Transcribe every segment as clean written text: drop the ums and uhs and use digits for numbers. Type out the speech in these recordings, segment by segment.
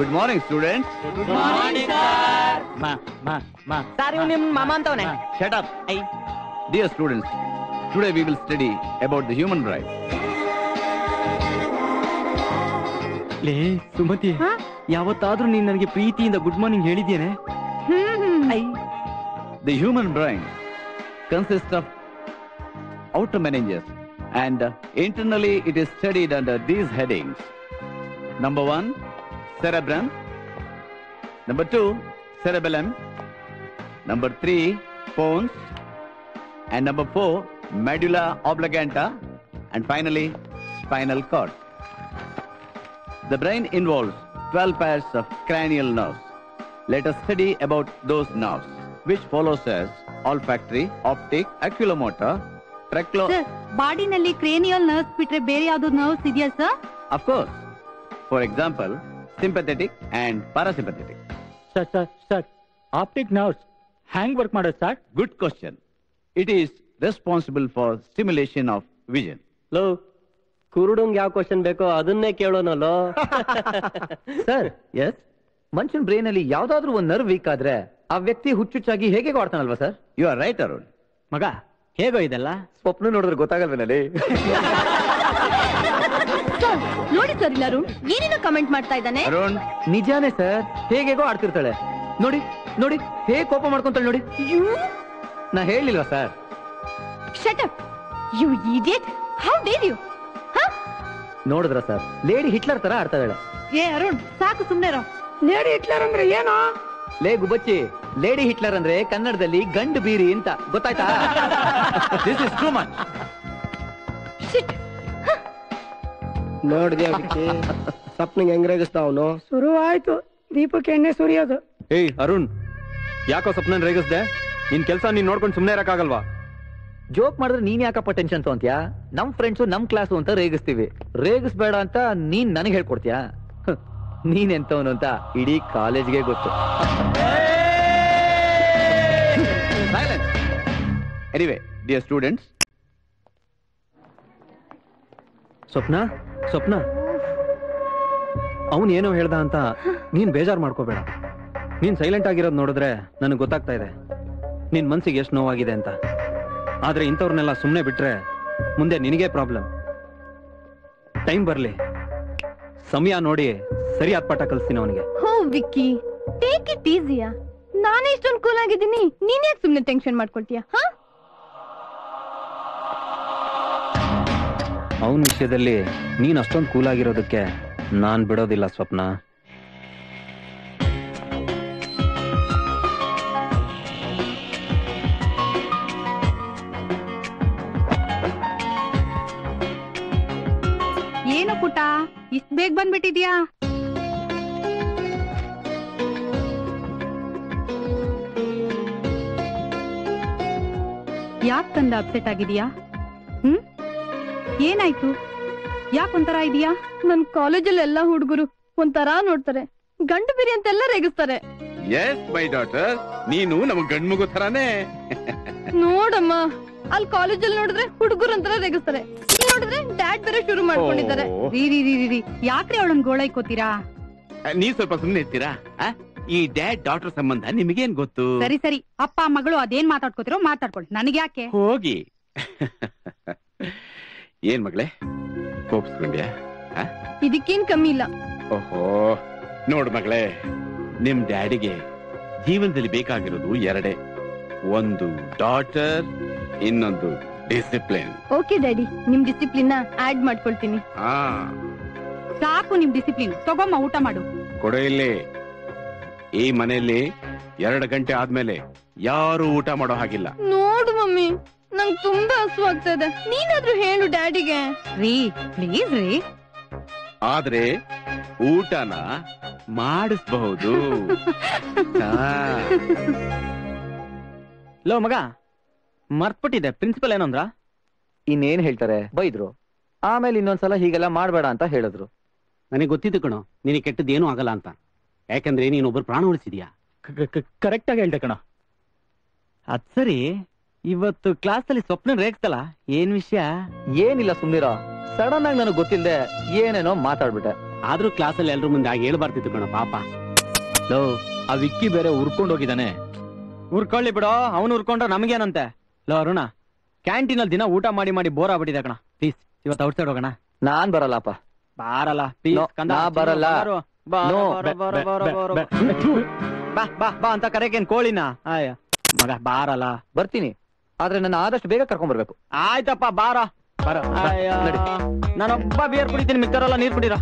Good morning students. Good morning sir. Sir ಇವ್ ನಿಮ್ ಮಾಮ ಅಂತವನೆ. Shut up. Dear students, today we will study about the human brain. ಲೇ ಸುಮತಿ, ಯಾವತ್ತಾದ್ರೂ ನೀನ್ ನನಗೆ ಪ್ರೀತಿಯಿಂದ ಗುಡ್ ಮಾರ್ನಿಂಗ್ ಹೇಳಿದ್ದೇನೆ? The human brain consists of outer meninges and internally it is studied under these headings. Number 1, cerebrum. Number 2, cerebellum. Number 3, pons. And number 4, medulla oblongata. And finally, spinal cord. The brain involves 12 pairs of cranial nerves. Let us study about those nerves, which follows as olfactory, optic, oculomotor, sir, ಬಾಡಿನಲ್ಲಿ cranial nerves ಬಿಟ್ರೆ ಬೇರೆ ಯಾವ್ದು nerves ಇದೆಯಾ sir? Of course. For example, sympathetic and parasympathetic. Sir optic nerves ಹ್ಯಾಂಗ್ work ಮಾಡೋದು ಸರ್? Good question. It is responsible for stimulation of vision. ಲೋ, ಕುರುಡಂಗ್ ಯಾವ ಕ್ವಶನ್ ಬೇಕೋ ಅದನ್ನೇ ಕೇಳೋನಲ್ಲೋ. ಸರ್, ಎಸ್, ಮನುಷ್ಯನ ಬ್ರೈನ್ ಅಲ್ಲಿ ಯಾವ್ದಾದ್ರು ಒಂದ್ ನರ್ವ್ ವೀಕ್ ಆದ್ರೆ ಆ ವ್ಯಕ್ತಿ ಹುಚ್ಚುಚ್ಚಾಗಿ ಹೇಗೆ ಆಡ್ತಾನಲ್ವಾ sir? You are right, Arun. ಮಗ, ಹೇಗೋ ಇದೆಲ್ಲ? ಸ್ವಪ್ನ ನೋಡಿದ್ರೆ ಗೊತ್ತಾಗಲ್ವೇನಲ್ಲಿ? ನೋಡಿ ಸರ್, ಎಲ್ಲರೂ ಏನೇನೋ ಕಮೆಂಟ್ ಮಾಡ್ತಾ ಇದ್ದಾನೆ. Arun, ನಿಜಾನೇ ಸರ್, ಹೇಗೇಗೋ ಆಡ್ತಿರ್ತಾಳೆ. ನೋಡಿ ನೋಡಿ ಹೇಗೆ ಕೋಪ ಮಾಡ್ಕೊಂತಾಳೆ ನೋಡಿ. ನಾ ಹೇಳಿಲ್ವಾ sir? Shut up you idiot, how dare you? ನೋಡಿದ್ರ ಸರ್, ಲೇಡಿ ಹಿಟ್ಲರ್ ತರ ಆಡ್ತಾಳೆ. ಏ ಅರುಣ್, ಸಾಕು ಸುಮ್ನೆ ಇರೋ. ಲೇಡಿ ಹಿಟ್ಲರ್ ಅಂದ್ರೆ ಏನು? ಲೇ ಗುಬ್ಬಚ್ಚಿ, ಲೇಡಿ ಹಿಟ್ಲರ್ ಅಂದ್ರೆ ಕನ್ನಡದಲ್ಲಿ ಗಂಡು ಬೀರಿ ಅಂತ, ಗೊತ್ತಾಯ್ತಾ? this is too much. ಶಿಟ್. ನೋಡಿದ್ಯಾ ಸಪ್ನಿಂಗ್ ಹೆಂಗ್ ರೇಗಿಸ್ತಾ ಅವನು? ಶುರು ಆಯ್ತು ದೀಪಕ್ಕೆ ಎಣ್ಣೆ ಸುರಿಯೋದು. ಏಯ್ ಅರುಣ್, ಯಾಕೋ ಸ್ವಪ್ನ ರೇಗಿಸ್ದೆ? ನಿನ್ ಕೆಲ್ಸ ನೀನ್ ನೋಡ್ಕೊಂಡು ಸುಮ್ನೆ ಇರಕ್ಕಾಗಲ್ವಾ? ಜೋಕ್ ಮಾಡಿದ್ರೆ ನೀನ್ ಯಾಕಪ್ಪ ಟೆನ್ಷನ್ ತಗೊಂತ್ಯಾ? ನಮ್ ಫ್ರೆಂಡ್ಸು ನಮ್ ಕ್ಲಾಸು ಅಂತ ರೇಗಿಸ್ತೀವಿ. ರೇಗಿಸ್ಬೇಡ ಅಂತ ನೀನ್ ನನಗೆ ಹೇಳ್ಕೊಡ್ತೀಯಾ? ನೀನ್ ಎಂತವನು ಅಂತ ಇಡೀ ಕಾಲೇಜ್ಗೆ ಗೊತ್ತು. Silence. Anyway, dear students. ಸ್ವಪ್ನ ಅವನ್ ಏನೋ ಹೇಳ್ದ ಅಂತ ನೀನ್ ಬೇಜಾರ್ ಮಾಡ್ಕೋಬೇಡ. ನೀನ್ ಸೈಲೆಂಟ್ ಆಗಿರೋದ್ ನೋಡಿದ್ರೆ ನನಗೆ ಗೊತ್ತಾಗ್ತಾ ಇದೆ ನಿನ್ ಮನ್ಸಿಗೆ ಎಷ್ಟು ನೋವಾಗಿದೆ ಅಂತ. ಆದ್ರೆ ಇಂಥವ್ರನ್ನೆಲ್ಲ ಸುಮ್ನೆ ಬಿಟ್ರೆ ಮುಂದೆ ನಿನಗೆ ಪ್ರಾಬ್ಲಮ್. ಟೈಮ್ ಬರ್ಲಿ, ಸಮಯ ನೋಡಿ ಸರಿಯಾದ ಪಾಠ ಕಲಿಸ್ತೀನಿ ಅವನಿಗೆ. ಹೋ ವಿಕ್ಕಿ, ಟೇಕ್ ಇಟ್ ಈಸಿಯಾ. ನಾನೇ ಇಷ್ಟೊಂದು ಕೂಲ್ ಆಗಿದ್ದೀನಿ, ನೀನ್ ಯಾಕೆ ಸುಮ್ನೆ ಟೆನ್ಷನ್ ಮಾಡ್ಕೊಳ್ತೀಯಾ? ಅವನ ವಿಷಯದಲ್ಲಿ ನೀನ್ ಅಷ್ಟೊಂದು ಕೂಲ್ ಆಗಿರೋದಕ್ಕೆ ನಾನ್ ಬಿಡೋದಿಲ್ಲ ಸ್ವಪ್ನ. ಏನು ಪುಟ್ಟ, ಇಷ್ಟ್ ಬೇಗ ಬಂದ್ಬಿಟ್ಟಿದ್ಯಾ? ಯಾಕ್ ತಂದ ಅಪ್ಸೆಟ್ ಆಗಿದೀಯಾ? ಏನಾಯ್ತು? ಯಾಕೆ ಒಂಥರ ಇದೀಯಾ? ನನ್ ಕಾಲೇಜಲ್ಲಿ ಎಲ್ಲಾ ಹುಡುಗರು ಒಂಥರ ನೋಡ್ತಾರೆ, ಗಂಡು ಬಿರಿ ಅಂತೆಲ್ಲ ರೇಗಿಸ್ತಾರೆ. Yes, my daughter. ನೀನು ನಮ್ ಗಂಡ್ಮಗು ಥರಾನೇ. ನೋಡಮ್ಮ, ಅಲ್ಲಿ ಕಾಲೇಜಲ್ಲಿ ನೋಡಿದ್ರೆ ಹುಡುಗರು ಅಂತರ ರೇಗಿಸ್ತಾರೆ, ಇಲ್ಲಿ ನೋಡಿದ್ರೆ ಡ್ಯಾಡ್ ಬೇರೆ ಶುರು ಮಾಡ್ಕೊಂಡಿದ್ದಾರೆ. ರೀ ಯಾಕ್ರಿ ಅವಳನ್ ಗೋಳೈಕೋತೀರಾ? ನೀವ್ ಸ್ವಲ್ಪ ಸುಮ್ನೆ ಇರ್ತೀರಾ? ಈ ಡ್ಯಾಡ್ ಡಾಟರ್ ಸಂಬಂಧ ನಿಮಗೇನ್ ಗೊತ್ತು? ಸರಿ, ಅಪ್ಪ ಮಗಳು ಅದೇನ್ ಮಾತಾಡ್ಕೋತಿರೋ ಮಾತಾಡ್ಕೊಳ್ಳಿ, ನನಗೆ ಯಾಕೆ? ಹೋಗಿ. ಏನ್ ಮಗಳೇ, ಕೋಪಿಸ್ಕೊಂಡ್ಯಾ? ಇದಕ್ಕೇನ್ ಕಮ್ಮಿ ಇಲ್ಲ. ಓಹೋ, ನೋಡ್ ಮಗಳೇ, ನಿಮ್ ಡ್ಯಾಡಿಗೆ ಜೀವನದಲ್ಲಿ ಬೇಕಾಗಿರೋದು ಎರಡೇ. ಒಂದು ಡಾಟರ್, ಇನ್ನೊಂದು ಡಿಸಿಪ್ಲಿನ್. ಓಕೆ ಡ್ಯಾಡಿ, ನಿಮ್ ಡಿಸಿಪ್ಲಿನ್ ಆಡ್ ಮಾಡ್ಕೊಳ್ತೀನಿ. ಸಾಕು ನಿಮ್ ಡಿಸಿಪ್ಲಿನ್, ತಗೊಮ್ಮ ಊಟ ಮಾಡು. ಕೊಡೋ ಇಲ್ಲಿ. ಈ ಮನೆಯಲ್ಲಿ 2 ಗಂಟೆ ಆದ್ಮೇಲೆ ಯಾರು ಊಟ ಮಾಡೋ ಹಾಗಿಲ್ಲ. ನೋಡು ಮಮ್ಮಿ, ನಂಗ್ ತುಂಬಾ ಹಸುವಾಗ್ತಾ ಇದೆ, ನೀನಾದ್ರೂ ಹೇಳು ಡ್ಯಾಡಿಗೆ. ರೀ ಪ್ಲೀಸ್ ರೀ. ಆದ್ರೆ ಊಟನ ಮಾಡಿಸಬಹುದು. ಲೋ ಮಗ, ಮರ್ತ್ಬಿಟ್ಟಿದೆ, ಪ್ರಿನ್ಸಿಪಲ್ ಏನಂದ್ರ? ಇನ್ನೇನ್ ಹೇಳ್ತಾರೆ, ಬೈದ್ರು. ಆಮೇಲೆ ಇನ್ನೊಂದ್ಸಲ ಹೀಗೆಲ್ಲ ಮಾಡ್ಬೇಡ ಅಂತ ಹೇಳಿದ್ರು. ನನಗೆ ಗೊತ್ತಿದ್ದು ಕಣೋ, ನಿನಗೆ ಕೆಟ್ಟದ್ದೇನೂ ಆಗಲ್ಲ ಅಂತ. ಯಾಕಂದ್ರೆ ನೀನೊಬ್ಬರು ಪ್ರಾಣ ಉಳಿಸಿದ್ಯಾ. ಕರೆಕ್ಟ್ ಆಗಿ ಹೇಳ್ದೆ ಕಣ. ಅದ್ ಸರಿ, ಇವತ್ತು ಕ್ಲಾಸ್ ಅಲ್ಲಿ ಸ್ವಪ್ನ ರೇಗ್ತಲ್ಲ, ಏನ್ ವಿಷಯ? ಏನಿಲ್ಲ ಸುಮ್ನಿರ. ಸಡನ್ ಆಗಿ ನನಗೆ ಗೊತ್ತಿಲ್ಲದೆ ಏನೇನೋ ಮಾತಾಡ್ಬಿಟ್ಟೆ. ಆದ್ರೂ ಕ್ಲಾಸಲ್ಲಿ ಎಲ್ರ ಮುಂದೆ ಆಗಿ ಹೇಳ್ಬಾರ್ತಿತ್ತು ಕಣ ಪಾಪ. ಲೋ, ಆ ವಿಕ್ಕಿ ಬೇರೆ ಉರ್ಕೊಂಡು ಹೋಗಿದ್ದಾನೆ. ಉರ್ಕೊಳ್ಳಿ ಬಿಡೋ, ಅವನು ಉರ್ಕೊಂಡ್ರೆ ನಮ್ಗೇನಂತೆ. ಲೋ ಅರುಣ, ಕ್ಯಾಂಟೀನ್ ಅಲ್ಲಿ ದಿನ ಊಟ ಮಾಡಿ ಮಾಡಿ ಬೋರ್ ಆಗ್ಬಿಟ್ಟಿದೆ ಕಣ. ಪ್ಲೀಸ್ ಇವತ್ತು ಔಟ್ ಸೈಡ್ ಹೋಗೋಣ. ನಾನ್ ಬರಲ್ಲಪ್ಪ. ಬಾರಲ್ಲ No, ಪ್ಲೀಸ್. ನಾ ಬರಲ್ಲ. No, ಬಾ ಬಾ ಬಾ ಅಂತ ಕರೆಯಕೇನ್ ಕೋಳಿನ? ಆಯ ಮಗ ಬಾರಲ್ಲ. ಬರ್ತೀನಿ, ಆದ್ರೆ ನನ್ನ ಆದಷ್ಟು ಬೇಗ ಕರ್ಕೊಂಡ್ ಬರ್ಬೇಕು. ಆಯ್ತಪ್ಪ ಬಾರ ಬರ. ನಡಿ. ನಾನೊಬ್ಬ ಬಿಯರ್ ಕುಡಿತೀನಿ, ಮಿಕ್ಕರೆಲ್ಲ ನೀರ್ ಕುಡೀರ.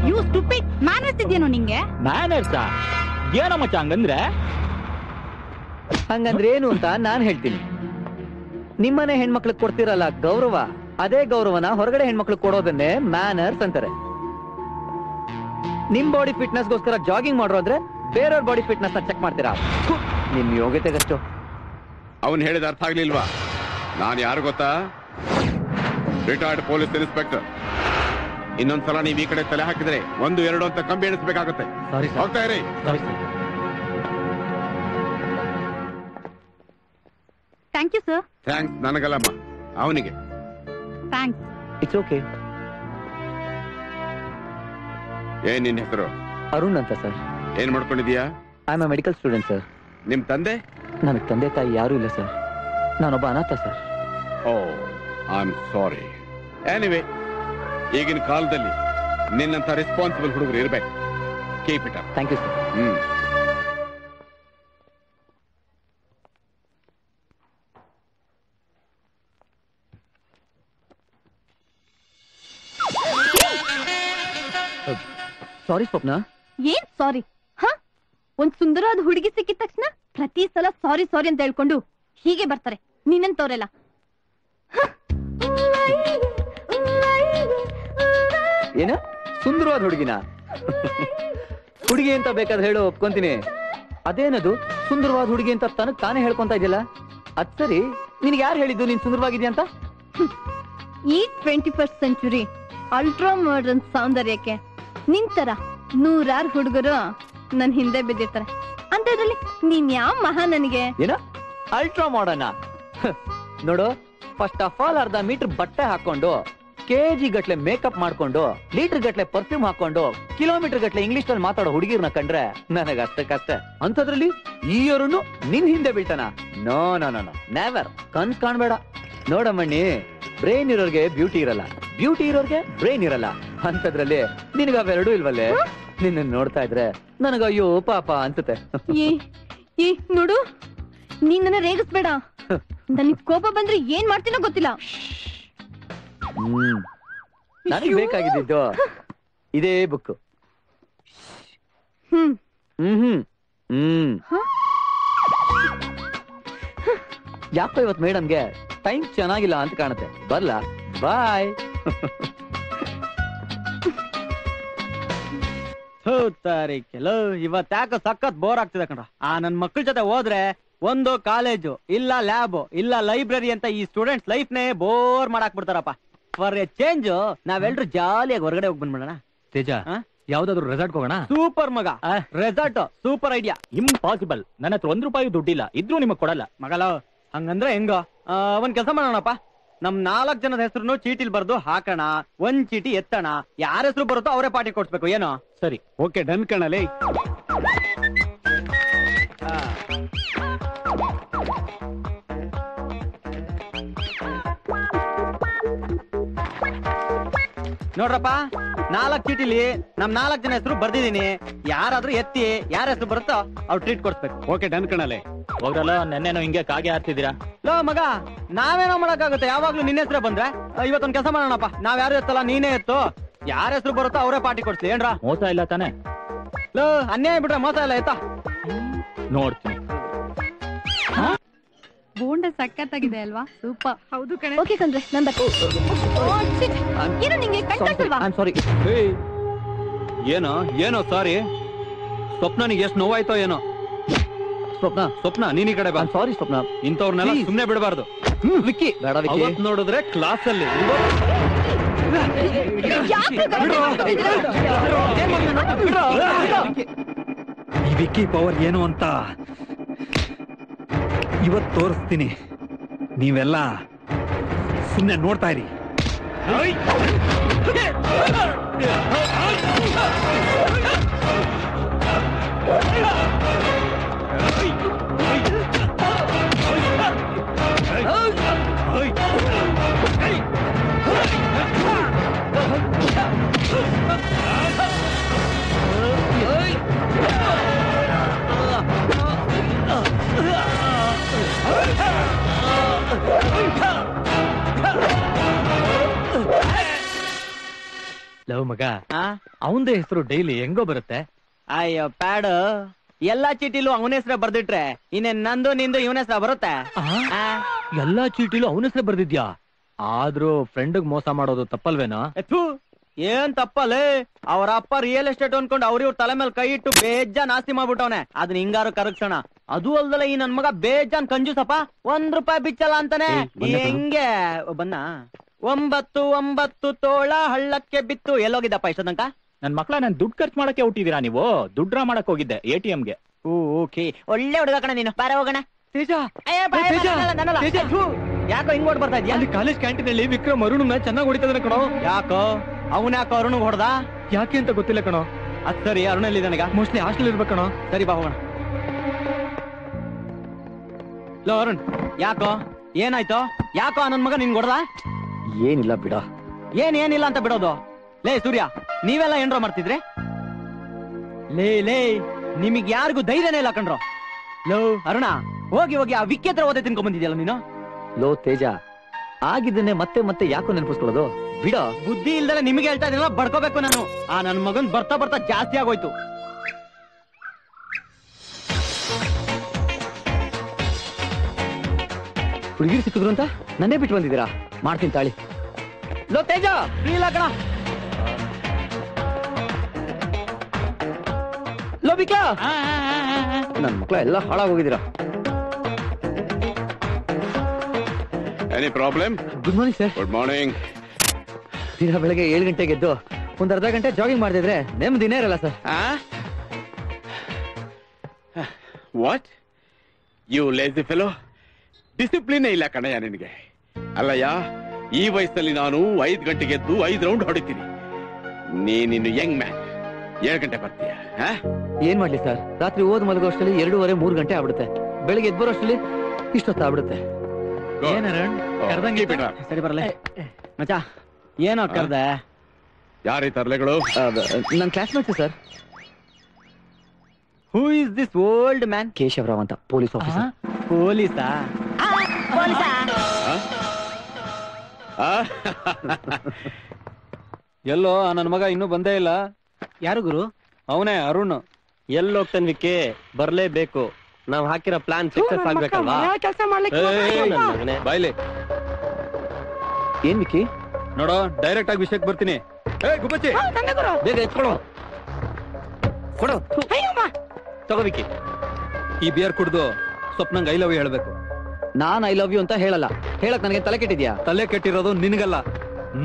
ಯು ಸ್ಟುಪಿಡ್, ಮ್ಯಾನರ್ಸ್ ಇದೆಯೇನೋ ನಿಂಗೆ? ಮ್ಯಾನರ್ಸಾ? ಏನೋ ಮಚ್ಚ ಹಂಗಂದ್ರೆ? ಹಂಗಂದ್ರೆ ಏನು ಅಂತ ನಾನ್ ಹೇಳ್ತೀನಿ. ನಿಮ್ಮನೆ ಹೆಣ್ಮಕ್ಳಿಗೆ ಕೊಡ್ತಿರಲ್ಲ ಗೌರವ, ಅದೇ ಗೌರವನ ಹೊರಗಡೆ ಹೆಣ್ಮಕ್ಳಿಗೆ ಕೊಡೋದನ್ನೇ ಮ್ಯಾನರ್ಸ್ ಅಂತಾರೆ. ನಿಮ್ ಬಾಡಿ ಫಿಟ್ನೆಸ್ ಗೋಸ್ಕರ ಜಾಗಿಂಗ್ ಮಾಡೋದ್ರೆ ಬೇರೆಯವ್ರ ಬಾಡಿ ಫಿಟ್ನೆಸ್ ನ ಚೆಕ್ ಮಾಡ್ತೀರಾ? ನಿಮ್ ಯೋಗ್ಯತೆಗಷ್ಟು. ಅವನ್ ಹೇಳಿದ ಅರ್ಥ ಆಗ್ಲಿಲ್ವಾ? ನಾನು ಯಾರು ಗೊತ್ತಾ? Retired police inspector. ಇನ್ನೊಂದ್ಸಲ ನೀವ್ ಈ ಕಡೆ ತಲೆ ಹಾಕಿದ್ರೆ 1, 2 ಅಂತ ಕಂಬಿ ಎಣಿಸ್ಬೇಕಾಗುತ್ತೆ. ಸಾರಿ ಸರ್. ಹೋಗ್ತಾ ಇರಿ. Sorry sir. Thank you sir. Thanks ನನಗಲ್ಲಮ್ಮ, ಅವನಿಗೆ. ಥ್ಯಾಂಕ್ಸ್. It's okay. ಏನ್ ನಿನ್ ಹೆಸರು? ಅರುಣ್ ಅಂತ ಸರ್. ಏನ್ ಮಾಡ್ಕೊಂಡಿದೀಯಾ? I am a medical student sir. ನಿಮ್ ತಂದೆ? ನನಗೆ ತಂದೆ ತಾಯಿ ಯಾರೂ ಇಲ್ಲ ಸರ್. ನಾನೊಬ್ಬ ಅನಾಥ sir. Oh, I am sorry. Anyway, ಈಗಿನ ಕಾಲದಲ್ಲಿ ನಿನ್ನಂತ ರೆಸ್ಪಾನ್ಸಿಬಲ್ ಹುಡುಗರು ಇರ್ಬೇಕು. Keep it up. Thank you sir. Sorry Swapna. ಏನ್ ಸಾರಿ? ಹ, ಒಂದ್ ಸುಂದರವಾದ ಹುಡುಗಿ ಸಿಕ್ಕಿದ ತಕ್ಷಣ ಪ್ರತಿ ಸಲ ಸಾರಿ ಸಾರಿ ಅಂತ ಹೇಳ್ಕೊಂಡು ಹೀಗೆ ಬರ್ತಾರೆ ನಿನ್ನಂತವ್ರೆಲ್ಲ. ಏನ ಸುಂದರವಾದ ಹುಡುಗಿನ? ಹುಡುಗಿ ಅಂತ ಬೇಕಾದ್ರೆ ಹೇಳು, ಒಪ್ಕೊಂತೀನಿ. ಅದೇನದು ಸುಂದರವಾದ ಹುಡುಗಿ ಅಂತ ತನಗ್ ತಾನೇ ಹೇಳ್ಕೊಂತ ಇದೆಯಲ್ಲ? ಅದ್ ಸರಿ, ನಿನ್ಗೆ ಯಾರು ಹೇಳಿದ್ದು ನೀನ್ ಸುಂದರವಾಗಿದ್ಯಾ ಅಂತ? ಈ 21st ಸೆಂಚುರಿ ಅಲ್ಟ್ರಾ ಮಾಡರ್ನ್ ಸೌಂದರ್ಯಕ್ಕೆ ನಿಂತರ 100 ಹುಡುಗರು ನನ್ ಹಿಂದೆ ಬಿದ್ದಿರ್ತಾರೆ. ಅಂತದ್ರಲ್ಲಿ ನೀನ್ ಯಾವ ಮಹಾ ನನಗೆ? ಏನ ಅಲ್ಟ್ರಾ ಮಾಡರ್ನ? ನೋಡು, ಫಸ್ಟ್ ಆಫ್ ಆಲ್ ಅರ್ಧ ಮೀಟರ್ ಬಟ್ಟೆ ಹಾಕೊಂಡು, ಕೆಜಿ ಗಟ್ಲೆ ಮೇಕಪ್ ಮಾಡ್ಕೊಂಡು, ಲೀಟರ್ ಗಟ್ಲೆ ಪರ್ಫ್ಯೂಮ್ ಹಾಕೊಂಡು, ಕಿಲೋಮೀಟರ್ ಗಟ್ಲೆ ಇಂಗ್ಲಿಷ್ ನಲ್ಲಿ ಮಾತಾಡೋ ಹುಡುಗಿರ್ನ ಕಂಡ್ರೆ ನನಗ ಅಷ್ಟಕ್ಕಷ್ಟೇ. ಅಂತದ್ರಲ್ಲಿ ಈ ಅವರನ್ನು ನಿನ್ ಹಿಂದೆ ಬೀಳ್ತಾನ? No no no no, never. ಕನ್ಸ್ ಕಾಣ್ಬೇಡ. ನೋಡಮ್ಮಣ್ಣಿ, ಬ್ರೈನ್ ಇರೋರ್ಗೆ ಬ್ಯೂಟಿ ಇರಲ್ಲ, ಬ್ಯೂಟಿ ಇರೋರ್ಗೆ ಬ್ರೈನ್ ಇರಲ್ಲ. ಅಂತದ್ರಲ್ಲಿ ನಿನಗ ಅವೆರಡೂ ಇಲ್ವಲ್ಲೇ? ನಿನ್ನ ನೋಡ್ತಾ ಇದ್ರೆ ನನಗ ಅಯ್ಯೋ ಪಾಪ ಅನ್ಸುತ್ತೆ. ಈ ನೋಡು, ನೀನ್ ನನ್ನ ರೇಗಿಸ್ಬೇಡ. ನನಗ್ ಕೋಪ ಬಂದ್ರೆ ಏನ್ ಮಾಡ್ತೀನೋ ಗೊತ್ತಿಲ್ಲ. ನನಗೆ ಬೇಕಾಗಿದ್ದು ಇದೇ ಬುಕ್. ಯಾಕೋ ಇವತ್ತು ಮೇಡಮ್ಗೆ ಟೈಮ್ ಚೆನ್ನಾಗಿಲ್ಲ ಅಂತ ಕಾಣುತ್ತೆ. ಬರ್ಲಾ? ಬಾಯ್. ಇವತ್ತ್ಯಾಕ ಸಖತ್ ಬೋರ್ ಆಗ್ತಿದೆ ಕಣ. ನನ್ ಮಕ್ಕಳ ಜೊತೆ ಹೋದ್ರೆ ಒಂದು ಕಾಲೇಜು ಇಲ್ಲ ಲ್ಯಾಬ್ ಇಲ್ಲ ಲೈಬ್ರರಿ ಅಂತ ಈ ಸ್ಟೂಡೆಂಟ್ಸ್ ಲೈಫ್ ನೇ ಬೋರ್ ಮಾಡಾಕ್ ಬಿಡ್ತಾರಪ್ಪ. ಫಾರ್ ಎ ಚೇಂಜ್ ನಾವೆಲ್ರು ಜಾಲಿಯಾಗಿ ಹೊರಗಡೆ ಹೋಗಿ ಬಂದ್ಬಿಡೋಣ. ತೇಜ, ಯಾವ್ದಾದ್ರು ರೆಸಾರ್ಟ್ ಹೋಗೋಣ? ಸೂಪರ್ ಮಗ, ರೆಸಾರ್ಟ್ ಸೂಪರ್ ಐಡಿಯಾ. ಇಂಪಾಸಿಬಲ್. ನನ್ನ ಹತ್ರ 1 ರೂಪಾಯಿ ದುಡ್ಡಿಲ್ಲ, ಇದ್ರೂ ನಿಮಗ್ ಕೊಡಲ್ಲ. ಮಗಲ ಹಂಗಂದ್ರೆ ಹೆಂಗ? ಒಂದ್ ಕೆಲಸ ಮಾಡೋಣಪ್ಪ, ನಮ್ 4 ಜನದ ಹೆಸರು ಚೀಟಿಲ್ ಬರ್ದು ಹಾಕೋಣ. 1 ಚೀಟಿ ಎತ್ತಣ, ಯಾರ ಹೆಸರು ಬರುತ್ತೋ ಅವರೇ ಪಾರ್ಟಿ ಕೊಡ್ಸ್ಬೇಕು. ಏನೋ? ಸರಿ, ಓಕೆ, ಡನ್ ಕಣಲೆ. ನೋಡ್ರಪ್ಪ, 4 ಚೀಟಿಲಿ ನಮ್ 4 ಜನ ಹೆಸರು ಬರ್ದಿದೀನಿ. ಯಾರಾದ್ರೂ ಎತ್ತಿ ಯಾರ ಹೆಸರು ಬರುತ್ತೋ ಅವ್ರು ಟ್ರೀಟ್ ಕೊಡ್ಸ್ಬೇಕು. ಓಕೆ, ಡನ್ ಕಣಲೆ. ಹೋಗ್ರಲ್ಲ, ನೆನ್ನೆನೋ ಹಿಂಗೆ ಕಾಗೆ ಹಾರ್ತಿದ್ದೀರಾ. ಲೋ ಮಗ, ನಾವೇನೋ ಮಾಡಕ್ಕಾಗುತ್ತೆ? ಯಾವಾಗ್ಲೂ ನಿನ್ನ ಹೆಸರೇ ಬಂದ್ರೆ. ಇವತ್ತೊಂದ್ ಕೆಲಸ ಮಾಡೋಣಪ್ಪ, ನಾವ್ ಯಾರು ಎತ್ತಲ್ಲ, ನೀನೇ ಎತ್ತು. ಯಾರ ಹೆಸರು ಬರುತ್ತೋ ಅವರೇ ಪಾರ್ಟಿ ಕೊಡ್ಸ್ಲಿ. ಏನ್ರ? ಮೋಸ ಇಲ್ಲ ತಾನೆ? ಲೋ, ಅನ್ಯಾಯ ಬಿಟ್ರೆ ಮೋಸ ಇಲ್ಲ. ಎತ್ತ ನೋಡ್ತೀನಿ. ಬೋಂಡ ಸಖತ್ತಾಗಿದೆ ಅಲ್ವಾ? ಸೂಪರ್. ಹೌದು ಕಣೆ. ಓಕೆ ಕಂದ್ರೆ ನಂದ. ಏನು ನಿಂಗೆ ಕಣ್ಕಲ್ವಾ? ಐ ಆಮ್ ಸಾರಿ. ಏನೋ ಏನೋ ಸಾರಿ. ಸ್ವಪ್ನಿಗೆ ಎಷ್ಟು ನೋವಾಯ್ತೋ ಏನೋ. ಸ್ವಪ್ನ, ಸ್ವಪ್ನ, ನೀನ್ ಈ ಕಡೆ ಬಾ. ಸಾರಿ ಸ್ವಪ್ನ. ಇಂಥವ್ರನ್ನೆಲ್ಲ Please. ಸುಮ್ನೆ ಬಿಡಬಾರ್ದು. ವಿಕ್ಕಿ ಬೇಡ ವಿಕ್ಕಿ. ಅವತ್ ನೋಡಿದ್ರೆ ಕ್ಲಾಸ್ ಅಲ್ಲಿ ಈ ವಿಕ್ಕಿ ಪವರ್ ಏನು ಅಂತ ಇವತ್ ತೋರಿಸ್ತೀನಿ. ನೀವೆಲ್ಲ ಸುಮ್ಮನೆ ನೋಡ್ತಾ ಇರಿ. ಲವ್ ಮಗ, ಅವಂದೇ ಹೆಸರು ಡೈಲಿ ಹೆಂಗೋ ಬರುತ್ತೆ. ಅಯ್ಯೋ ಪ್ಯಾಡ್, ಎಲ್ಲಾ ಚೀಟಿಲು ಅವನ ಹೆಸರೇ ಬರ್ದಿಟ್ರೆ ಇನ್ನೇನ್ ನಂದು ನಿಂದು ಇವನ ಹೆಸರ ಬರುತ್ತೆ. ಎಲ್ಲಾ ಚೀಟಿಲು ಅವನ ಹೆಸರೇ ಬರ್ದಿದ್ಯಾ? ಆದ್ರೂ ಫ್ರೆಂಡ್ಗ್ ಮೋಸ ಮಾಡೋದು ತಪ್ಪಲ್ವೇನೋ? ಏನ್ ತಪ್ಪಲ್ಲೇ? ಅವ್ರ ಅಪ್ಪ ರಿಯಲ್ ಎಸ್ಟೇಟ್ ಅನ್ಕೊಂಡು ಅವ್ರ ತಲೆ ಮೇಲೆ ಕೈ ಇಟ್ಟು ಬೇಜಾನ್ ಆಸ್ತಿ ಮಾಡ್ಬಿಟ್ಟವನೆ. ಅದನ್ನ ಹಿಂಗಾರು ಕರಗ್ಸೋಣ. ಅದು ಅಲ್ದಲ್ಲ ಈ ನನ್ ಮಗ ಬೇಜಾನ್ ಕಂಜೂಸಪ್ಪ. ₹1 ಬಿಚ್ಚಲ್ಲ ಅಂತಾನೆ. ಹೆಂಗೆ ಬನ್ನ 9 ತೋಳ ಹಳ್ಳಕ್ಕೆ ಬಿತ್ತು. ಎಲ್ಲೋಗಿದ್ದಪ್ಪ ಇಷ್ಟ ತನಕ? ನನ್ ಮಕ್ಳ ನಾನ್ ದುಡ್ಡು ಖರ್ಚು ಮಾಡಕ್ಕೆ ಹುಟ್ಟಿದೀರಾ ನೀವು? ದುಡ್ಡು ಡ್ರಾ ಮಾಡಕ್ ಹೋಗಿದ್ದೆ ATMಗೆ. ಓಕೆ, ಒಳ್ಳೆ ಹುಡುಗ ಕಣ ನೀನು. ಬಾರ ಹೋಗೋಣ. ತೇಜ, ಯಾಕೋ ಹಿಂಗ್ ಓಡ್ ಬರ್ತಾ ಇದ್ಯಾ? ಅಲ್ಲಿ ಕಾಲೇಜ್ ಕ್ಯಾಂಟೀನ್ ಅಲ್ಲಿ ವಿಕ್ರಮ್ ಅರುಣ್ನ ಚೆನ್ನಾಗಿ ಹೊಡಿತದ ಕಣೋ. ಯಾಕೋ ಅವನ್ಯಾಕೋ ಅರುಣ್ ಹೊಡ್ದ? ಯಾಕೆ ಅಂತ ಗೊತ್ತಿಲ್ಲ ಕಣೋ. ಅದ್ ಸರಿ, ಅರುಣಲ್ಲಿ ನನಗ ಮೋಸ್ಟ್ಲಿ ಹಾಸ್ಟೆಲ್ ಇರ್ಬೇಕು ಕಣೋ. ಸರಿ ಬಾ ಹೋಗೋಣ. ಲೋ ಅರುಣ್, ಯಾಕೋ ಏನಾಯ್ತು? ಯಾಕೋ ನನ್ ಮಗ ನಿನ್ ಹೊಡ್ದ? ಏನಿಲ್ಲ ಬಿಡ. ಏನಿಲ್ಲ ಅಂತ ಬಿಡೋದು? ಲೇ ಸೂರ್ಯ, ನೀವೆಲ್ಲ ಏನ್ರೋ ಮಾಡ್ತಿದ್ರೆ? ಲೇ ನಿಮಗ್ ಯಾರಿಗೂ ಧೈರ್ಯನೇ ಇಲ್ಲ ಕಣ್ರೋ. ಲೋ ಅರುಣ, ಹೋಗಿ ಆ ವಿಕ್ಕಿ ಹತ್ರ ಓದೇ ತಿನ್ಕೊಂಡ್ ಬಂದಿದ್ಯಲ್ಲ ನೀನು. ಲೋ ತೇಜ, ಆಗಿದ್ದನ್ನೇ ಮತ್ತೆ ಮತ್ತೆ ಯಾಕೋ ನೆನಪಿಸ್ಕೊಳ್ಳೋದು? ಬಿಡ. ಬುದ್ಧಿ ಇಲ್ದಲೆ ನಿಮಗೆ ಹೇಳ್ತಾ ಇದೀನಲ್ಲ, ಬಡ್ಕೋಬೇಕು ನಾನು. ಆ ನನ್ ಮಗನ್ ಬರ್ತಾ ಜಾಸ್ತಿ ಆಗೋಯ್ತು. ಹುಡುಗಿರು ಸಿಕ್ಕಿದ್ರು ಅಂತ ನನ್ನೇ ಬಿಟ್ಟು ಬಂದಿದ್ದೀರಾ? ಮಾಡ್ತೀನಿ ತಾಳಿ. ಲೋ ತೇಜ, ಇಲ್ಲ ಕಣ. ಲೋ ಬಿಕಾ, ನನ್ ಮಕ್ಳ ಎಲ್ಲ ಹಾಳಾಗೋಗಿದ್ದೀರಾ. Any problem? Good morning sir. Good morning. ದಿನ ಬೆಳಗ್ಗೆ 7 ಗಂಟೆಗೆ ಎದ್ದು ಒಂದ್ ಅರ್ಧ ಗಂಟೆ ಜಾಗಿಂಗ್ ಮಾಡ್ತಿದ್ರೆ ನೆಮ್ಮದಿನೇ ಇರಲ್ಲ sir. What you lazy fellow? ಡಿಸಿಪ್ಲಿನೇ ಇಲ್ಲ ಕಣಯ್ಯ ನಿನಗೆ. ಅಲ್ಲಯ್ಯ, ಈ ವಯಸ್ಸಲ್ಲಿ ನಾನು 5 ಗಂಟೆಗೆ ಎದ್ದು 5 ರೌಂಡ್ ಹೊಡಿತೀನಿ. ನೀನಿನ್ನು ಯಂಗ್ ಮ್ಯಾನ್ 7 ಗಂಟೆ ಬರ್ತೀಯ? ಏನ್ ಮಾಡ್ಲಿ ಸರ್, ರಾತ್ರಿ ಓದ್ ಮಲಗೋ ಅಷ್ಟರಲ್ಲಿ 2:30-3 ಗಂಟೆ ಆಗ್ಬಿಡುತ್ತೆ. ಬೆಳಿಗ್ಗೆ ಎದ್ದು ಬರೋ ಅಷ್ಟರಲ್ಲಿ ಇಷ್ಟೊತ್ತ ಆಗ್ಬಿಡುತ್ತೆ. ಕರ್ದಂಗೆ ಸರಿ ಬರಲ್ಲ ಮಚ. ಏನೋ ಕರ್ದೆ? ಯಾರೀ ತರ್ಲೆಗಳು? ನನ್ classmates sir. Who is this old man? Keshav Rao ಅಂತ, ಪೊಲೀಸ್ ಆಫೀಸರ್. ಪೊಲೀಸಾ? ಎಲ್ಲೋ ನನ್ನ ಮಗ ಇನ್ನೂ ಬಂದೇ ಇಲ್ಲ. ಯಾರು ಗುರು? ಅವನೇ ಅರುಣ್. ಎಲ್ಲೋಗ್ತಾನೆ ವಿಕ್ಕಿ? ಬರ್ಲೇಬೇಕು. ನಾವ್ ಹಾಕಿರೋ ಪ್ಲಾನ್ ಸಕ್ಸಸ್ ಆಗ್ಬೇಕಲ್ವಾ? ಕೆಲಸ ಮಾಡ್ಲಿಕ್ಕೆ ಬಾಯ್ಲಿ. ಏನ್ ವಿಕ್ಕಿ? ನೋಡೋ, ಡೈರೆಕ್ಟ್ ಆಗಿ ವಿಷಯಕ್ಕೆ ಬರ್ತೀನಿ. ಗುಬ್ಬಚ್ಚಿ, ಬೇಗ ಎತ್ಕೊಳೋ. ಕೊಡು. ತಗೋ ವಿಕ್ಕಿ. ಈ ಬಿಯರ್ ಕುಡ್ದು ಸ್ವಪ್ನಂಗ್ ಐ ಲವ್ ಯು ಹೇಳ್ಬೇಕು. ನಾನ್ ಐ ಲವ್ ಯು ಅಂತ ಹೇಳಲ್ಲ. ಹೇಳಕ್ ನನಗೆ ತಲೆ ಕೆಟ್ಟಿದ್ಯಾ? ತಲೆ ಕೆಟ್ಟಿರೋದು ನಿನಗಲ್ಲ,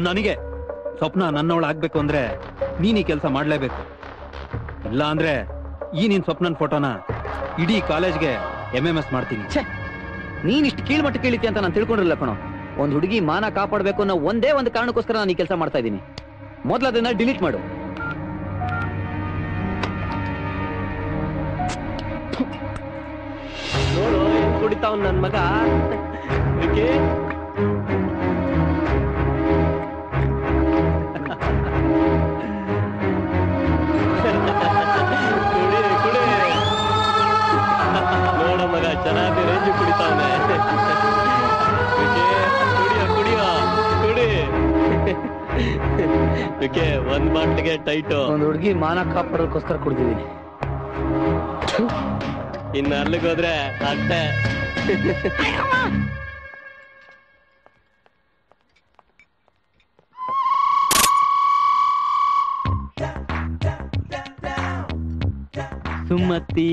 ನನಗೆ. ಸ್ವಪ್ನ ನನ್ನವಳು ಆಗ್ಬೇಕು ಅಂದ್ರೆ ನೀನ್ ಈ ಕೆಲಸ ಮಾಡ್ಲೇಬೇಕು. ಇಲ್ಲ ಅಂದ್ರೆ ಈ ನಿನ್ ಸ್ವಪ್ನನ್ ಫೋಟೋನ ಇಡೀ ಕಾಲೇಜ್ಗೆ MMS ಮಾಡ್ತೀನಿ. ನೀನ್ ಇಷ್ಟು ಕೀಳ್ಮಟ್ಟ ಕೇಳಿತಿ ಅಂತ ನಾನು ತಿಳ್ಕೊಂಡಿರಲ್ಲ ಕಣೋ. ಒಂದ್ ಹುಡುಗಿ ಮಾನ ಕಾಪಾಡ್ಬೇಕು ಅನ್ನೋ ಒಂದೇ ಒಂದು ಕಾರಣಕ್ಕೋಸ್ಕರ ನಾನು ಈ ಕೆಲಸ ಮಾಡ್ತಾ ಇದ್ದೀನಿ. ಮೊದ್ಲು ಅದನ್ನ ಡಿಲೀಟ್ ಮಾಡು. ನೋಡು, ಕುಡಿತಾವ್ ನನ್ ಮಗ. ವಿಕ್ಕಿ, ಕುಡಿ. ನೋಡ ಮಗ, ಚೆನ್ನಾಗಿ ರೇಂಜ್ ಕುಡಿತಾವನೆ. ಕುಡಿ. ವಿಕ್ಕಿ, ಒಂದ್ ಬಾಟ್ಲಿಗೆ ಟೈಟು. ಒಂದ್ ಹುಡುಗಿ ಮಾನ ಕಾಪಾಡೋದಕ್ಕೋಸ್ಕರ ಕುಡ್ದಿದ್ದೀನಿ. ಇನ್ನು ಅಲ್ಲಿಗೆ ಹೋದ್ರೆ ಅಷ್ಟೇ. ಸುಮತಿ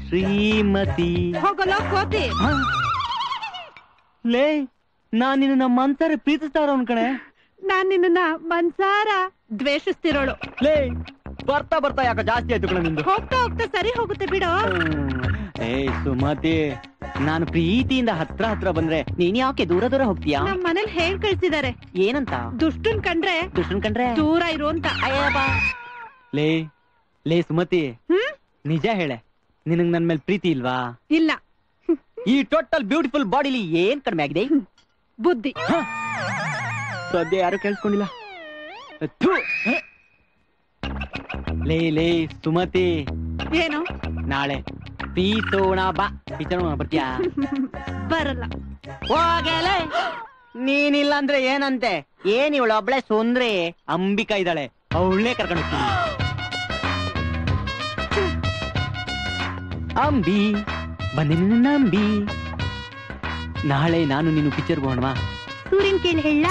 ಶ್ರೀಮತಿ. ಹೋಗಲ್ಲ ಕೋತಿ. ಲೇ ನಾನ್ ನಿನ್ನ ಮನ್ಸಾರೆ ಪ್ರೀತಿಸ್ತಾರ ಕಣೆ. ನಾನ್ ನಿನ್ನ ಮನ್ಸಾರ ದ್ವೇಷಿಸ್ತಿರೋಳು. ಲೇ ಬರ್ತಾ ಬರ್ತಾ ಯಾಕ ಜಾಸ್ತಿ ಆಯ್ತು ಕಣ ನಿಂದು. ಹೋಗ್ತಾ ಹೋಗ್ತಾ ಸರಿ ಹೋಗುತ್ತೆ ಬಿಡೋ. ಏಯ್ ಸುಮತಿ, ನಾನು ಪ್ರೀತಿಯಿಂದ ಹತ್ರ ಬಂದ್ರೆ ನೀನ್ ಯಾಕೆ ದೂರ ದೂರ ಹೋಗ್ತೀಯಾ? ನಮ್ ಮನೇಲಿ ಹೇಳ್ ಕಳ್ಸಿದಾರೆ. ಏನಂತ? ದುಷ್ಟನ್ ಕಂಡ್ರೆ ದೂರ ಇರು ಅಂತ. ಲೇ ಸುಮತಿ, ನಿಜ ಹೇಳೆ, ನಿನಗ್ ನನ್ ಮೇಲೆ ಪ್ರೀತಿ ಇಲ್ವಾ? ಇಲ್ಲ. ಈ ಟೋಟಲ್ ಬ್ಯೂಟಿಫುಲ್ ಬಾಡಿಲಿ ಏನ್ ಕಡಿಮೆ ಆಗಿದೆ? ಬುದ್ಧಿ. ಸದ್ಯ ಯಾರು ಕೇಳಿಸ್ಕೊಂಡಿಲ್ಲ. ಲೇ ಸುಮತಿ, ಏನು? ನಾಳೆ ಪ್ರೀತೋಣ ಬಾ. ಪ್ರೀತೋಣ ಬರ್ತೀಯಾ? ಬರಲ್ಲ. ಹೋಗಲೇ, ನೀನಿಲ್ಲ ಅಂದ್ರೆ ಏನಂತೆ? ಏನ್ ಇವಳು ಒಬ್ಳೆ ಸುಂದ್ರಿ ಅಂಬಿಕಾ ಇದ್ದಾಳೆ, ಅವಳನ್ನೇ ಕರ್ಕೊಂಡು ಹೋಗ್ತೀನಿ. ಅಂಬಿ ಬಂದೆ ನಿನ್ನ ಅಂಬಿ. ನಾಳೆ ನಾನು ನೀನು ಪಿಕ್ಚರ್ ಹೋಗೋಣವಾ? ಸೂರ್ಯನ್ ಕೇಳಿ ಹೇಳ.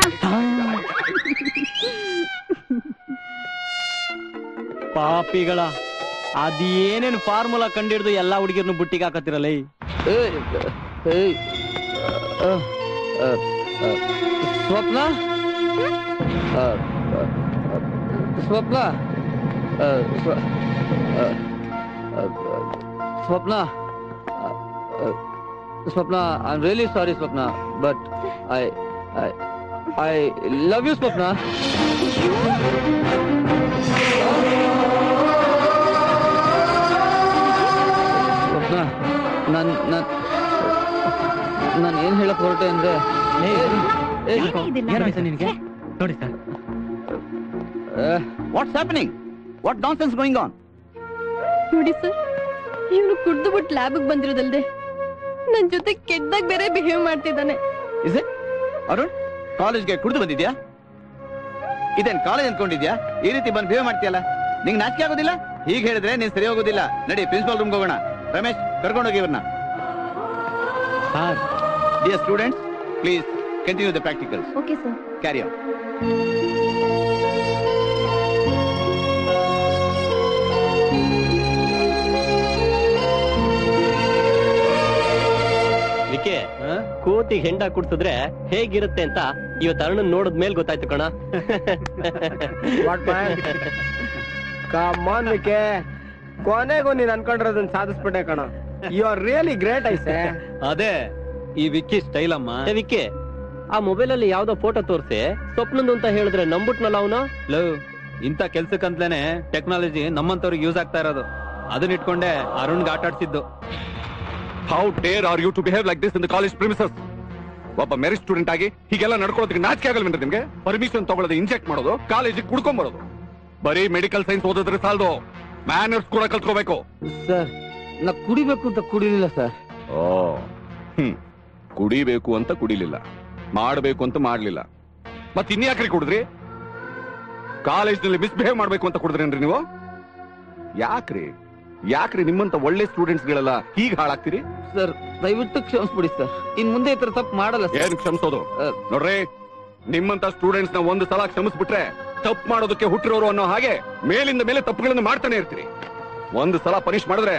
ಪಾಪಿಗಳ ಅದೇನೇನು ಫಾರ್ಮುಲಾ ಕಂಡಿಡ್ದು ಎಲ್ಲಾ ಹುಡುಗಿರ್ನು ಬುಟ್ಟಿಗೆ ಹಾಕತ್ತಿರಲ್ಲ. Swapna Swapna Swapna Swapna, I am really sorry Swapna, but I love you Swapna. Swapna, ನಾನು ಏನ್ ಹೇಳಕ್ ಹೊರಟೆ ಅಂದ್ರೆ, ನಿನಗೆ ನೋಡಿ sir, what's happening? What nonsense going on? ನೋಡಿ ಸರ್, ಇವನು ಕುಡ್ದು ಬಿಟ್ಟು ಲ್ಯಾಬ್ಗೆ ಬಂದಿರೋದಲ್ದೆ ನನ್ ಜೊತೆ ಕೆಟ್ಟದಾಗ ಬೇರೆ ಬಿಹೇವ್ ಮಾಡ್ತಿದ್ದಾನೆ. Is it? ಅರುಣ್, ಕಾಲೇಜ್ಗೆ ಕುಡಿದು ಬಂದಿದ್ಯಾ? ಇದೇನ್ ಕಾಲೇಜ್ ಅನ್ಕೊಂಡಿದ್ಯಾ? ಈ ರೀತಿ ಬಂದು ಬಿಹೇವ್ ಮಾಡ್ತೀಯಲ್ಲ, ನಿಂಗೆ ನಾಚಿಕೆ ಆಗೋದಿಲ್ಲ? ಹೀಗೆ ಹೇಳಿದ್ರೆ ನೀನ್ ಸರಿ ಹೋಗೋದಿಲ್ಲ. ನಡಿ ಪ್ರಿನ್ಸಿಪಾಲ್ ರೂಮ್ಗೆ ಹೋಗೋಣ. ರಮೇಶ್, ಕರ್ಕೊಂಡೋಗಿ ಇವ್ರನ್ನ. Dear students, please continue the practicals. Okay sir. Carry on. ವಿಕೆ, ಕೋತಿಗೆ ಹೆಂಡ ಕುಡ್ಸಿದ್ರೆ ಹೇಗಿರುತ್ತೆ ಅಂತ ಇವತ್ತು ಅರುಣನ್ ನೋಡಿದ್ಮೇಲೆ ಗೊತ್ತಾಯ್ತು ಕಣ. ಕಮಾನ್ ವಿಕೆ, ಕೊನೆಗೂ ನೀನ್ ಅನ್ಕೊಂಡಿರೋದನ್ನ ಸಾಧಿಸ್ಬಿಟ್ಟೆ ಕಣ. ಯು ಆರ್ ರಿಯಲಿ ಗ್ರೇಟ್ ಐಸೆ. ಅದೇ ಈ ವಿಕ್ಕಿ ಸ್ಟೈಲ್ ಅಮ್ಮ. ವಿಕೆ, ಆ ಮೊಬೈಲ್ ಅಲ್ಲಿ ಯಾವ್ದೋ ಫೋಟೋ ತೋರಿಸಿ ಸ್ವಪ್ನಂದು ಅಂತ ಹೇಳಿದ್ರೆ ನಂಬುಟ್ನಲ್ಲ ಅವನು. ಲವ್, ಇಂಥ ಕೆಲ್ಸಕ್ಕಂತಲೇನೆ ಟೆಕ್ನಾಲಜಿ ನಮ್ಮಂತವ್ರಿಗೆ ಯೂಸ್ ಆಗ್ತಾ ಇರೋದು. ಅದನ್ನ ಇಟ್ಕೊಂಡೆ ಅರುಣ್ಗೆ ಆಟ ಆಡ್ಸಿದ್ದು. How dare are you to behave like this in the college premises? ಒಬ್ಬ ಮೆರಿಟ್ ಸ್ಟೂಡೆಂಟ್ ಆಗಿ ಹೀಗೆಲ್ಲ ನಡ್ಕೊಳ್ಳೋದಕ್ಕೆ ನಾಚಿಕೆ ಆಗಲ್ವೇನ್ರಿ ನಿಮ್ಗೆ? ಪರ್ಮಿಷನ್ ತಗೊಳ್ಳೋದು, ಇಂಜೆಕ್ಟ್ ಮಾಡೋದು, ಕಾಲೇಜಿಗೆ ಕುಡ್ಕೊಂಬರೋದು. ಬರೀ ಮೆಡಿಕಲ್ ಸೈನ್ಸ್ ಓದಿದ್ರೆ ಸಾಲದು, ಮ್ಯಾನರ್ಸ್ ಕೂಡ ಕಲ್ತ್ಕೋಬೇಕು. ಸರ್, ನಾ ಕುಡಿಬೇಕು ಅಂತ ಕುಡಿಲಿಲ್ಲ ಸರ್. ಓ, ಕುಡಿಬೇಕು ಅಂತ ಕುಡಿಲಿಲ್ಲ, ಮಾಡಬೇಕು ಅಂತ ಮಾಡ್ಲಿಲ್ಲ, ಮತ್ ಇನ್ಯಾಕ್ರಿ ಕುಡಿದ್ರಿ? ಕಾಲೇಜ್ನಲ್ಲಿ ಮಿಸ್ಬಿಹೇವ್ ಮಾಡ್ಬೇಕು ಅಂತ ಕುಡಿದ್ರೇನ್ರಿ ನೀವು? ಯಾಕ್ರಿ ನಿಮ್ಮಂತ ಒಳ್ಳೆ ಸ್ಟೂಡೆಂಟ್ಸ್ ಗಳೆಲ್ಲ ಹೀಗೆ ಹಾಳಾಗ್ತೀರಿ? ಸರ್, ದಯವಿಟ್ಟು ಕ್ಷಮಿಸ್ಬಿಡಿ ಸರ್, ಇನ್ ಮುಂದೆ ಈ ತರ ತಪ್ಪು ಮಾಡಲ್ಲ. ಏನ್ ಕ್ಷಮಿಸೋದು? ನೋಡ್ರಿ, ನಿಮ್ಮಂತ ಸ್ಟೂಡೆಂಟ್ಸ್ ನ ಒಂದು ಸಲ ಕ್ಷಮಿಸ್ಬಿಟ್ರೆ ತಪ್ಪು ಮಾಡೋದಕ್ಕೆ ಹುಟ್ಟಿರೋರು ಅನ್ನೋ ಹಾಗೆ ಮೇಲಿಂದ ಮೇಲೆ ತಪ್ಪುಗಳನ್ನು ಮಾಡ್ತಾನೆ ಇರ್ತೀರಿ. ಒಂದು ಸಲ ಪನಿಷ್ ಮಾಡಿದ್ರೆ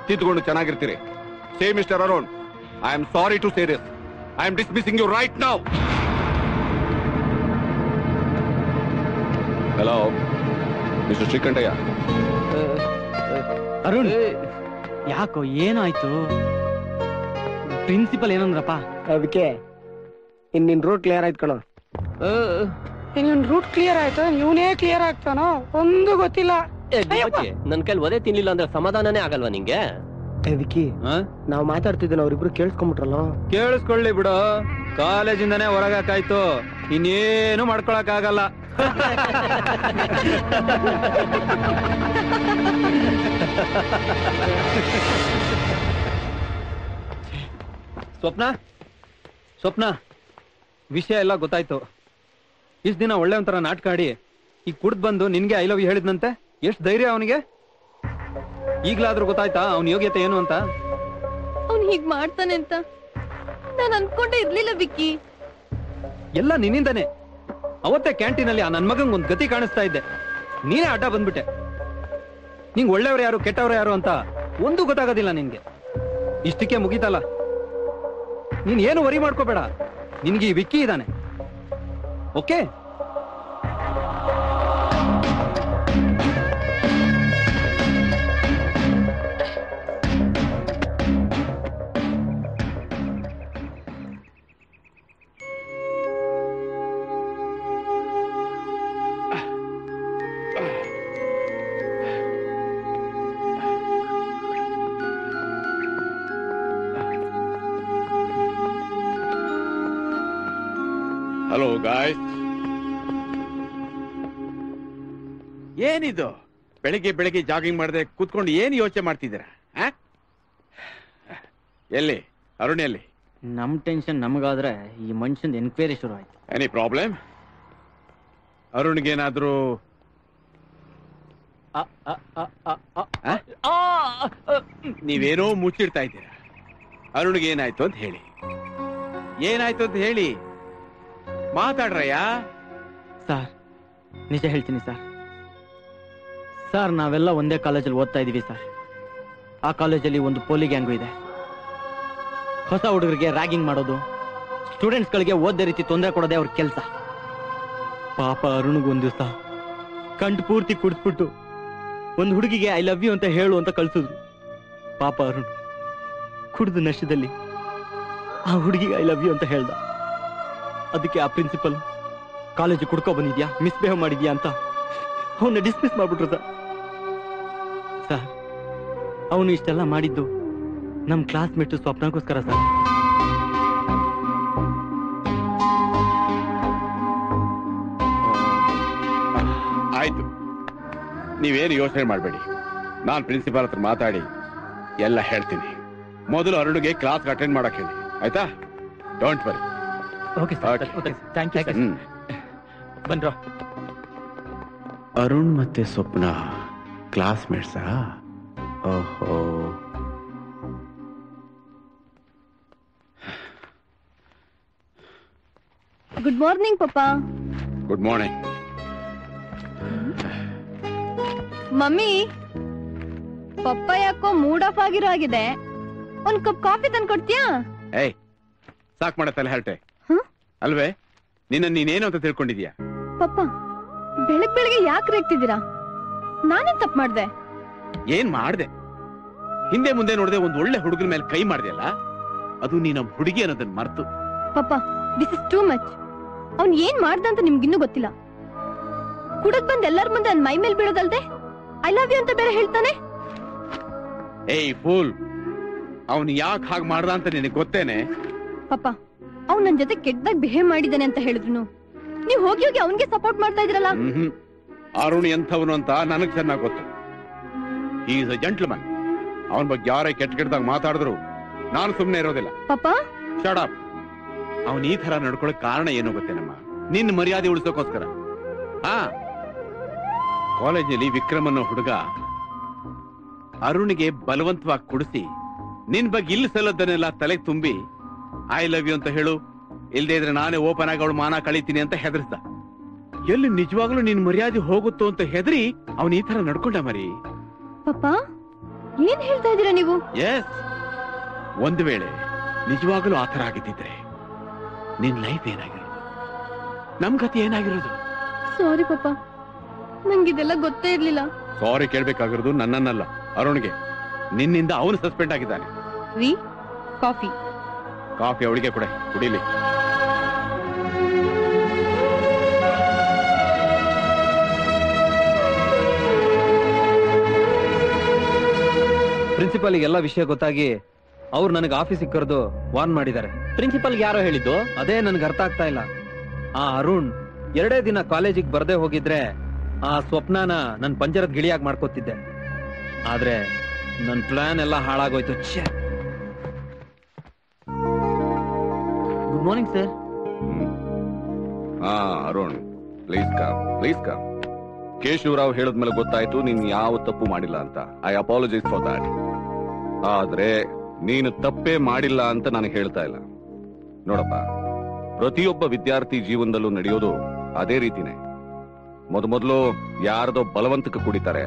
ತಿದ್ದುಕೊಂಡು ಚೆನ್ನಾಗಿರ್ತೀರಿ. Say mister Arun, I am sorry to say this. I am dismissing you right now. Hello mister Srikantaiah. Arun, ಯಾಕೋ ಏನಾಯ್ತು? ಪ್ರಿನ್ಸಿಪಲ್ ಏನಂದ್ರಪ್ಪ? ವಿಕೆ, ಇನ್ ನಿನ್ ರೂಟ್ ಕ್ಲಿಯರ್ ಆಯ್ತು ಕಣ. ನಿನ್ ರೂಟ್ ಕ್ಲಿಯರ್ ಆಯ್ತು, ಇವನೇ ಕ್ಲಿಯರ್ ಆಗ್ತಾನೋ ಒಂದು ಗೊತ್ತಿಲ್ಲ. ನನ್ ಕೈಲಿ ಒದೆ ತಿನ್ಲಿಲ್ಲ ಅಂದ್ರೆ ಸಮಾಧಾನನೇ ಆಗಲ್ವಾ ನಿಂಗೆ? ವಿಕಿ, ನಾವ್ ಮಾತಾಡ್ತಿದ್ದೇನೆ, ಅವ್ರಿಬ್ರು ಕೇಳಿಸ್ಕೊಂಡ್ಬಿಟ್ರಲ್ಲ. ಕೇಳಿಸ್ಕೊಳ್ಳಿ ಬಿಡು, ಕಾಲೇಜಿಂದಾನೇ ಹೊರಗಾಕಾಯ್ತು, ಇನ್ನೇನು ಮಾಡ್ಕೊಳಕ್ ಆಗಲ್ಲ. ಸ್ವಪ್ನ, ವಿಷಯ ಎಲ್ಲ ಗೊತ್ತಾಯ್ತು. ಇಷ್ಟ ದಿನ ಒಳ್ಳೆ ಒಂಥರ ನಾಟಕ ಆಡಿ ಈಗ ಕುಡ್ದ್ ಬಂದು ನಿನ್ಗೆ ಐ ಲವ್ ಯು ಹೇಳಿದ್ನಂತೆ. ಎಷ್ಟ್ ಧೈರ್ಯ ಅವನಿಗೆ! ಈಗ್ಲಾದ್ರೂ ಗೊತ್ತಾಯ್ತಾ ಅವನ ಯೋಗ್ಯತೆ ಏನು ಅಂತ? ಅವ್ನು ಹೀಗ್ ಮಾಡ್ತಾನೆ ಅಂತ ನಾನು ಅನ್ಕೊಂಡೇ ಇರ್ಲಿಲ್ಲ ವಿಕ್ಕಿ. ಎಲ್ಲ ನಿನ್ನಿಂದಾನೆ. ಅವತ್ತೇ ಕ್ಯಾಂಟೀನಲ್ಲಿ ಆ ನನ್ ಮಗಂಗ್ ಒಂದ್ ಗತಿ ಕಾಣಿಸ್ತಾ ಇದ್ದೆ, ನೀನೇ ಅಡ್ಡ ಬಂದ್ಬಿಟ್ಟೆ. ನಿಂಗ್ ಒಳ್ಳೆಯವ್ರು ಯಾರು ಕೆಟ್ಟವ್ರು ಯಾರು ಅಂತ ಒಂದು ಗೊತ್ತಾಗೋದಿಲ್ಲ ನಿನ್ಗೆ. ಇಷ್ಟಕ್ಕೆ ಮುಗೀತಲ್ಲ. ನೀನ್ ಏನು ವರಿ ಮಾಡ್ಕೋಬೇಡ, ನಿನ್ಗೆ ಈ ವಿಕ್ಕಿ ಇದ್ದಾನೆ. ಓಕೆ? ಹಲೋ ಗಾಯ್ಸ್, ಏನಿದು ಬೆಳಿಗ್ಗೆ ಬೆಳಿಗ್ಗೆ ಜಾಗಿಂಗ್ ಮಾಡದೆ ಕೂತ್ಕೊಂಡು ಏನ್ ಯೋಚನೆ ಮಾಡ್ತಿದ್ದೀರಾ? ಎಲ್ಲಿ ಅರುಣ್ ಎಲ್ಲಿ? ನಮ್ ಟೆನ್ಷನ್ ನಮಗಾದ್ರೆ ಈ ಮನುಷ್ಯನ್ ಎನ್ಕ್ವೈರಿ ಶುರು ಆಯ್ತು. Any problem? ಅರುಣ್ಗೇನಾದ್ರೂ ನೀವೇನೋ ಮುಚ್ಚಿಡ್ತಾ ಇದ್ದೀರಾ. ಅರುಣ್ಗೆ ಏನಾಯ್ತು ಅಂತ ಹೇಳಿ, ಏನಾಯ್ತು ಅಂತ ಹೇಳಿ ಮಾತಾಡ್ರಯ್ಯ. ಸರ್ ನಿಜ ಹೇಳ್ತೀನಿ ಸರ್, ನಾವೆಲ್ಲ ಒಂದೇ ಕಾಲೇಜಲ್ಲಿ ಓದ್ತಾ ಇದೀವಿ ಸರ್. ಆ ಕಾಲೇಜಲ್ಲಿ ಒಂದು ಪೋಲಿ ಗ್ಯಾಂಗು ಇದೆ. ಹೊಸ ಹುಡುಗರಿಗೆ ರ್ಯಾಗಿಂಗ್ ಮಾಡೋದು, ಸ್ಟೂಡೆಂಟ್ಸ್ಗಳಿಗೆ ಓದೇ ರೀತಿ ತೊಂದರೆ ಕೊಡೋದೇ ಅವ್ರ ಕೆಲಸ. ಪಾಪ ಅರುಣ್ಗೊಂದು ದಿವಸ ಕಂಠ ಪೂರ್ತಿ ಕುಡಿಸ್ಬಿಟ್ಟು ಒಂದು ಹುಡುಗಿಗೆ ಐ ಲವ್ ಯು ಅಂತ ಹೇಳು ಅಂತ ಕಳ್ಸಿದ್ರು. ಪಾಪ ಅರುಣ್ ಕುಡಿದು ನಶದಲ್ಲಿ ಆ ಹುಡುಗಿಗೆ ಐ ಲವ್ ಯು ಅಂತ ಹೇಳ್ದ. ಅದಕ್ಕೆ ಆ ಪ್ರಿನ್ಸಿಪಲ್ ಕಾಲೇಜ್ ಕುಡ್ಕೊ ಬಂದಿದ್ಯಾ, ಮಿಸ್ಬಿಹೇವ್ ಮಾಡಿದ್ಯಾ ಅಂತ ಅವನ್ನ ಡಿಸ್ಮಿಸ್ ಮಾಡ್ಬಿಟ್ರು ಸರ್. ಅವನು ಇಷ್ಟೆಲ್ಲ ಮಾಡಿದ್ದು ನಮ್ ಕ್ಲಾಸ್ಮೇಟ್ ಸ್ವಪ್ನಗೋಸ್ಕರ ಸರ್. ಆಯ್ತು, ನೀವೇನು ಯೋಚನೆ ಮಾಡಬೇಡಿ. ನಾನ್ ಪ್ರಿನ್ಸಿಪಾಲ್ ಹತ್ರ ಮಾತಾಡಿ ಎಲ್ಲ ಹೇಳ್ತೀನಿ. ಮೊದಲು ಅರುಣ್ಗೆ ಕ್ಲಾಸ್ ಅಟೆಂಡ್ ಮಾಡಕ್ ಹೇಳಿ, ಆಯ್ತಾ? Don't worry. Okay sir, thank you sir. ಬನ್ರೋ. ಅರುಣ್ ಮತ್ತೆ ಸ್ವಪ್ನ ಕ್ಲಾಸ್ಮೇಟ್ಸಾ? ಓಹೋ. Good morning papa. Good morning mummy. Papa ಯಾಕೋ ಮೂಡ್ ಆಫ್ ಆಗಿರೋ ಆಗಿದೆ, ಒಂದ್ ಕಪ್ ಕಾಫಿ ತಂದು ಕೊಡ್ತೀಯಾ? ಏಯ್, ಸಾಕ್ ಮಾಡತ್ತಲ್ಲ ಹರಟೆ ಅಲ್ವೇ? ನೀನೇನು ಅಂತ ತಿಳ್ಕೊಂಡಿದ್ಯಾ? ಪಪ್ಪ ಬೆಳಗ್ಗೆ ಯಾಕೆ ರೇಗ್ತಿದ್ದೀರಾ? ನಾನೇನ್ ತಪ್ಪು ಮಾಡ್ದೆ? ಏನ್ ಮಾಡ್ದೆ? ಹಿಂದೆ ಮುಂದೆ ನೋಡದೆ ಒಂದ್ ಒಳ್ಳೆ ಹುಡುಗನ ಮೇಲೆ ಕೈ ಮಾಡ್ದೆಯಲ್ಲ, ಅದು ನೀನ ಹುಡುಗಿ ಅನ್ನೋದನ್ನ ಮರ್ತು. ಪಪ್ಪ ದಿಸ್ ಇಸ್ ಟೂ ಮಚ್. ಅವ್ನ್ ಏನ್ ಮಾಡ್ದ ಅಂತ ನಿಮ್ಗಿನ್ನೂ ಗೊತ್ತಿಲ್ಲ. ಕುಡಕ್ ಬಂದ್ ಎಲ್ಲರ ಮುಂದೆ ನನ್ ಮೈ ಮೇಲ್ ಬೀಳೋದಲ್ದೆ ಐ ಲವ್ ಯು ಅಂತ ಬೇರೆ ಹೇಳ್ತಾನೆ. ಏಯ್ ಫೂಲ್, ಅವನು ಯಾಕೆ ಹಾಗೆ ಮಾಡ್ದ ಅಂತ ನಿನಗೆ ಗೊತ್ತೇನೆ? ಪಪ್ಪ ಅವ್ನ್ ನನ್ ಜೊತೆ ಕೆಟ್ಟದಾಗ ಬಿಹೇವ್ ಮಾಡಿದಾನೆ ಅಂತ ಹೇಳಿದ್ರು ನೀವ್ ಹೋಗಿ ಹೋಗಿ ಅವನ್ಗೆ ಸಪೋರ್ಟ್ ಮಾಡ್ತಾ ಇದ್ರಲ್ಲ. ಅರುಣ್ ಎಂಥವನು ಅಂತ ನನಗ್ ಚೆನ್ನಾಗ್ ಗೊತ್ತು. He is a gentleman. ಅವನ ಬಗ್ಗೆ ಯಾರೇ ಕೆಟ್ಟದಾಗ ಮಾತಾಡಿದ್ರು ನಾನು ಸುಮ್ನೆ ಇರೋದಿಲ್ಲ. ಪಪ್ಪ ಶಟ್ ಅಪ್. ಅವನ್ ಈ ತರ ನಡ್ಕೊಳ್ಳೋಕ್ ಕಾರಣ ಏನು ಗೊತ್ತೇನಮ್ಮ? ನಿನ್ನ ಮರ್ಯಾದೆ ಉಳಿಸೋಕೋಸ್ಕರ. ಕಾಲೇಜಲ್ಲಿ ವಿಕ್ರಮ್ ಅನ್ನೋ ಹುಡುಗ ಅರುಣ್ಗೆ ಬಲವಂತವಾಗಿ ಕುಡಿಸಿ ನಿನ್ ಬಗ್ಗೆ ಇಲ್ಲಿ ಸಲ್ಲದನ್ನೆಲ್ಲ ತಲೆಗೆ ತುಂಬಿ ಐ ಲವ್ ಯು ಅಂತ ಹೇಳು, ಇಲ್ದೇ ಇದ್ರೆ ನಾನೇ ಓಪನ್ ಆಗಿ ಅವಳು ಮಾನ ಕಳೀತೀನಿ ಅಂತ ಹೆದರ್ಸ್ದ. ಎಲ್ಲಿ ನಿಜವಾಗ್ಲೂ ನಿನ್ ಮರ್ಯಾದೆ ಹೋಗುತ್ತೋ ಅಂತ ಹೆದರಿ ಅವನ್ ಈ ತರ ನಡ್ಕೊಂಡ ಮರಿ. ಪಪ್ಪ ಏನ್ ಹೇಳ್ತಾ ಇದೀರಾ ನೀವು? ಎಸ್, ಒಂದು ವೇಳೆ ನಿಜವಾಗ್ಲೂ ಆತರ ಆಗಿದ್ದಿದ್ರೆ ನಿನ್ ಲೈಫ್ ಏನಾಗಿರೋದು, ನಮ್ ಗತಿ ಏನಾಗಿರೋದು? ಸಾರಿ ಪಪ್ಪ, ನಂಗಿದೆಲ್ಲ ಗೊತ್ತೇ ಇರ್ಲಿಲ್ಲ. ಸಾರಿ ಕೇಳ್ಬೇಕಾಗಿರೋದು ನನ್ನನ್ನಲ್ಲ, ಅರುಣ್ಗೆ. ನಿನ್ನಿಂದ ಅವನು ಸಸ್ಪೆಂಡ್ ಆಗಿದ್ದಾನೆ. ಕಾಫಿ ಕಾಫಿ ಅವಳಿಗೆ ಕೊಡೆ, ಕುಡಿಲಿ. ಪ್ರಿನ್ಸಿಪಾಲ್ಗೆ ಎಲ್ಲ ವಿಷಯ ಗೊತ್ತಾಗಿ ಅವ್ರು ನನಗೆ ಆಫೀಸಿಗೆ ಕರೆದು ವಾರ್ನ್ ಮಾಡಿದ್ದಾರೆ. ಪ್ರಿನ್ಸಿಪಲ್ಗೆ ಯಾರೋ ಹೇಳಿದ್ದು? ಅದೇ ನನ್ಗೆ ಅರ್ಥ ಆಗ್ತಾ ಇಲ್ಲ. ಆ ಅರುಣ್ 2 ದಿನ ಕಾಲೇಜಿಗೆ ಬರ್ದೇ ಹೋಗಿದ್ರೆ ಆ ಸ್ವಪ್ನನ ನನ್ ಪಂಜರದ ಗಿಳಿಯಾಗಿ ಮಾಡ್ಕೋತಿದ್ದೆ. ಆದ್ರೆ ನನ್ ಪ್ಲಾನ್ ಎಲ್ಲ ಹಾಳಾಗೋಯ್ತು. Good morning sir. Arun, please come. Keshavarao ಹೇಳಿದ್ಮೇಲೆ ಗೊತ್ತಾಯ್ತು ನೀನ್ ಯಾವ ತಪ್ಪು ಮಾಡಿಲ್ಲ ಅಂತ. I apologise for that. ಆದ್ರೆ ನೀನು ತಪ್ಪೇ ಮಾಡಿಲ್ಲ ಅಂತ ನನಗೆ ಹೇಳ್ತಾ ಇಲ್ಲ. ನೋಡಪ್ಪ, ಪ್ರತಿಯೊಬ್ಬ ವಿದ್ಯಾರ್ಥಿ ಜೀವನದಲ್ಲೂ ನಡೆಯೋದು ಅದೇ ರೀತಿನೇ. ಮೊದಲು ಯಾರದೋ ಬಲವಂತಕ್ಕೆ ಕುಡಿತಾರೆ,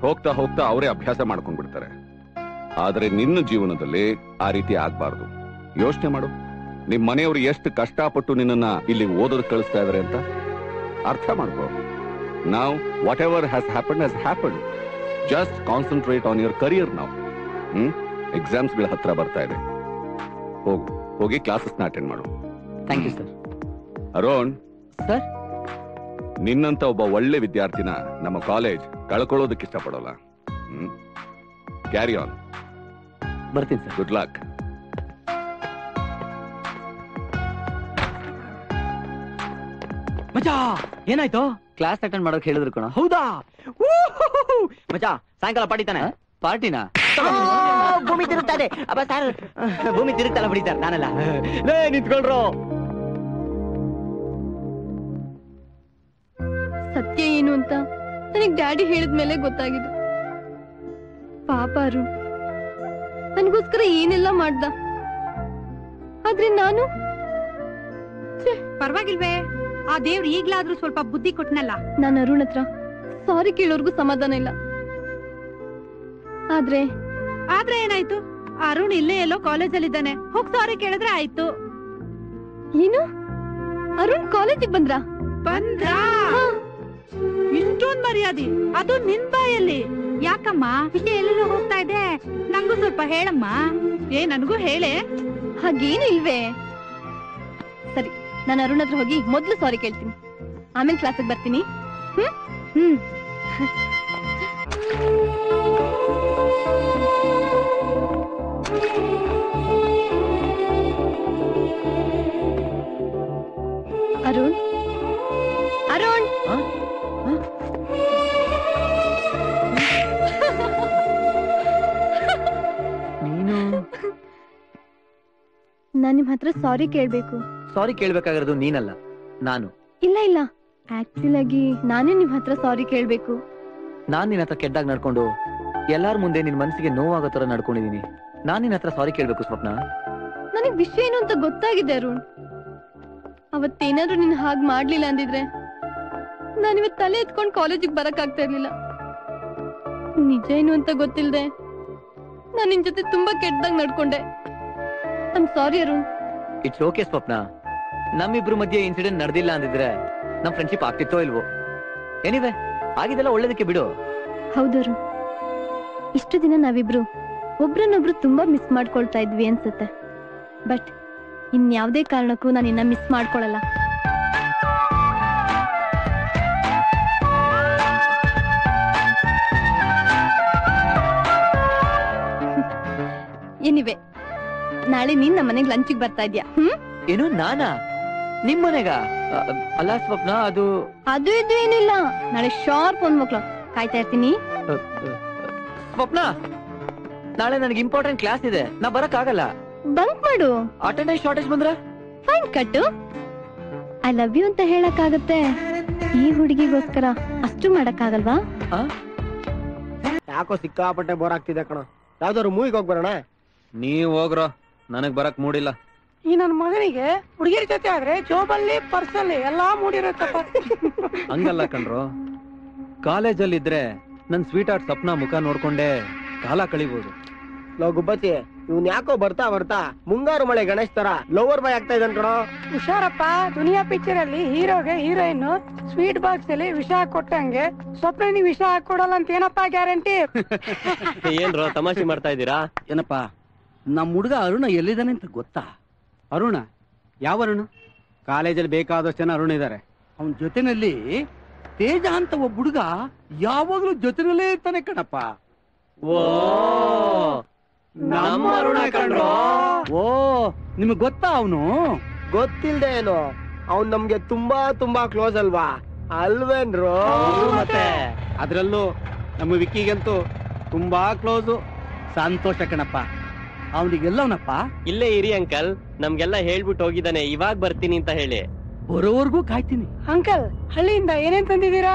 ಹೋಗ್ತಾ ಹೋಗ್ತಾ ಅವರೇ ಅಭ್ಯಾಸ ಮಾಡ್ಕೊಂಡ್ಬಿಡ್ತಾರೆ. ಆದ್ರೆ ನಿನ್ನ ಜೀವನದಲ್ಲಿ ಆ ರೀತಿ ಆಗ್ಬಾರ್ದು. ಯೋಚನೆ ಮಾಡು. ನಿಮ್ ಮನೆಯವರು ಎಷ್ಟು ಕಷ್ಟಪಟ್ಟು ನಿನ್ನನ್ನ ಇಲ್ಲಿ ಓದೋದು ಕಳಿಸ್ತಾ ಇದಾರೆ ಅಂತ ಅರ್ಥ ಮಾಡ್ಕೋ. ನಾವು whatever has happen. Just concentrate on your career ನಾವು. ಎಕ್ಸಾಮ್ಸ್ಗಳ ಹತ್ರ ಬರ್ತಾ ಇದೆ. ಹೋಗಿ ಕ್ಲಾಸಸ್ನ ಅಟೆಂಡ್ ಮಾಡು. Thank you sir. Arun sir, ನಿನ್ನಂತ ಒಬ್ಬ ಒಳ್ಳೆ ವಿದ್ಯಾರ್ಥಿನ ನಮ್ಮ ಕಾಲೇಜ್ ಕಳ್ಕೊಳ್ಳೋದಕ್ಕೆ ಇಷ್ಟಪಡೋಲ್ಲ. Carry on. ಬರ್ತೀನಿ ಸರ್. Good luck. ಮಜಾ, ಏನಾಯ್ತು? ಕ್ಲಾಸ್ ಅಟೆಂಡ್ ಮಾಡೋಕೆ ಹೇಳಿದ್ರು ಕಣ. ಹೌದಾ? ಮಜಾ, ಸಾಯಂಕಾಲ ಪಾರ್ಟಿ ತಾನೆ? ಪಾರ್ಟಿನಾ? ಭೂಮಿ ತಿರುಗ್ತದೆ. ಅಬ್ಬ ಸರ್, ಭೂಮಿ ತಿರುಗ್ತಲ್ಲ ಬಿಡಿ ಸರ್, ನಾನಲ್ಲ. ಲೇ ನಿಂತ್ಕೊಳ್ರು. ಸತ್ಯ ಏನು ಅಂತ ನನಗ್ ಡ್ಯಾಡಿ ಹೇಳಿದ್ಮೇಲೆ ಗೊತ್ತಾಗಿದೆ. ಪಾಪ ಅರುಣ್ ನನ್ಗೋಸ್ಕರ ಏನೆಲ್ಲ ಮಾಡ್ದ. ಆದ್ರೆ ನಾನು ಪರವಾಗಿಲ್ವೇ, ಆ ದೇವ್ರು ಈಗ್ಲಾದ್ರೂ ಸ್ವಲ್ಪ ಬುದ್ಧಿ ಕೊಟ್ನಲ್ಲ. ನಾನು ಅರುಣ್ ಹತ್ರ ಸಾರಿ ಕೇಳೋರ್ಗು ಸಮಾಧಾನ ಇಲ್ಲ. ಆದ್ರೆ ಏನಾಯ್ತು? ಅರುಣ್ ಇಲ್ಲೇ ಎಲ್ಲೋ ಕಾಲೇಜಲ್ಲಿ ಇದ್ದಾನೆ, ಹೋಗ್ ಸಾರಿ ಕೇಳಿದ್ರೆ ಆಯ್ತು. ಏನು? ಅರುಣ್ ಕಾಲೇಜಿಗೆ ಬಂದ್ರಾ? ಇಷ್ಟೊಂದ್ ಮರ್ಯಾದೆ, ಅದು ನಿನ್ ಬಾಯಲ್ಲಿ. ಯಾಕಮ್ಮ ವಿಷಯ ಎಲ್ಲೆಲ್ಲೋ ಹೋಗ್ತಾ ಇದೆ? ನಂಗೂ ಸ್ವಲ್ಪ ಹೇಳಮ್ಮ. ನನಗೂ ಹೇಳೆ. ಹಾಗೇನು ಇಲ್ವೇ. ಸರಿ, ನಾನು ಅರುಣ್ ಹತ್ರ ಹೋಗಿ ಮೊದ್ಲು ಸಾರಿ ಕೇಳ್ತೀನಿ, ಆಮೇಲೆ ಕ್ಲಾಸಿಗೆ ಬರ್ತೀನಿ. ಅರುಣ್, ಅರುಣ್, ನೀನು? ನಾನ್ ನಿಮ್ ಹತ್ರ ಸಾರಿ ಕೇಳ್ಬೇಕು. ಸಾರಿ ಕೇಳ್ಬೇಕಾಗಿರೋದು ನೀನಲ್ಲ, ನಾನು. ಇಲ್ಲ ಇಲ್ಲ, ಆಕ್ಚುಲ್ ಆಗಿ ನಾನೇ ನಿಮ್ ಹತ್ರ ಸಾರಿ ಕೇಳ್ಬೇಕು. ನಾನ್ ನಿನ್ನ ಹತ್ರ ಕೆಟ್ಟಾಗಿ ನಡ್ಕೊಂಡು ಎಲ್ಲಾರ ಮುಂದೆ ನಿನ್ ಮನಸ್ಸಿಗೆ ನೋವಾಗೋ ತರ ನಡ್ಕೊಂಡಿದೀನಿ. ನಾನ್ ನಿನ್ನ ಹತ್ರ ಸಾರಿ ಕೇಳ್ಬೇಕು ಸ್ವಪ್ನ. ನನಗ್ ವಿಷಯ ಏನು ಅಂತ ಗೊತ್ತಾಗಿದೆ ಅರುಣ್. ಅವತ್ತೇನಾದ್ರೂ ನೀನ್ ಹಾಗ್ ಮಾಡ್ಲಿಲ್ಲ ಅಂದಿದ್ರೆ ನಾನಿವತ್ ತಲೆ ಎತ್ಕೊಂಡ್ ಕಾಲೇಜಿಗೆ ಬರಕ್ ಆಗ್ತಾ ಇರ್ಲಿಲ್ಲ. ನಿಜ ಏನು ಅಂತ ಗೊತ್ತಿಲ್ದೆ ನಾನ್ ನಿನ್ ಜೊತೆ ತುಂಬಾ ಕೆಟ್ಟದಾಗ ನಡ್ಕೊಂಡೆ. I'm sorry Arun. It's okay Swapna. ನಮ್ಮಿಬ್ರು ಮಧ್ಯೆ ಇನ್ಸಿಡೆಂಟ್ ನಡೆದಿಲ್ಲ ಅಂದಿದ್ರೆ ನಮ್ ಫ್ರೆಂಡ್ಶಿಪ್ ಆಗ್ತಿತ್ತೋ ಇಲ್ವೋ? ಎನಿವೆ, ಆಗಿದೆಲ್ಲ ಒಳ್ಳೇದಕ್ಕೆ ಬಿಡು. ಹೌದು ಅರುಣ್, ಇಷ್ಟು ದಿನ ನಾವಿಬ್ರು ಒಬ್ರನ್ನೊಬ್ರು ತುಂಬಾ ಮಿಸ್ ಮಾಡ್ಕೊಳ್ತಾ ಇದ್ವಿ ಅನ್ಸುತ್ತೆ. ಬಟ್ ಇನ್ಯಾವುದೇ ಕಾರಣಕ್ಕೂ ನಾನು ಇನ್ನ ಮಿಸ್ ಮಾಡ್ಕೊಳಲ್ಲ. ಏನಿವೆ, ನಾಳೆ ನೀನ್ ನಮ್ಮ ಮನೆಗ್ ಲಂಚಿಗೆ ಬರ್ತಾ ಇದ್ಯಾ? ಏನು, ನಾನಾ? ನಿಮ್ ಮನೆಗ? ಅಲ್ಲ ಸ್ವಪ್ನ, ಅದು ಇದು ಏನಿಲ್ಲ. ನಾಳೆ ಶಾರ್ಪ್ 1 ಕಾಯ್ತಾ ಇರ್ತೀನಿ. ಸ್ವಪ್ನ, ನಾಳೆ ನನಗೆ ಇಂಪಾರ್ಟೆಂಟ್ ಕ್ಲಾಸ್ ಇದೆ, ನಾ ಬರಕ್ ಆಗಲ್ಲ. ಬಂಕ್ ಮಾಡು. ಅಟೆಂಡೆನ್ಸ್ ಶಾರ್ಟೇಜ್ ಬಂದ್ರೆ ಫೈನ್ ಕಟ್ಟು. ಐ ಲವ್ ಯು ಅಂತ ಹೇಳಕ್ಕಾಗತ್ತೆ, ಈ ಹುಡುಗಿಗೋಸ್ಕರ ಅಷ್ಟು ಮಾಡಕ್ಕಾಗಲ್ವಾ? ಯಾಕೋ ಸಿಕ್ಕಾಪಟ್ಟೆ ಬೋರ್ ಆಗ್ತಿದೆ ಕಣ. ಯಾವ್ದಾದ್ರು ಮೂವಿಗೆ ಹೋಗ್ ಬರೋಣ? ನೀವ್ ಹೋಗ್ರೋ, ನನಗ್ ಬರಕ್ ಮೂಡಿಲ್ಲ. ಈ ನನ್ ಮಗನಿಗೆ ಹುಡುಗಿರ ಜೊತೆ ಆದ್ರೆ ಜೋಬಲ್ಲಿ ಪರ್ಸಲ್ಲಿ ಎಲ್ಲಾ ಮೂಡಿರುತ್ತಪ್ಪ. ಹಂಗಲ್ಲ ಕಣ್ರೋ, ಕಾಲೇಜಲ್ಲಿ ಇದ್ರೆ ನನ್ ಸ್ವೀಟ್ ಆರ್ಟ್ ಸಪ್ನ ಮುಖ ನೋಡ್ಕೊಂಡೆ ಕಾಲ ಕಳಿಬಹುದು. ಲೋ ಗುಬ್ಬಚ್ಚಿ, ಇವ್ನ್ ಯಾಕೋ ಬರ್ತಾ ಬರ್ತಾ ಮುಂಗಾರು ಮಳೆ ಗಣೇಶ್ ತರ ಲವರ್ ಬಾಯ್ ಆಗ್ತಾ ಇದ್ದಾನ ಕಣೋ. ಹುಷಾರಪ್ಪ, ದುನಿಯಾ ಪಿಕ್ಚರ್ ಅಲ್ಲಿ ಹೀರೋಗೆ ಹೀರೋಯಿನ್ ಸ್ವೀಟ್ ಬಾಕ್ಸ್ ಅಲ್ಲಿ ವಿಷ ಕೊಟ್ಟಂಗೆ ಸ್ವಪ್ನ ನೀವು ವಿಷ ಹಾಕೊಡಲ್ಲ ಅಂತ ಏನಪ್ಪಾ ಗ್ಯಾರಂಟಿ? ಏನ್ರೋ ತಮಾಷೆ ಮಾಡ್ತಾ ಇದ್ದೀರಾ? ಏನಪ್ಪಾ, ನಮ್ ಹುಡುಗ ಅರುಣ ಎಲ್ಲಿದ್ದಾನೆ ಅಂತ ಗೊತ್ತಾ? ಅರುಣ? ಯಾವ ಅರುಣ? ಕಾಲೇಜಲ್ಲಿ ಬೇಕಾದಷ್ಟು ಜನ ಅರುಣ ಇದಾರೆ. ಅವನ ಜೊತೆನಲ್ಲಿ ತೇಜ ಅಂತ ಒಬ್ಬ ಹುಡುಗ ಯಾವಾಗ್ಲೂ ಜೊತೆನಲ್ಲೇ ಇರ್ತಾನೆ ಕಣಪ್ಪ. ಓ, ನಮ್ಮ ಅರುಣ ಕಣ್ರೋ. ಓ, ನಿಮಗ್ ಗೊತ್ತಾ ಅವನು? ಗೊತ್ತಿಲ್ದೆ ಏನು, ಅವ್ನ್ ನಮ್ಗೆ ತುಂಬಾ ತುಂಬಾ ಕ್ಲೋಸ್ ಅಲ್ವಾ? ಅಲ್ವೇನ್ರೋ? ಮತ್ತೆ ಅದ್ರಲ್ಲೂ ನಮ್ಮ ವಿಕ್ಕಿಗಂತೂ ತುಂಬಾ ಕ್ಲೋಸು. ಸಂತೋಷ ಕಣಪ್ಪ. ಅವನಿಗೆಲ್ಲವನಪ್ಪ ಇಲ್ಲೇ ಇರಿ ಅಂಕಲ್, ನಮ್ಗೆಲ್ಲ ಹೇಳ್ಬಿಟ್ಟು ಹೋಗಿದ್ದಾನೆ, ಇವಾಗ ಬರ್ತೀನಿ ಅಂತ ಹೇಳಿ. ಬರೋವರೆಗೂ ಕಾಯ್ತೀನಿ. ಅಂಕಲ್, ಹಳ್ಳಿಯಿಂದ ಏನೇನ್ ತಂದಿದ್ದೀರಾ?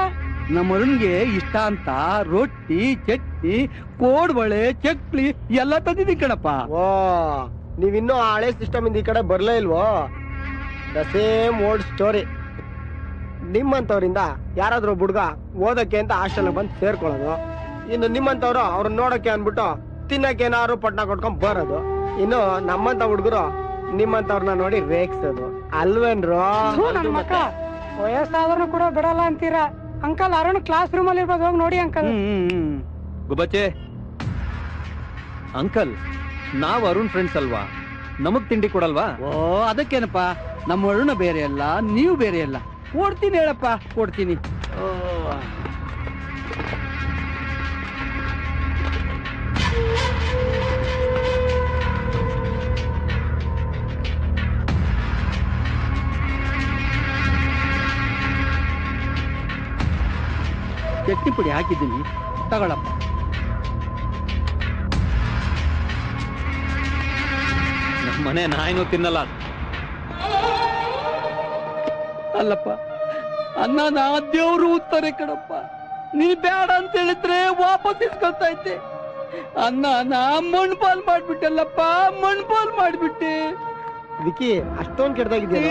ನಮ್ಮ ಅರುಣ್ಗೆ ಇಷ್ಟ ಅಂತ ರೊಟ್ಟಿ, ಚಟ್ನಿ, ಕೋಡ್ಬಳೆ, ಚಕ್ಲಿ ಎಲ್ಲ ತಂದಿದ್ದೀನಿ ಕಣಪ್ಪ. ಓ, ನೀವಿನ್ನೂ ಆ ಹಳೆ ಸಿಸ್ಟಮ್ ಇಂದ ಈ ಕಡೆ ಬರ್ಲೇ ಇಲ್ವೋ? The same old story. ನಿಮ್ಮಂತವ್ರಿಂದ ಯಾರಾದ್ರೂ ಹುಡುಗ ಓದಕ್ಕೆ ಅಂತ ಹಾಸ್ಟೆಲ್ ಬಂದು ಸೇರ್ಕೊಳ್ಳೋದು, ಇನ್ನು ನಿಮ್ಮಂತವ್ರು ಅವ್ರನ್ನ ನೋಡಕ್ಕೆ ಅನ್ಬಿಟ್ಟು ತಿನ್ನಕ್ಕೆ ಏನಾದ್ರು ಪಟ್ನ ಕೊಟ್ಕೊಂಡ್ ಬರೋದು. ಇನ್ನು ನಮ್ಮಂತ ಹುಡುಗರು ನಿಮ್ಮಂತವ್ರನ್ನ ನೋಡಿ ರೇಗ್ಸೋದು ಅಲ್ವೇನ್ರೋ? ನನ್ ಮಕ್ಕ ವಯಸ್ಸಾದ್ರೂ ಕೂಡ ಬಿಡಲ್ಲ ಅಂತೀರಾ ಅಂಕಲ್. ಅರುಣ್ ಕ್ಲಾಸ್ ರೂಮ್ ಅಲ್ಲಿ ಇರ್ಬೋದು, ಹೋಗಿ ನೋಡಿ ಅಂಕಲ್. ಗುಬಚ್ಚೆ ಅಂಕಲ್, ನಾವ್ ಅರುಣ್ ಫ್ರೆಂಡ್ಸ್ ಅಲ್ವಾ, ನಮಗ್ ತಿಂಡಿ ಕೊಡಲ್ವಾ? ಓ ಅದಕ್ಕೇನಪ್ಪ, ನಮ್ಮ ಅರುಣ ಬೇರೆ ಅಲ್ಲ, ನೀವು ಬೇರೆ ಅಲ್ಲ. ಕೊಡ್ತೀನಿ ಹೇಳಪ್ಪ, ಕೊಡ್ತೀನಿ. ಚಟ್ನಿ ಪುಡಿ ಹಾಕಿದ್ದೀನಿ, ತಗೊಳಪ್ಪ. ನಮ್ಮ ಮನೆ ನಾಯಿನೂ ತಿನ್ನಲ್ಲ. ಅಲ್ಲಪ್ಪ, ಅನ್ನ ದೇವ್ರು ಉತ್ತಾರೆ ಕಣಪ್ಪ. ನೀನ್ ಬೇಡ ಅಂತ ಹೇಳಿದ್ರೆ ವಾಪಸ್ ಇಸ್ಕೊತಾ ಇದ್ದೆ. ಅನ್ನ ಮಣ್ಣು ಪಾಲ್ ಮಾಡ್ಬಿಟ್ಟಲ್ಲಪ್ಪ, ಮಣ್ಣು ಪಾಲ್ ಮಾಡ್ಬಿಟ್ಟೆ. ವಿಕಿ ಅಷ್ಟೊಂದ್ ಕೆಡ್ದಾಗಿದ್ಯಾ?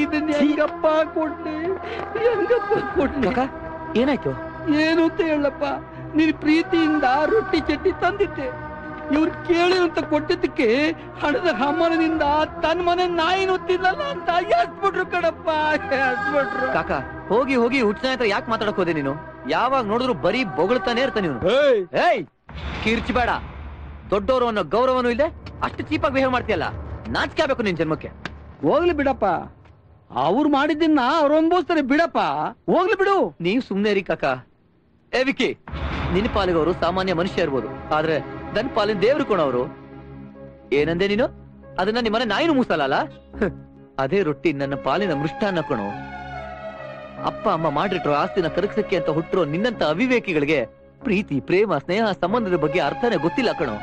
ಇದನ್ನ ಹೆಂಗಪ್ಪ ಕೊಟ್ಟೆ, ಹೆಂಗಪ್ಪ ಕೊಟ್ಟೆ? ಏನಾಯ್ತು? ಏನು ಅಂತ ಹೇಳಪ್ಪ, ನೀನ್ ಪ್ರೀತಿಯಿಂದ ರೊಟ್ಟಿ ಚಟ್ನಿ ತಂದಿದ್ದೆ. ಇವ್ರು ಕೇಳಿ ಅಂತ ಕೊಟ್ಟಿದ್ದಕ್ಕೆ ಹಣದ ಹಮ್ಮನದಿಂದ ತನ್ನ ಮನೆ ನಾಯಿನೂ ತಿನ್ನಲ್ಲ ಅಂತ ಎಸ್ಬಿಟ್ರು ಕಣಪ್ಪ, ಎಸ್ಬಿಟ್ರು. ಕಾಕ ಹೋಗಿ ಹೋಗಿ ಹುಟ್ಟಿನ ಹತ್ರ ಯಾಕೆ ಮಾತಾಡಕ್ ಹೋದೆ ನೀನು? ಯಾವಾಗ ನೋಡಿದ್ರು ಬರೀ ಬೊಗಳ್ತಾನೆ ಇರ್ತಾನೆ ಇವನು. ಏಯ್ ಕಿರ್ಚಿ ಬೇಡ. ದೊಡ್ಡವರು ಅನ್ನೋ ಗೌರವನೂ ಇದೆ, ಅಷ್ಟು ಚೀಪಾಗಿ ಬಿಹೇವ್ ಮಾಡ್ತೀಯಲ್ಲ, ನಾಚಿಕೆ ಆಗ್ಬೇಕು ನಿನ್ ಜನ್ಮಕ್ಕೆ. ಹೋಗ್ಲಿ ಬಿಡಪ್ಪ, ಅವ್ರು ಮಾಡಿದ್ದನ್ನ ಅವ್ರು ಅನ್ಭವಿಸ್ತಾರೆ ಬಿಡಪ್ಪ, ಹೋಗ್ಲಿ ಬಿಡು. ನೀವ್ ಸುಮ್ನೆ ರೀ ಕಾಕ. ಏ ವಿಕಿ, ನಿನ್ನ ಪಾಲಿಗೆ ಅವರು ಸಾಮಾನ್ಯ ಮನುಷ್ಯ ಇರ್ಬೋದು, ಆದ್ರೆ ನನ್ ಪಾಲಿನ ದೇವ್ರು ಕೊಣವ್ರು. ಏನಂದೆ ನೀನು? ಅದನ್ನ ನಿಮ್ಮನೆ ನಾಯಿನೂ ಮೂಸಲ್ಲ. ಅದೇ ರೊಟ್ಟಿ ನನ್ನ ಪಾಲಿನ ಮೃಷ್ಟಾನ್ನ ಕಣೋ. ಅಪ್ಪ ಅಮ್ಮ ಮಾಡಿಟ್ರೋ ಆಸ್ತಿನ ಕರಗಿಸಕ್ಕೆ ಅಂತ ಹುಟ್ಟಿರೋ ನಿನ್ನಂತ ಅವಿವೇಕಿಗಳಿಗೆ ಪ್ರೀತಿ, ಪ್ರೇಮ, ಸ್ನೇಹ, ಸಂಬಂಧದ ಬಗ್ಗೆ ಅರ್ಥನೇ ಗೊತ್ತಿಲ್ಲ ಕಣೋ.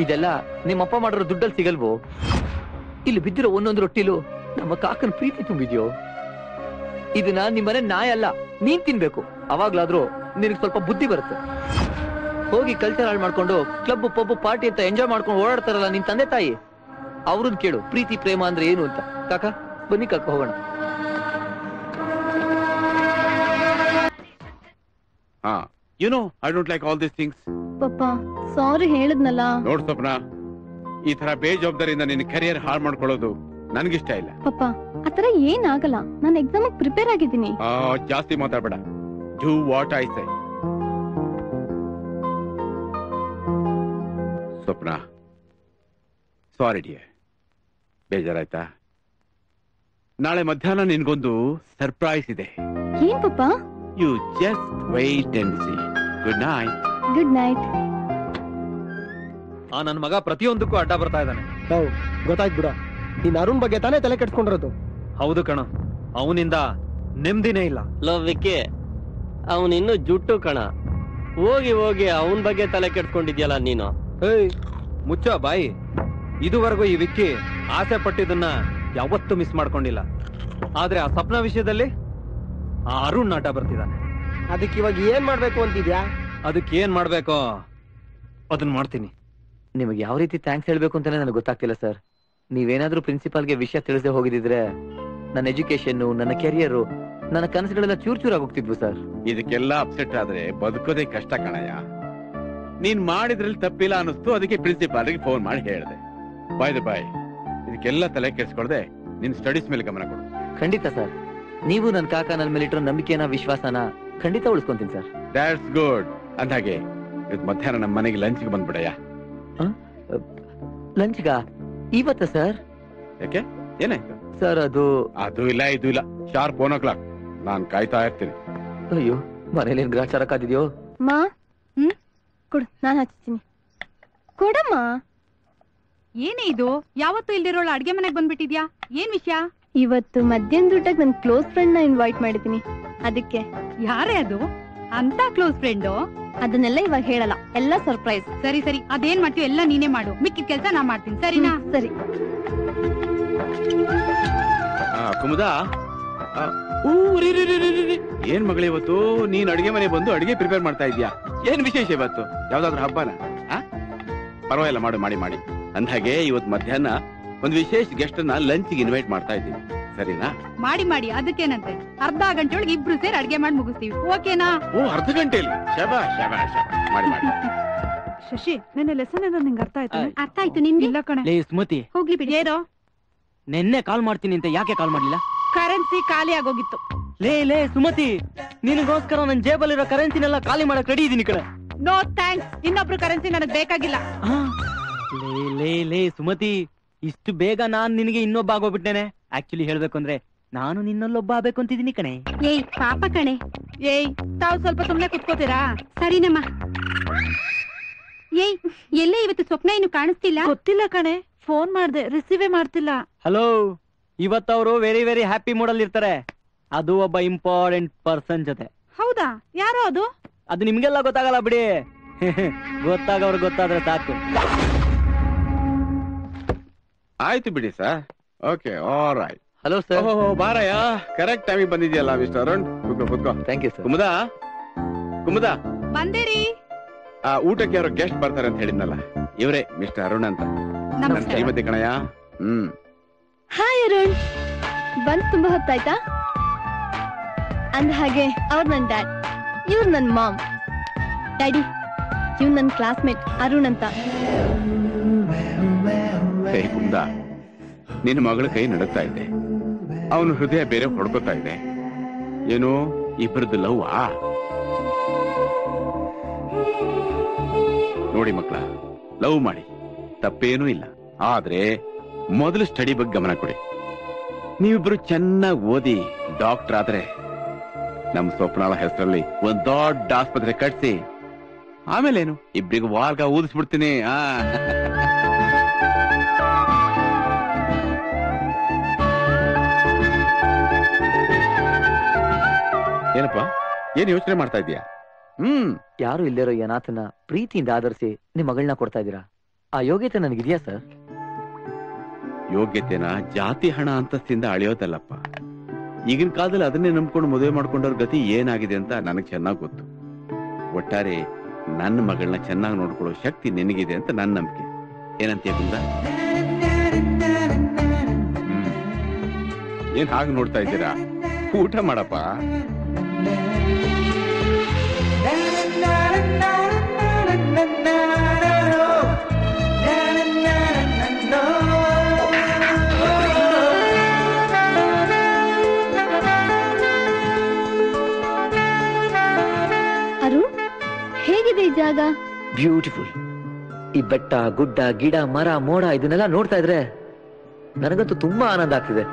ಇದೆಲ್ಲ ನಿಮ್ಮಪ್ಪ ಮಾಡಿರೋ ದುಡ್ಡಲ್ಲಿ ಸಿಗಲ್ವೋ? ಇಲ್ಲಿ ಬಿದ್ದಿರೋ ಒಂದೊಂದು ರೊಟ್ಟಿಲು ನಮ್ಮ ಕಾಕನ ಪ್ರೀತಿ ತುಂಬಿದ್ಯೋ? ಇದನ್ನ ನಿಮ್ಮನೆ ನಾಯಿ ಅಲ್ಲ, ನೀನ್ ತಿನ್ಬೇಕು. ಅವಾಗ್ಲಾದ್ರೂ ನಿನಗೆ ಸ್ವಲ್ಪ ಬುದ್ಧಿ ಬರುತ್ತೆ. ಹೋಗಿ ಕಲ್ಚರ್ ಹಾಳು ಮಾಡ್ಕೊಂಡು ಕ್ಲಬ್ ಪಬ್ ಪಾರ್ಟಿ ಅಂತ ಎಂಜಾಯ್ ಮಾಡ್ಕೊಂಡು ಓಡಾಡ್ತಾರಲ್ಲ ನಿನ್ ತಂದೆ ತಾಯಿ, ಅವ್ರನ್ನ ಕೇಳು ಪ್ರೀತಿ ಪ್ರೇಮ ಅಂದ್ರೆ ಏನು ಅಂತ. ಕಾಕ ಬನ್ನಿ ಕಾಕ ಹೋಗೋಣ. You know I don't like all these things. ಪಾಪ ಸಾರಿ ಹೇಳಿದ್ನಲ್ಲ. ನೋಡ್ ಸ್ವಪ್ನ, ಈ ತರ ಬೇಜವಾಬ್ದಾರಿಯಿಂದ ನಿನ್ನ ಕರಿಯರ್ ಹಾಳು ಮಾಡ್ಕೊಳ್ಳೋದು ನನ್ಗಿಷ್ಟ ಇಲ್ಲ. ಪಾಪ ಆತರ ಏನಾಗಲ್ಲ, ನಾನು ಎಕ್ಸಾಮ್ ಪ್ರಿಪೇರ್ ಆಗಿದ್ದೀನಿ. ಜಾಸ್ತಿ ಮಾತಾಡ್ಬೇಡ. Do what I say. Swapna, sorry dear, ಬೇಜಾರಾಯ್ತಾ? ನಾಳೆ ಮಧ್ಯಾಹ್ನ ನಿನ್ಗೊಂದು ಸರ್ಪ್ರೈಸ್ ಇದೆ. ಏನ್ ಪಾಪ? You just wait and see. Good night. Good night. ಆ ನನ್ ಮಗ ಪ್ರತಿಯೊಂದಕ್ಕೂ ಅಡ್ಡ ಬರ್ತಾ ಇದ್ದಾನೆ. ಗೊತ್ತಾಯ್ತು ಬಿಡ, ನೀನ್ ಅರುಣ್ ಬಗ್ಗೆ ತಾನೇ ತಲೆ ಕೆಡ್ಸ್ಕೊಂಡಿರೋದು. ಹೌದು ಕಣ, ಅವನಿಂದ ನೆಮ್ಮದಿನೇ ಇಲ್ಲ. ಲವ್ ವಿಕ್ಕಿ, ಅವನಿನ್ನು ಜುಟ್ಟು ಕಣ. ಹೋಗಿ ಹೋಗಿ ಅವನ್ ಬಗ್ಗೆ ತಲೆ ಕೆಡ್ಸ್ಕೊಂಡಿದ್ಯಲ್ಲ ನೀನು. ಏಯ್ ಮುಚ್ಚ ಬಾಯಿ. ಇದುವರೆಗೂ ಈ ವಿಕ್ಕಿ ಆಸೆ ಪಟ್ಟಿದ್ದನ್ನ ಯಾವತ್ತೂ ಮಿಸ್ ಮಾಡ್ಕೊಂಡಿಲ್ಲ. ಆದ್ರೆ ಆ ಸಪ್ನ ವಿಷಯದಲ್ಲಿ ಆ ಅರುಣ್ ನಾಟ ಬರ್ತಿದ್ದಾನೆ. ಅದಕ್ಕೆ ಇವಾಗ ಏನ್ ಮಾಡ್ಬೇಕು ಅಂತಿದ್ಯಾ? ಅದಕ್ಕೆ ಏನ್ ಮಾಡ್ಬೇಕೋ ಅದನ್ನ ಮಾಡ್ತೀನಿ. ನಿಮಗೆ ಯಾವ ರೀತಿ ಥ್ಯಾಂಕ್ಸ್ ಹೇಳ್ಬೇಕು ಅಂತಾನೆ ನನಗೆ ಗೊತ್ತಾಗ್ತಿಲ್ಲ ಸರ್. ನೀವೇನಾದ್ರೂ ಪ್ರಿನ್ಸಿಪಾಲ್ಗೆ ವಿಷಯ ತಿಳಿಸದೆ ಹೋಗಿದ್ರೆ ನನ್ನ ಎಜುಕೇಶನ್, ನನ್ನ ಕೆರಿಯರ್, ನನ್ನ ಕನಸುಗಳೆಲ್ಲ ಚೂರ್ ಚೂರಾಗಿ ಹೋಗ್ತಿದ್ವು ಸರ್. ಇದಕ್ಕೆಲ್ಲ ಅಪ್ಸೆಟ್ ಆದ್ರೆ ಬದುಕೋದೇ ಕಷ್ಟ ಕಣಯ್ಯ. ನೀನ್ ಮಾಡಿದ್ರಲ್ಲಿ ತಪ್ಪಿಲ್ಲ ಅನ್ನಿಸ್ತು, ಅದಕ್ಕೆ ಪ್ರಿನ್ಸಿಪಾಲ್ಗೆ ಫೋನ್ ಮಾಡಿ ಹೇಳಿದೆ. ಬಾಯ್ ಇದಕ್ಕೆಲ್ಲ ತಲೆ ಕೆಡಿಸ್ಕೊಳ್ದೆ ನಿನ್ ಸ್ಟಡೀಸ್ ಮೇಲೆ ಗಮನ ಕೊಡು. ಖಂಡಿತ ಸರ್. ನೀವು ನನ್ನ ಕಾಕ ನನ್ನ ಮೇಲೆ ಇಟ್ಟಿರೋ ನಂಬಿಕೆನ, ವಿಶ್ವಾಸನ ಖಂಡಿತ ಉಳಿಸ್ಕೊಂತೀನಿ ಸರ್. That's good. ಅಂದಾಗೆ ಇವತ್ತು ಮಧ್ಯಾಹ್ನ ನಮ್ಮ ಮನೆಗೆ ಲಂಚ್ಗೆ ಬಂದ್ಬಿಡಯ್ಯ. ಲಂಚ್ಗ ಇವತ್ತ ಸರ್? ಯಾಕೆ, ಏನಾಯ್ತು ಸರ್? ಅದು ಇಲ್ಲ, ಇದು ಇಲ್ಲ. Sharp 1 o'clock. ನಾನ್ ಕಾಯ್ತಾ ಇರ್ತೀನಿ. ಅಯ್ಯೋ, ಮನೇಲಿ ಏನ್ ಗ್ರಾಚಾರ ಕಾದಿದ್ಯೋ? ಮಾ ಕೊಡು, ನಾನು ಹಚ್ತೀನಿ. ಕೊಡಮ್ಮ. ಏನೇ ಇದು? ಯಾವತ್ತೂ ಇಲ್ದಿರೋಳ ಅಡ್ಗೆ ಮನೆಗ್ ಬಂದ್ಬಿಟ್ಟಿದ್ಯಾ? ಏನ್ ವಿಷಯ? ಇವತ್ತು ಮಧ್ಯಾಹ್ನದ ಊಟಕ್ಕೆ ನನ್ನ ಕ್ಲೋಸ್ ಫ್ರೆಂಡ್ ನ ಇನ್ವೈಟ್ ಮಾಡಿದ್ದೀನಿ, ಅದಕ್ಕೆ. ಯಾರೇ ಅದು? ಅಂತ ಕ್ಲೋಸ್ ಫ್ರೆಂಡು? ಅದನ್ನೆಲ್ಲ ಇವಾಗ ಹೇಳಲ್ಲ, ಎಲ್ಲ ಸರ್ಪ್ರೈಸ್. ಸರಿ ಸರಿ, ಅದೇನ್ ಮಾಡ್ತೀವಿ ಎಲ್ಲ ನೀನೇ ಮಾಡು, ಮಿಕ್ಕಿದ ಕೆಲಸ ನಾ ಮಾಡ್ತೀನಿ, ಸರಿನಾ? ಸರಿ. ಕುಮುದ, ಏನ್ ಮಗಳ ಇವತ್ತು ನೀನ್ ಅಡಿಗೆ ಮನೆ ಬಂದು ಅಡಿಗೆ ಪ್ರಿಪೇರ್ ಮಾಡ್ತಾ ಇದ್ಯಾ? ಏನ್ ವಿಶೇಷ ಇವತ್ತು? ಯಾವ್ದಾದ್ರು ಹಬ್ಬನ? ಪರವಾಗಿಲ್ಲ, ಮಾಡು, ಮಾಡಿ. ಅಂದಾಗೆ ಇವತ್ತು ಮಧ್ಯಾಹ್ನ ಒಂದು ವಿಶೇಷ ಗೆಸ್ಟ್ ಅನ್ನ ಲಂಚ್ಗೆ ಇನ್ವೈಟ್ ಮಾಡ್ತಾ ಇದ್ದೀನಿ, ಸರಿನಾ? ಮಾಡಿ ಅದಕ್ಕೇನಂತೆ, ಅರ್ಧ ಗಂಟೆ ಒಳಗೆ ಇಬ್ರು ಸೇರಿ ಅಡ್ಗೆ ಮಾಡಿ ಮುಗಿಸ್ತೀವಿ, ಓಕೆನಾ? ಓ, ಅರ್ಧ ಗಂಟೆಯಲ್ಲಿ? ಶಬಾಷ್. ಮಾಡಿ. ಶಶಿ ನಿನ್ನೆ ಲೆಸನ್ ಏನೋ ನಿಂಗೆ ಅರ್ಥ ಆಯ್ತು? ಅರ್ಥ ಆಯ್ತು ನಿನ್ಗೆ? ಇಲ್ಲ ಕಣೆ. ಲೇ ಸ್ಮೃತಿ, ಹೋಗ್ಲಿ ಬಿಡಿ. ಏನೋ ನಿನ್ನೆ ಕಾಲ್ ಮಾಡ್ತೀನಿ ಅಂತ ಯಾಕೆ ಕಾಲ್ ಮಾಡ್ಲಿಲ್ಲ? ಕರೆನ್ಸಿ ಖಾಲಿ ಆಗೋಗಿತ್ತು. ಲೇ ಸುಮತಿ, ನಿನಗೋಸ್ಕರ ನನ್ನ ಜೇಬಲ್ಲಿರೋ ಕರೆನ್ಸಿನೆಲ್ಲ ಖಾಲಿ ಮಾಡಕ್ ರೆಡಿ ಇದೀನಿ ಕಡೆ. ನೋ ಥ್ಯಾಂಕ್ಸ್, ಇನ್ನೊಬ್ರು ಕರೆನ್ಸಿ ನನಗ್ ಬೇಕಾಗಿಲ್ಲ. ಲೇ ಸುಮತಿ, ಇಷ್ಟು ಬೇಗ ನಾನ್ ನಿನಗೆ ಇನ್ನೊಬ್ಬ ಆಗೋಗ್ಬಿಟ್ಟೇನೆ. ಆಕ್ಚುಲಿ ಹೇಳ್ಬೇಕು ಅಂದ್ರೆ ನಾನು ನಿನ್ನಲ್ಲೊಬ್ಬ ಆಗ್ಬೇಕು ಅಂತಿದ್ದೀನಿ ಕಣೆ. ಏಯ್ ಪಾಪ ಕಣೆ. ಏಯ್ ತಾವ್ ಸ್ವಲ್ಪ ಸುಮ್ನೆ ಕುತ್ಕೋತೀರಾ? ಸರಿನಮ್ಮ. ಏಯ್ ಎಲ್ಲೇ ಇವತ್ತು ಸ್ವಪ್ನ ಏನು ಕಾಣಿಸ್ತಿಲ್ಲ? ಗೊತ್ತಿಲ್ಲ ಕಣೆ, ಫೋನ್ ಮಾಡ್ದೆ ರಿಸೀವೇ ಮಾಡ್ತಿಲ್ಲ. ಹಲೋ, ಇವತ್ತವರು ವೆರಿ ವೆರಿ ಹ್ಯಾಪಿ ಮೂಡ್ ಅಲ್ಲಿ ಇರ್ತಾರೆ. ಅದು ಒಬ್ಬ ಇಂಪಾರ್ಟೆಂಟ್ ಪರ್ಸನ್ ಜೊತೆ. ಹೌದಾ? ಯಾರೋ ಅದು? ಅದು ನಿಮ್ಗೆಲ್ಲ ಗೊತ್ತಾಗಲ್ಲ ಬಿಡಿ. ಗೊತ್ತಾಗವ್ರು ಗೊತ್ತಾದ್ರೆ ಸಾಕು. ಆಯ್ತು ಬಿಡಿ sir. Okay, all right. Hello sir. ಬಾರಯ್ಯ, ಕರೆಕ್ಟ್ ಟೈಮಿಗೆ ಬಂದಿದ್ಯಲ್ಲ ಮಿಸ್ಟರ್ ಅರುಣ್. ಕೂತ್ಕೋ. Thank you sir. ಕುಮುದ ಬಂದೇರಿ. ಊಟಕ್ಕೆ ಯಾರೋ ಗೆಸ್ಟ್ ಬರ್ತಾರೆ ಅಂತ ಹೇಳಿದ್ನಲ್ಲ, ಇವರೇ ಮಿಸ್ಟರ್ ಅರುಣ್ ಅಂತ. ಶ್ರೀಮತಿ ಕಣಯ್ಯ. ಹಾಯ್ ಅರುಣ್, ಬಂದ್ ತುಂಬಾ ಹೊತ್ತಾಯ್ತಾ? ಅಂದ ಹಾಗೆ ಅವ್ರು ನನ್ ಡ್ಯಾಡ್, ಇವ್ರು ನನ್ ಮಾಮ್. ಡ್ಯಾಡಿ, ಇವ್ ನನ್ ಕ್ಲಾಸ್ಮೇಟ್ ಅರುಣ್ ಅಂತ. ಕುಮುದ, ನಿನ್ನ ಮಗಳ ಕೈ ನಡುತ್ತಾ ಇದೆ, ಅವನು ಹೃದಯ ಬೇರೆ ಹೊಡ್ಕೋತಾ ಇದೆ. ಏನು ಇಬ್ಬರದ್ದು ಲವ್? ನೋಡಿ ಮಕ್ಕಳ, ಲವ್ ಮಾಡಿ ತಪ್ಪೇನೂ ಇಲ್ಲ. ಆದ್ರೆ ಮೊದಲು ಸ್ಟಡಿ ಬಗ್ಗೆ ಗಮನ ಕೊಡಿ. ನೀವಿಬ್ರು ಚೆನ್ನಾಗಿ ಓದಿ ಡಾಕ್ಟರ್ ಆದ್ರೆ ನಮ್ ಸ್ವಪ್ನಾಳ ಹೆಸರಲ್ಲಿ ಒಂದ್ ದೊಡ್ಡ ಆಸ್ಪತ್ರೆ ಕಟ್ಸಿ ಆಮೇಲೇನು ಇಬ್ರಿಗೂ ವಾರ್ಗ ಊದಿಸ್ಬಿಡ್ತೀನಿ. ಏನಪ್ಪ, ಏನ್ ಯೋಚನೆ ಮಾಡ್ತಾ ಇದೀಯಾ? ಯಾರು ಇಲ್ಲಿರೋ ಅನಾಥನ ಪ್ರೀತಿಯಿಂದ ಆಧರಿಸಿ ನಿಮ್ ಮಗಳನ್ನ ಕೊಡ್ತಾ ಇದ್ದೀರಾ. ಆ ಯೋಗ್ಯತೆ ನನಗಿದ್ಯಾ ಸರ್? ಯೋಗ್ಯತೆನ ಜಾತಿ ಹಣ ಅಂತಸ್ತಿಂದ ಅಳೆಯೋದಲ್ಲಪ್ಪ. ಈಗಿನ ಕಾಲದಲ್ಲಿ ಅದನ್ನೇ ನಂಬ್ಕೊಂಡು ಮದುವೆ ಮಾಡ್ಕೊಂಡವ್ರ ಗತಿ ಏನಾಗಿದೆ ಅಂತ ನನಗ್ ಚೆನ್ನಾಗ್ ಗೊತ್ತು. ಒಟ್ಟಾರೆ ನನ್ನ ಮಗಳನ್ನ ಚೆನ್ನಾಗಿ ನೋಡ್ಕೊಳ್ಳೋ ಶಕ್ತಿ ನಿನಗಿದೆ ಅಂತ ನನ್ನ ನಂಬಿಕೆ. ಏನಂತೀಯ ಕುಂದ? ಏನ್ ಹಾಗೆ ನೋಡ್ತಾ ಇದ್ದೀರಾ? ಊಟ ಮಾಡಪ್ಪ. ಅರುಣ್, ಹೇಗಿದೆ ಈ ಜಾಗ? ಬ್ಯೂಟಿಫುಲ್. ಈ ಬೆಟ್ಟ, ಗುಡ್ಡ, ಗಿಡ, ಮರ, ಮೋಡ ಇದನ್ನೆಲ್ಲ ನೋಡ್ತಾ ಇದ್ರೆ ನನಗಂತೂ ತುಂಬಾ ಆನಂದ ಆಗ್ತಿದೆ.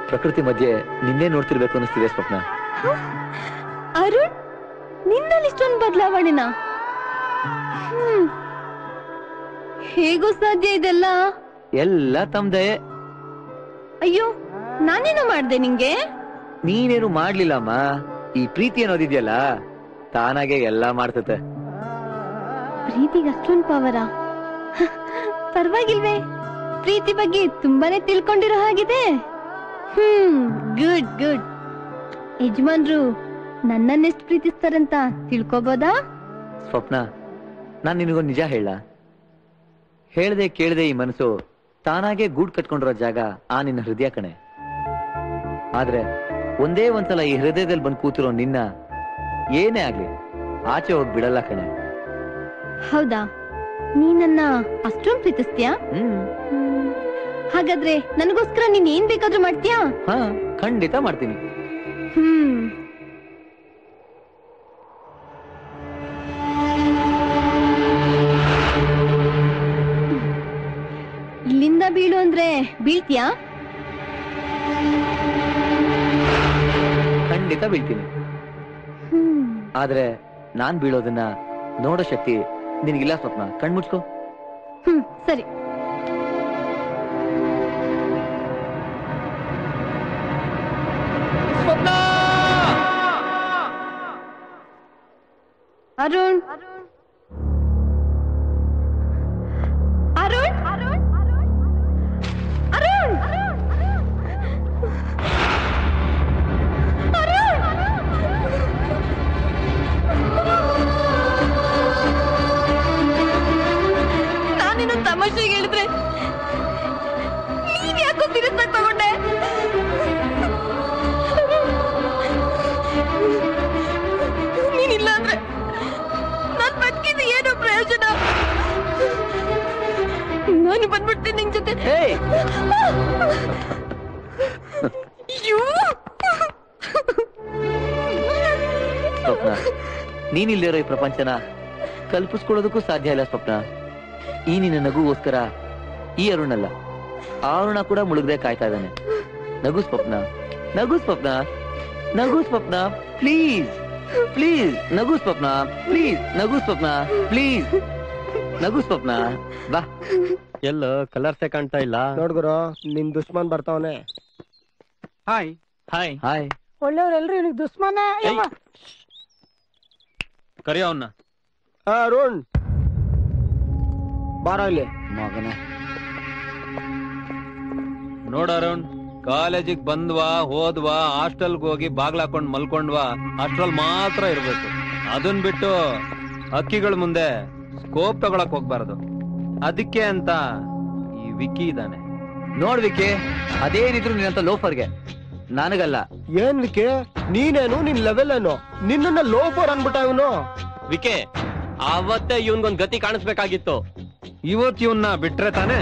ಪ್ರಕೃತಿ ಮಧ್ಯೆ ನಿನ್ನೆ ನೋಡ್ತಿರ್ಬೇಕು ಅನಿಸ್ತಿದೆ ಸ್ವಪ್ನ. ಅರುಣ್, ನಿನ್ನಲ್ಲಿ ಇಷ್ಟೊಂದು ಬದಲಾವಣೆನಾ? ಹೇಗೋ ಸಾಧ್ಯ ಇದೆಲ್ಲ? ಎಲ್ಲ ತಮ್ದೆ. ಅಯ್ಯೋ, ನಾನೇನು ಮಾಡ್ದೆ ನಿಂಗೆ? ನೀನೇನು ಮಾಡ್ಲಿಲ್ಲಮ್ಮ. ಈ ಪ್ರೀತಿ ಅನ್ನೋದಿದ್ಯಲ್ಲ, ತಾನಾಗೆ ಎಲ್ಲಾ ಮಾಡ್ತತೆ. ಪ್ರೀತಿಗೆ ಅಷ್ಟೊಂದು ಪವರ? ಪರವಾಗಿಲ್ವೇ, ಪ್ರೀತಿ ಬಗ್ಗೆ ತುಂಬಾನೇ ತಿಳ್ಕೊಂಡಿರೋ ಹಾಗಿದೆ. Good good. ಯಜಮಾನ್ರು ನನ್ನನ್ನೆಷ್ಟು ಪ್ರೀತಿಸ್ತಾರಂತ ತಿಳ್ಕೊಬೋದಾ? ಸ್ವಪ್ನ, ನಾನ್ ನಿನಗೊಂದು ನಿಜ ಹೇಳ. ಹೇಳ್ದೆ ಕೇಳ್ದೆ ಈ ಮನಸ್ಸು ತಾನಾಗೆ ಗೂಡ್ ಕಟ್ಕೊಂಡಿರೋ ಜಾಗ ಆ ನಿನ್ನ ಹೃದಯ ಕಣೆ. ಆದ್ರೆ ಒಂದೇ ಒಂದ್ಸಲ ಈ ಹೃದಯದಲ್ಲಿ ಬಂದು ಕೂತಿರೋ ನಿನ್ನ ಏನೇ ಆಗ್ಲಿ ಆಚೆ ಹೋಗಿ ಬಿಡಲ್ಲ ಕಣೆ. ಹೌದಾ? ನೀ ನನ್ನ ಅಷ್ಟೊಂದು ಪ್ರೀತಿಸ್ತೀಯಾ? ಹಾಗಾದ್ರೆ ನನಗೋಸ್ಕರ ನೀನ್ ಏನ್ ಬೇಕಾದ್ರೂ ಮಾಡ್ತೀಯಾ? ಹಾ, ಖಂಡಿತ ಮಾಡ್ತೀನಿ. ಇಲ್ಲಿಂದ ಬೀಳು ಅಂದ್ರೆ ಬೀಳ್ತೀಯಾ? ಖಂಡಿತ ಬೀಳ್ತೀನಿ. ಆದ್ರೆ ನಾನ್ ಬೀಳೋದನ್ನ ನೋಡೋ ಶಕ್ತಿ ನಿನಗಿಲ್ಲ ಸ್ವಪ್ನ. ಕಣ್ಮುಚ್ಕೋ. ಸರಿ. ಅರುಣ್, ಅರುಣ್, ಅರುಣ್, ಅರುಣ್, ನಾನೇನು ತಮಾಷೆಗೆ ಹೇಳಿದ್ರೆ ನೀನ್ ಯಾಕೋ ಸೀರಿಯಸ್ ಆಗಿ ತಗೊಂಡೆ? ನೀನಿಲ್ಲ ಅಂದ್ರೆ ನೀನಿಲ್ಲಿರೋ ಈ ಪ್ರಪಂಚನ ಕಲ್ಪಿಸ್ಕೊಳ್ಳೋದಕ್ಕೂ ಸಾಧ್ಯ ಇಲ್ಲ ಸ್ವಪ್ನ. ಈ ನಿನ್ನ ನಗುಗೋಸ್ಕರ ಈ ಅರುಣಲ್ಲ, ಆ ಅರುಣ ಕೂಡ ಮುಳುಗದೆ ಕಾಯ್ತಾ ಇದ್ದಾನೆ. ನಗು ಸ್ವಪ್ನ, ನಗು ಸ್ವಪ್ನ, ನಗು ಸ್ವಪ್ನ, ಪ್ಲೀಸ್ ಪ್ಲೀಸ್ ನಗು ಸ್ವಪ್ನ, ಪ್ಲೀಸ್ ನಗು ಸ್ವಪ್ನ, ಪ್ಲೀಸ್ ನಗು ಸ್ವಪ್ನ. ಬಾ. ಎಲ್ಲ ಕಲರ್ಸೇ ಕಾಣ್ತಾ ಇಲ್ಲ. ನೋಡ್ಗುರು ನಿನ್ ದುಶ್ಮನ್ ಬರ್ತಾವನೆ. Hi hi hi. ಒಳ್ಳೆಯವ್ರೆಲ್ರು ಇವನಿಗೆ ದುಶ್ಮನೆ. ಕರಿಯ ಅವನ್ನ. ಅರುಣ್ ಬಾರ ಇಲ್ಲಿ. ಮಗನೇ ನೋಡ ಅರುಣ್, ಕಾಲೇಜಿಗೆ ಬಂದ್ವಾ ಹೋದ್ವಾ ಹಾಸ್ಟೆಲ್ಗೆ ಹೋಗಿ ಬಾಗ್ಲಾಕೊಂಡ್ ಮಲ್ಕೊಂಡ್ವಾ ಅಷ್ಟ್ರಲ್ಲಿ ಮಾತ್ರ ಇರ್ಬೇಕು. ಅದನ್ ಬಿಟ್ಟು ಅಕ್ಕಿಗಳ ಮುಂದೆ ಸ್ಕೋಪ್ ತಗೊಳಕ್ ಹೋಗ್ಬಾರ್ದು. ಅದಕ್ಕೆ ಅಂತ ಈ ವಿಕ್ಕಿ ಇದ್ದಾನೆ. ನೋಡ್ ವಿಕ್ಕಿ, ಅದೇನಿದ್ರು ನಿನ್ನಂತ ಲೋಫರ್ಗೆ, ನನಗಲ್ಲ. ಏನ್ ವಿಕೆ, ನೀನೇನು ನಿನ್ ಲೆವೆಲ್ ಏನು? ನಿನ್ನ ಲೋಫರ್ ಅನ್ಬಿಟ್ಟ ಇವನು. ವಿಕೆ, ಅವತ್ತೇ ಇವನ್ಗೊಂದ್ ಗತಿ ಕಾಣಿಸ್ಬೇಕಾಗಿತ್ತು. ಇವತ್ ಇವನ್ನ ಬಿಟ್ರೆ ತಾನೆ.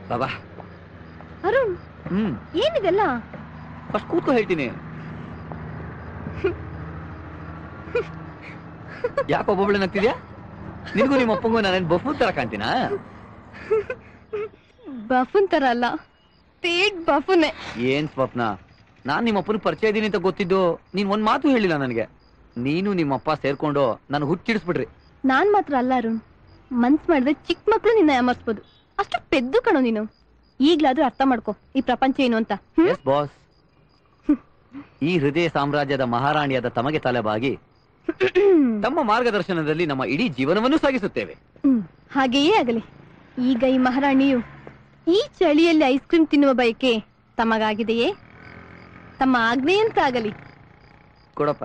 ಬಾಬಾ. ಅರುಣ್, ಏನಿದೆಲ್ಲ? ಫಸ್ಟ್ ಕೂತ್ಕೋ ಹೇಳ್ತೀನಿ. ಯಾಕೊಬ್ಬೊಬ್ಳೆ ನಗ್ತಿದ್ಯಾ? ನಿನ್ಗೂ ನಿಮ್ಮ ಅಪ್ಪಂಗೂ ನಾನೇನ್ ಬಫೂನ್ ತರ ಕಾಣ್ತೀನಾ? ಬಫೂನ್ ತರ ಅಲ್ಲ, ತೇಡ್ ಬಫೂನೆ. ಏನ್ ಸ್ವಪ್ನ, ನಾನ್ ನಿಮ್ಮ ಅಪ್ಪನ ಪರಿಚಯ ಇದೀನಿ ಅಂತ ಗೊತ್ತಿದ್ದು ನೀನ್ ಒಂದ್ ಮಾತು ಹೇಳಿಲ್ಲ ನನಗೆ. ನೀನು ನಿಮ್ಮಪ್ಪ ಸೇರ್ಕೊಂಡು ನಾನು ಹುಚ್ಚಿಡಿಸ್ಬಿಟ್ರಿ. ನಾನ್ ಮಾತ್ರ ಅಲ್ಲ ಅರುಣ್, ಮನ್ಸ್ ಮಾಡಿದ್ರೆ ಚಿಕ್ಕ ಮಕ್ಳು ನಿನ್ನ ಯಾಮರ್ಸ್ಬೋದು. ಅಷ್ಟು ಪೆದ್ದು ಕಣೋ ನೀನು. ಈಗ್ಲಾದ್ರೂ ಅರ್ಥ ಮಾಡ್ಕೊ ಈ ಪ್ರಪಂಚ ಏನು ಅಂತ. Yes boss. ಈ ಹೃದಯ ಸಾಮ್ರಾಜ್ಯದ ಮಹಾರಾಣಿಯಾದ ತಮಗೆ ತಲೆಬಾಗಿ ತಮ್ಮ ಮಾರ್ಗದರ್ಶನದಲ್ಲಿ ನಮ್ಮ ಇಡೀ ಜೀವನವನ್ನು ಸಾಗಿಸುತ್ತೇವೆ. ಹಾಗೆಯೇ ಆಗಲಿ. ಈಗ ಈ ಮಹಾರಾಣಿಯು ಈ ಚಳಿಯಲ್ಲಿ ಐಸ್ ಕ್ರೀಮ್ ತಿನ್ನುವ ಬಯಕೆ ತಮಗಾಗಿದೆಯೇ? ತಮ್ಮ ಆಜ್ಞೆಯಂತ ಆಗಲಿ. ಕೊಡಪ್ಪ,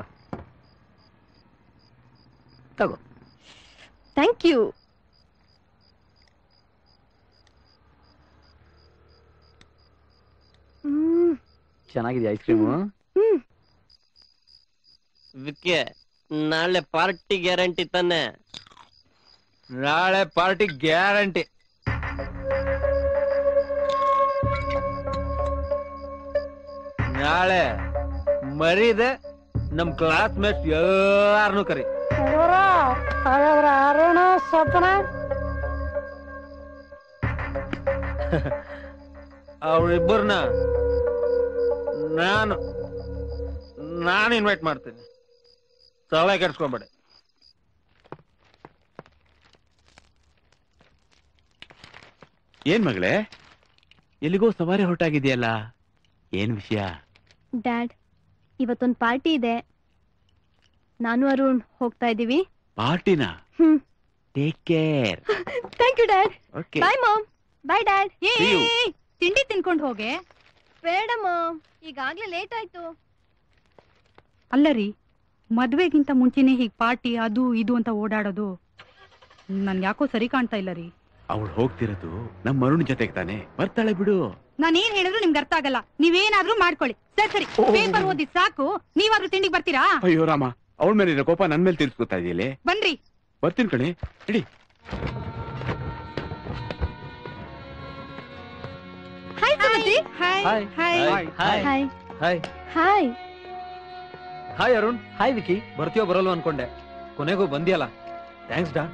ತಗೋ. Thank you. ಚೆನ್ನಾಗಿದೆ ಐಸ್ ಕ್ರೀಮು. ವಿಕ್ಕೆ, ನಾಳೆ ಪಾರ್ಟಿ ಗ್ಯಾರಂಟಿ ತಾನೆ? ನಾಳೆ ಪಾರ್ಟಿ ಗ್ಯಾರಂಟಿ. ನಾಳೆ ಮರಿದೆ ನಮ್ ಕ್ಲಾಸ್ ಮೇಟ್ಸ್ ಯಾರನ್ನು ಕರಿ. ಹಾಗಾದ್ರೆ ಅರುಣ ಸ್ವಪ್ನ ಅವ್ರಿಬ್ಬರನ್ನ ನಾನು ಇನ್ವೈಟ್ ಮಾಡ್ತೀನಿ. ತಲೆ ಕೆಡ್ಸ್ಕೊಂಬೇಡಿ. ಏನ್ ಮಗಳೇ, ಎಲ್ಲಿಗೋ ಸವಾರಿ ಹೊರಟಾಗಿದೆಯಲ್ಲ, ಏನ್ ವಿಷಯ? ಡ್ಯಾಡ್, ಇವತ್ತೊಂದು ಪಾರ್ಟಿ ಇದೆ, ನಾನು ಅರುಣ್ ಹೋಗ್ತಾ ಇದೀವಿ. ಪಾರ್ಟಿನಾ? Take care. Thank you dad. Okay, bye mom. Bye dad. ತಿಂಡಿ ತಿನ್ಕೊಂಡು ಹೋಗೆ. ಬೇಡ ಮಾಮ್, ಈಗಾಗ್ಲೇ ಲೇಟ್ ಆಯ್ತು. ಅಲ್ಲ ರೀ, ಮದ್ವೆಗಿಂತ ಮುಂಚೆನೆ ಹೀಗ್ ಪಾರ್ಟಿ ಅದು ಇದು ಅಂತ ಓಡಾಡೋದು ನನ್ ಯಾಕೋ ಸರಿ ಕಾಣ್ತಾ ಇಲ್ಲ ರೀ. ಅವಳು ಹೋಗ್ತಿರೋದು ನಮ್ಮ ಅರುಣ್ ಜೊತೆಗೆ ತಾನೆ, ಬರ್ತಾಳೆ ಬಿಡು. ನಾನೇನ್ ಹೇಳಿದ್ರು ನಿಮ್ಗೆ ಅರ್ಥ ಆಗಲ್ಲ, ನೀವೇನಾದ್ರೂ ಮಾಡ್ಕೊಳ್ಳಿ. ಸರಿ ಪೇಪರ್ ಓದಿ ಸಾಕು, ನೀವಾದ್ರೂ ತಿಂಡಿಗೆ ಬರ್ತೀರಾ? ಅಯ್ಯೋ ರಾಮ, ಅವಳ ಮೇಲೆ ಕೋಪ ನನ್ ಮೇಲೆ ತಿರ್ಸ್ಕೊತಾ ಇದೆಯಲ್ಲ. ಬನ್ರಿ. ಬರ್ತೀನಿ ಕಣೆ, ಇಡಿ. Hi Sumathi. Hi hi hi hi hi hi. Hi Arun. Hi Vicky. ಬರ್ತೀಯೋ ಬರಲ್ವ ಅನ್ಕೊಂಡೆ, ಕೊನೆಗೂ ಬಂದಿಯಲ್ಲ. ಥ್ಯಾಂಕ್ಸ್ ಡಾ.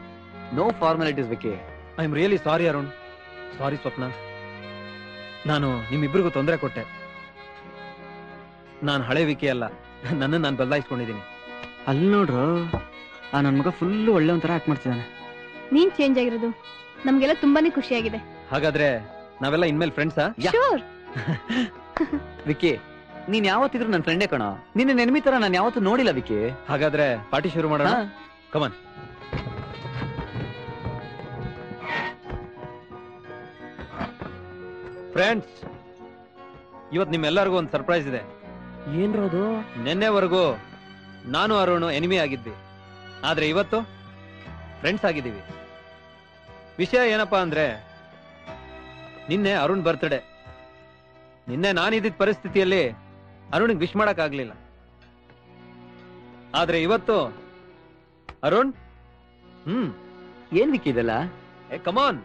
No formalities Vicky. I am really sorry Arun. Sorry Swapna, ನಾನು ನಿಮ್ಮಿಬ್ಬರಿಗೂ ತೊಂದರೆ ಕೊಟ್ಟೆ. ನಾನು ಹಳೆ ವಿಕಿ ಅಲ್ಲ, ನನ್ನನ್ನು ನಾನು ಬದಲಾಯಿಸ್ಕೊಂಡಿದ್ದೀನಿ. ಅಲ್ಲಿ ನೋಡ್ರು, ಆ ನನ್ ಮಗ ಫುಲ್ ಒಳ್ಳೆ ಒಂಥರ ಆಕ್ಟ್ ಮಾಡ್ತಿದ್ದಾನೆ. ನೀನ್ ಚೇಂಜ್ ಆಗಿರೋದು ನಮ್ಗೆಲ್ಲ ತುಂಬಾನೇ ಖುಷಿಯಾಗಿದೆ. ಹಾಗಾದ್ರೆ ನಾವೆಲ್ಲ ಇನ್ಮೇಲೆ ಫ್ರೆಂಡ್ಸಾ? ಶೂರ್. ವಿಕಿ, ನೀನ್ ಯಾವತ್ತಿದ್ರು ನನ್ನ ಫ್ರೆಂಡೇ ಕಣೋ. ನಿನ್ನ ನೆನಮಿ ತರ ನಾನು ಯಾವತ್ತೂ ನೋಡಿಲ್ಲ ವಿಕಿ. ಹಾಗಾದ್ರೆ ಪಾರ್ಟಿ ಶುರು ಮಾಡೋಣ. ಕಮನ್. ಫ್ರೆಂಡ್ಸ್, ಇವತ್ತು ನಿಮ್ಮೆಲ್ಲರಿಗೂ ಒಂದು ಸರ್ಪ್ರೈಸ್ ಇದೆ. ಏನ್ರೋದು? ನಿನ್ನೆವರೆಗೂ ನಾನು ಅರುಣ್ ಎನಿಮಿ ಆಗಿದ್ವಿ, ಆದ್ರೆ ಇವತ್ತು ಫ್ರೆಂಡ್ಸ್ ಆಗಿದ್ದೀವಿ. ವಿಷಯ ಏನಪ್ಪಾ ಅಂದ್ರೆ, ನಿನ್ನೆ ಅರುಣ್ ಬರ್ತ್ಡೇ. ನಿನ್ನೆ ನಾನಿದ್ದ ಪರಿಸ್ಥಿತಿಯಲ್ಲಿ ಅರುಣ್ಗೆ ವಿಶ್ ಮಾಡಕ್ ಆಗ್ಲಿಲ್ಲ. ಆದ್ರೆ ಇವತ್ತು ಅರುಣ್ ಏನ್ ವಿಕಿ ಇದೆಲ್ಲ? ಏ ಕಮಾನ್.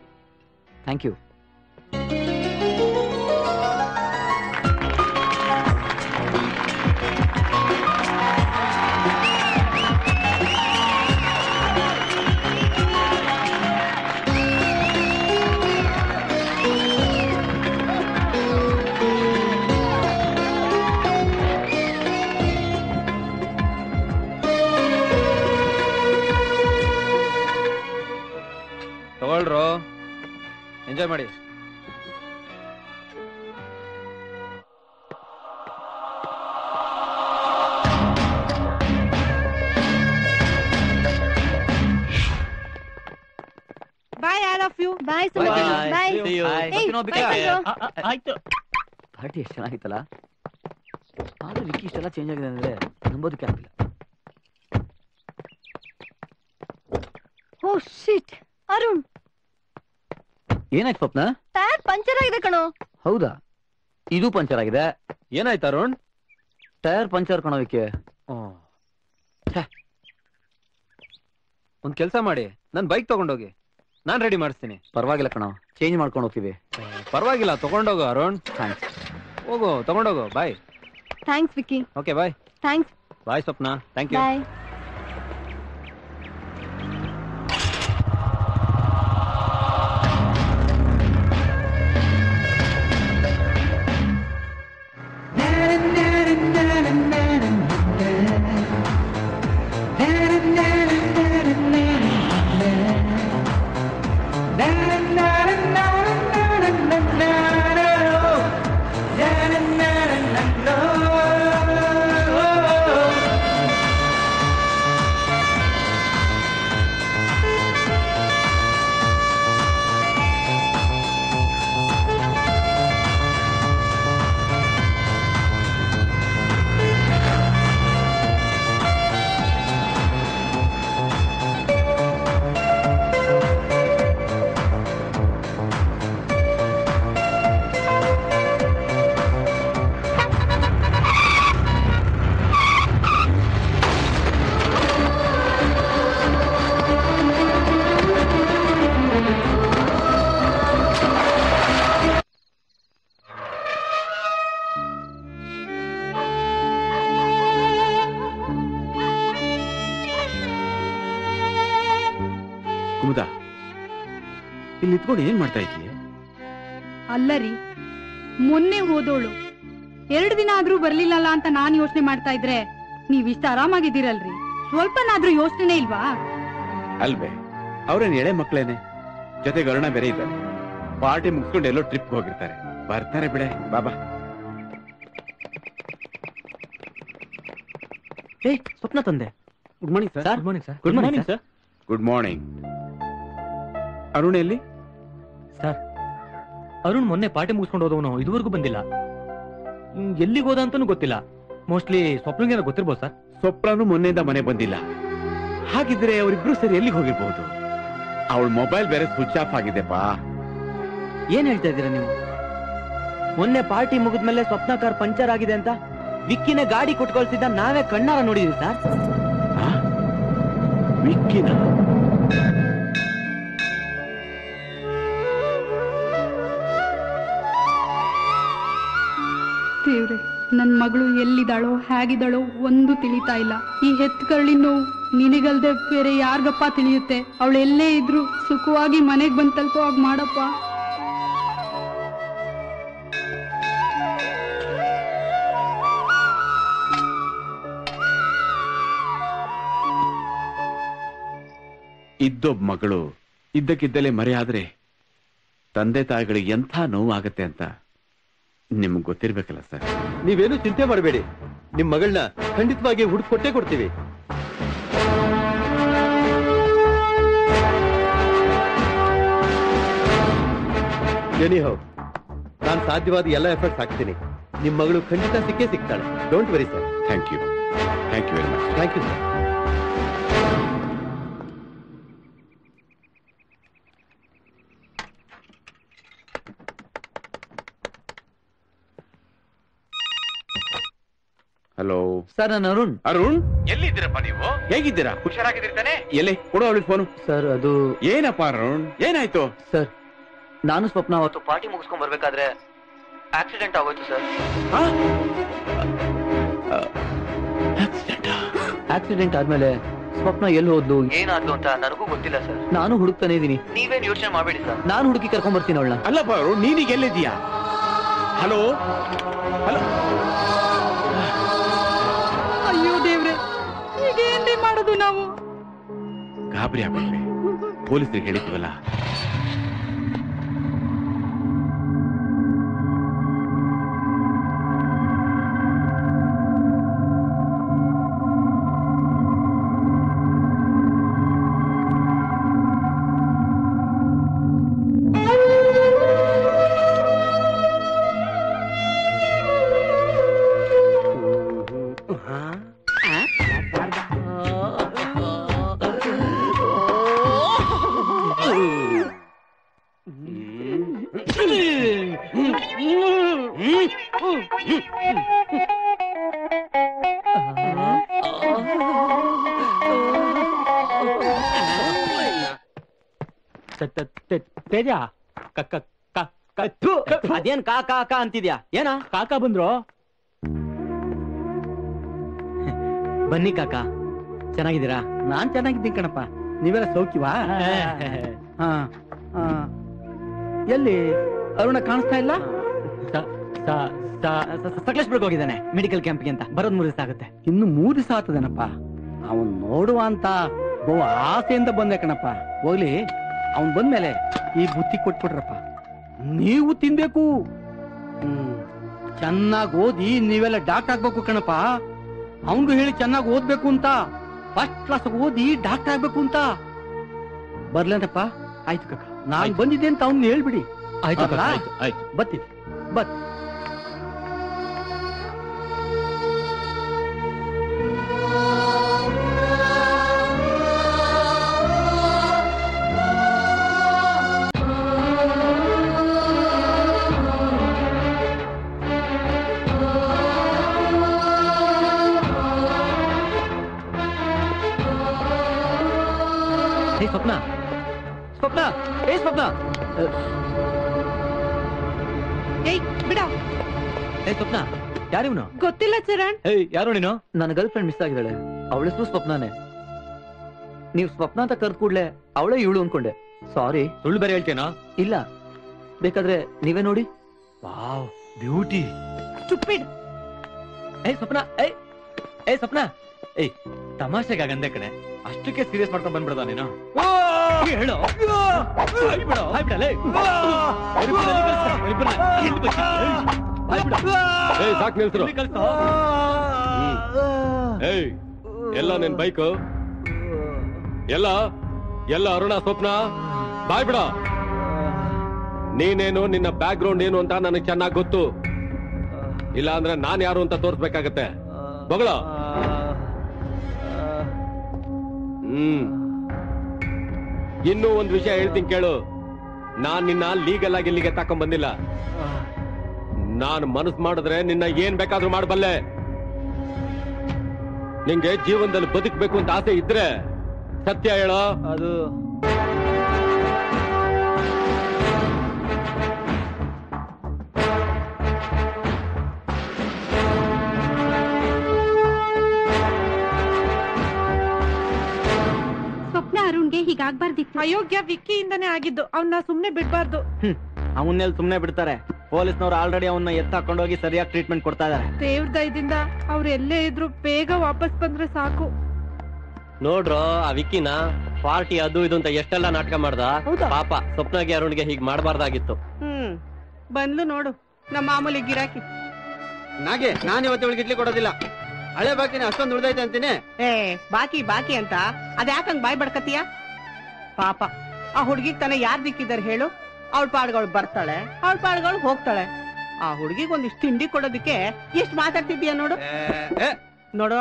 Thank you. ತಗೊಳ್ರೋ, ಎಂಜಾಯ್ ಮಾಡಿ. Bye, I love you. Bye Sumathi. Bye. ಆಯ್ತು. ಪಾರ್ಟಿ ಎಷ್ಟು ಚೆನ್ನಾಗಿತ್ತಲ್ಲ. ಆದ್ರೆ ವಿಕಿ ಇಷ್ಟೆಲ್ಲ ಚೇಂಜ್ ಆಗಿದೆ ಅಂದ್ರೆ ನಂಬೋದಕ್ಕೆ ಆಗಿಲ್ಲ. ಓ ಶಿಟ್, ಅರುಣ್. ಏನಾಯ್ತು ಸ್ವಪ್ನ? ಟೈರ್ ಪಂಚರ್ ಆಗಿದೆ ಕಣೋ. ಹೌದಾ? ಇದು ಪಂಚರ್ ಆಗಿದೆ. ಏನಾಯ್ತು ಅರುಣ್? ಟೈರ್ ಪಂಚರ್ ಕಣೋ ವಿಕಿ. ಒಂದ್ ಕೆಲ್ಸ ಮಾಡಿ, ನನ್ ಬೈಕ್ ತಗೊಂಡೋಗಿ, ನಾನ್ ರೆಡಿ ಮಾಡಿಸ್ತೀನಿ. ಪರವಾಗಿಲ್ಲ ಕಣೋ, ಚೇಂಜ್ ಮಾಡ್ಕೊಂಡು ಹೋಗ್ತೀವಿ. ಪರವಾಗಿಲ್ಲ, ತಗೊಂಡೋಗು ಅರುಣ್. ಥ್ಯಾಂಕ್ಸ್. ಹೋಗು, ತಗೊಂಡೋಗು. Bye. Thanks Vicky. Okay bye. Thanks. Bye Swapna. Thank you. Bye. Kumuda, ಇಲ್ಲಿ ನಿಂತ್ಕೊಂಡು ಏನ್ ಮಾಡ್ತಾ ಇದ್ದೀಯ? ಅಲ್ಲರಿ, ಮೊನ್ನೆ ಹೋದೋಳು 2 ದಿನ ಆದ್ರೂ ಬರ್ಲಿಲ್ಲಲ್ಲ ಅಂತ ನಾನ್ ಯೋಚನೆ ಮಾಡ್ತಾ ಇದ್ರೆ ನೀವಿಷ್ಟ ಆರಾಮಾಗಿದ್ದೀರಲ್ರಿ. ಸ್ವಲ್ಪನಾದ್ರೂ ಯೋಚನೆ ಇಲ್ವಾ? ಅಲ್ವೇ, ಅವ್ರೇನ್ ಎಳೆ ಮಕ್ಕಳೇನೆ, ಜೊತೆಗೆ ಅರುಣ ಬೇರೆ ಇದ್ದಾರೆ. ಪಾರ್ಟಿ ಮುಗಿಸ್ಕೊಂಡು ಎಲ್ಲೋ ಟ್ರಿಪ್ ಹೋಗಿರ್ತಾರೆ. ಬರ್ತಾರೆ ಬಿಡೆ, ಬಾಬಾ. ಸ್ವಪ್ನ ತಂದೆ. Good morning sir. Good morning sir. Good morning sir. Good morning. Arun ಎಲ್ಲಿ? ಸರ್, ಅರುಣ್ ಮೊನ್ನೆ ಪಾರ್ಟಿ ಮುಗಿಸ್ಕೊಂಡು ಹೋದವನು ಇದುವರೆಗೂ ಬಂದಿಲ್ಲ. ಎಲ್ಲಿಗೆ ಹೋದ ಅಂತಾನು ಗೊತ್ತಿಲ್ಲ. ಮೋಸ್ಟ್ಲಿ ಸ್ವಪ್ನಗೇನೋ ಗೊತ್ತಿರ್ಬೋದು ಸರ್. ಸ್ವಪ್ನನು ಮೊನ್ನೆಯಿಂದ ಮನೆ ಬಂದಿಲ್ಲ. ಹಾಗಿದ್ರೆ ಅವರಿಬ್ರು ಸರಿ ಎಲ್ಲಿಗೆ ಹೋಗಿರ್ಬಹುದು? ಅವಳ ಮೊಬೈಲ್ ಬೇರೆ ಸ್ವಿಚ್ ಆಫ್ ಆಗಿದೆಪಾ. ಏನ್ ಹೇಳ್ತಾ ಇದ್ದೀರಾ ನೀವು? ಮೊನ್ನೆ ಪಾರ್ಟಿ ಮುಗಿದ್ಮೇಲೆ ಸ್ವಪ್ನ ಕಾರ್ ಪಂಚರ್ ಆಗಿದೆ ಅಂತ ವಿಕ್ಕಿನ ಗಾಡಿ ಕೊಟ್ಕೊಳ್ತಿದ್ದ ನಾವೇ ಕಣ್ಣಾರ ನೋಡಿದೀವಿ ಸರ್. ವಿಕ್ಕಿನ? ದೇವ್ರೆ, ನನ್ ಮಗಳು ಎಲ್ಲಿದ್ದಾಳೋ ಹೇಗಿದ್ದಾಳೋ ಒಂದು ತಿಳಿತಾ ಇಲ್ಲ. ಈ ಹೆತ್ಕರಳಿನ ನೋವು ನಿನಗಲ್ದೆ ಬೇರೆ ಯಾರ್ಗಪ್ಪ ತಿಳಿಯುತ್ತೆ? ಅವಳು ಎಲ್ಲೇ ಇದ್ರು ಸುಖವಾಗಿ ಮನೆಗ್ ಬಂದ್ ತಲುಪೋ ಹಾಗೆ ಮಾಡಪ್ಪ. ಇದ್ದೊಬ್ಬ ಮಗಳು ಇದ್ದಕ್ಕಿದ್ದಲೇ ಮರೆಯಾದ್ರೆ ತಂದೆ ತಾಯಿಗಳಿಗೆ ಎಂಥ ನೋವಾಗತ್ತೆ ಅಂತ ನಿಮ್ಗೆ ಗೊತ್ತಿರ್ಬೇಕಲ್ಲ ಸರ್. ನೀವೇನು ಚಿಂತೆ ಮಾಡಬೇಡಿ, ನಿಮ್ ಮಗಳನ್ನ ಖಂಡಿತವಾಗಿ ಹುಡುಕೊಟ್ಟೇ ಕೊಡ್ತೀವಿ. ಎನಿಹೌ, ನಾನು ಸಾಧ್ಯವಾದ ಎಲ್ಲ ಎಫರ್ಟ್ಸ್ ಹಾಕ್ತೀನಿ. ನಿಮ್ ಮಗಳು ಖಂಡಿತ ಸಿಕ್ಕೇ ಸಿಗ್ತಾಳೆ. Don't worry sir. Thank you very much. Thank you sir. Hello sir, ನಾನು ಅರುಣ್. ಅರುಣ್, ಎಲ್ಲಿದ್ದೀರಪ್ಪ ನೀವು? ಹೇಗಿದ್ದೀರಾ? ಹುಷಾರಾಗಿದ್ದೀರ್ತಾನೆ? ಎಲ್ಲಿ ಕೊಡು ಅವಳಿಗೆ ಫೋನು. ಸರ್, ಅದು ಏನಪ್ಪ ಅರುಣ್, ಏನಾಯ್ತು? ಸರ್, ನಾನು ಸ್ವಪ್ನ ಅವತ್ತು ಪಾರ್ಟಿ ಮುಗಿಸ್ಕೊಂಡ್ ಬರ್ಬೇಕಾದ್ರೆ ಆಕ್ಸಿಡೆಂಟ್ ಆಗೋಯ್ತು ಸರ್. ಆಕ್ಸಿಡೆಂಟ್ ಆದ್ಮೇಲೆ ಸ್ವಪ್ನ ಎಲ್ಲಿ ಹೋದ್ಲು ಏನಾದ್ಲು ಅಂತ ನನಗೂ ಗೊತ್ತಿಲ್ಲ ಸರ್. ನಾನು ಹುಡುಕ್ತಾನೆ ಇದೀನಿ. ನೀವೇನ್ ಯೋಚನೆ ಮಾಡಬೇಡಿ ಸರ್, ನಾನು ಹುಡುಕಿ ಕರ್ಕೊಂಡ್ ಬರ್ತೀನಿ ಅವಳನ್ನ. ಅಲ್ಲಪ್ಪ ಅರುಣ್, ನೀನೀಗ ಎಲ್ಲಿದ್ದೀಯಾ? Hello hello. ಅಯ್ಯೋ ದೇವ್ರೆ, ಈಗ ಏನ್ರಿ ಮಾಡೋದು ನಾವು? ಗಾಬರಿ ಆಗ್ಬಿಟ್ರೆ ಪೊಲೀಸರಿಗೆ ಹೇಳಿದ್ವಲ್ಲ. ತೇಜ, ಅದೇನ್ ಕಾಕ ಅಂತಿದ್ಯಾ? ಏನ ಕಾಕ ಬಂದ್ರು? ಬನ್ನಿ ಕಾಕ, ಚೆನ್ನಾಗಿದ್ದೀರಾ? ನಾನ್ ಚೆನ್ನಾಗಿದ್ದೀನಿ ಕಣಪ್ಪ. ನೀವೆಲ್ಲ ಸೌಖ್ಯವಾ? ಎಲ್ಲಿ ಅರುಣ ಕಾಣಿಸ್ತಾ ಇಲ್ಲ? ಸಕಲೇಶ್ಪುರಕ್ಕೆ ಹೋಗಿದ್ದಾನೆ ಮೆಡಿಕಲ್ ಕ್ಯಾಂಪ್ಗೆ ಅಂತ. ಬರೋದ್ 3 ದಿವಸ ಆಗುತ್ತೆ. ಇನ್ನು 3 ದಿವಸ ಆಗ್ತದೇನಪ್ಪ. ಅವನ್ ನೋಡುವ ಅಂತ ಬಹು ಆಸೆಯಿಂದ ಬಂದೆ ಕಣಪ್ಪ. ಹೋಗ್ಲಿ, ಅವನ್ ಬಂದ್ಮೇಲೆ ಈ ಬುತ್ತಿ ಕೊಟ್ಬಿಟ್ರಪ್ಪ. ನೀವು ತಿನ್ಬೇಕು. ಚೆನ್ನಾಗಿ ಓದಿ ನೀವೆಲ್ಲ ಡಾಕ್ಟರ್ ಆಗ್ಬೇಕು ಕಣಪ್ಪ. ಅವನ್ಗೂ ಹೇಳಿ ಚೆನ್ನಾಗಿ ಓದ್ಬೇಕು ಅಂತ, ಫಸ್ಟ್ ಕ್ಲಾಸ್ ಓದಿ ಡಾಕ್ಟರ್ ಆಗ್ಬೇಕು ಅಂತ. ಬರ್ಲೇನಪ್ಪ? ಆಯ್ತು ಕಕ್ಕ, ನಾನ್ ಬಂದಿದ್ದೆ ಅಂತ ಅವ್ನು ಹೇಳ್ಬಿಡಿ. ಆಯ್ತು ಬರ್ತೀನಿ. ಬತ್ ಸ್ವಪ್ನ, ಸ್ವಪ್ನ, ಏ ಸ್ವಪ್ನ, ಏಯ್ ಬಿಡ. ಏ ಸ್ವಪ್ನ, ಯಾರಿವ್ನು? ಗೊತ್ತಿಲ್ಲ ಚರಣ್. ಏಯ್, ಯಾರು ನೀನು? ನನ್ನ ಗರ್ಲ್ ಫ್ರೆಂಡ್ ಮಿಸ್ ಆಗಿದ್ದಾಳೆ. ಅವಳ ಹೆಸರು ಸ್ವಪ್ನಾನೇ. ನೀವ್ ಸ್ವಪ್ನ ಅಂತ ಕರ್ದ್ ಕೂಡ್ಲೆ ಅವಳೇ ಇವಳು ಅನ್ಕೊಂಡೆ. ಸಾರಿ. ಸುಳ್ಳು ಬೇರೆ ಹೇಳ್ತೇನೋ? ಇಲ್ಲ, ಬೇಕಾದ್ರೆ ನೀವೇ ನೋಡಿ. Wow, beauty. ಸ್ಟುಪಿಡ್. ಏಯ್ ಸ್ವಪ್ನ, ಏಯ್ ಸ್ವಪ್ನ, ಏಯ್, ತಮಾಷೆಗಾಗಂದೆ ಕಣೆ, ಅಷ್ಟಕ್ಕೆ ಸೀರಿಯಸ್ ಮಾಡ್ಕೊಂಡ್ ಬಂದ್ಬಿಡದ ನೀನು? ಹೇಳು ಸಾಕ್ ನಿಲ್ಸ್ರು. ಏಯ್ ಎಲ್ಲ ನಿನ್ ಬೈಕ್ ಎಲ್ಲ ಅರುಣ ಸ್ವಪ್ನ ಬಾಯ್ ಬಿಡ. ನೀನೇನು ನಿನ್ನ ಬ್ಯಾಕ್ ಗ್ರೌಂಡ್ ಏನು ಅಂತ ನನಗೆ ಚೆನ್ನಾಗಿ ಗೊತ್ತು. ಇಲ್ಲ ಅಂದ್ರೆ ನಾನ್ ಯಾರು ಅಂತ ತೋರ್ಸ್ಬೇಕಾಗತ್ತೆ. ಬಗಳ ಇನ್ನೂ ಒಂದ್ ವಿಷಯ ಹೇಳ್ತೀನಿ ಕೇಳು. ನಾನ್ ನಿನ್ನ ಲೀಗಲ್ ಆಗಿ ಇಲ್ಲಿಗೆ ತಕೊಂಡ್ ಬಂದಿಲ್ಲ. ನಾನು ಮನಸ್ಸು ಮಾಡಿದ್ರೆ ನಿನ್ನ ಏನ್ ಬೇಕಾದ್ರೂ ಮಾಡಬಲ್ಲೆ. ನಿಂಗೆ ಜೀವನದಲ್ಲಿ ಬದುಕಬೇಕು ಅಂತ ಆಸೆ ಇದ್ರೆ ಸತ್ಯ ಹೇಳೋ. ಅದು ಸ್ವಪ್ನ ಅರುಣ್ಗೆ ಹೀಗಾಗ್ಬಾರ್ದಿತ್ತು. ಅಯೋಗ್ಯ ವಿಕ್ಕಿಯಿಂದಾನೇ ಆಗಿದ್ದು. ಅವನ್ನ ಸುಮ್ನೆ ಬಿಡ್ಬಾರ್ದು. ಅವನ್ನೆಲ್ಲಿ ಸುಮ್ನೆ ಬಿಡ್ತಾರೆ? ಪೊಲೀಸ್ನವ್ರು ಆಲ್ರೆಡಿ ಅವನ್ನ ಎತ್ತಾಕೊಂಡೋಗಿ ಸರಿಯಾಗಿ ಟ್ರೀಟ್ಮೆಂಟ್ ಕೊಡ್ತಾ ಇದಾರೆ. ದೇವ್ರ ದಯದಿಂದ ಅವ್ರು ಎಲ್ಲೇ ಇದ್ರು ಬೇಗ ವಾಪಸ್ ಬಂದ್ರೆ ಸಾಕು. ನೋಡ್ರೋ ಆ ವಿಕ್ಕಿನ ಪಾರ್ಟಿ ಅದು ಇದು ಅಂತ ಎಷ್ಟೆಲ್ಲ ನಾಟಕ ಮಾಡ್ದ. ಪಾಪ ಸ್ವಪ್ನಗೆ ಅರುಣ್ಗೆ ಹೀಗ್ ಮಾಡಬಾರ್ದಾಗಿತ್ತು. ಬಂದ್ಲು ನೋಡು ನಮ್ಮ ಮಾಮೂಲಿ ಗಿರಾಕಿ. ನಾಗೆ ನಾನು ಇವತ್ತು ಇಡ್ಲಿ ಕೊಡೋದಿಲ್ಲ. ಹಳೆ ಬಾಕಿನ ಅಷ್ಟೊಂದು ಉಳ್ದೈತೆ ಅಂತೀನಿ. ಬಾಕಿ ಅಂತ ಅದ್ಯಾಕಂಗ್ ಬಾಯ್ ಬಡ್ಕತೀಯ? ಪಾಪ ಆ ಹುಡ್ಗಿಗ್ ತಾನೆ ಯಾರ್ ದಿಕ್ಕಿದಾರೆ ಹೇಳು? ಅವಳ ಪಾಡ್ಗಳು ಬರ್ತಾಳೆ, ಅವಳ ಪಾಡ್ಗಳು ಹೋಗ್ತಾಳೆ. ಆ ಹುಡ್ಗಿಗ್ ಒಂದಿಷ್ಟು ತಿಂಡಿ ಕೊಡೋದಕ್ಕೆ ಎಷ್ಟ್ ಮಾತಾಡ್ತಿದ್ಯಾ ನೋಡು. ನೋಡು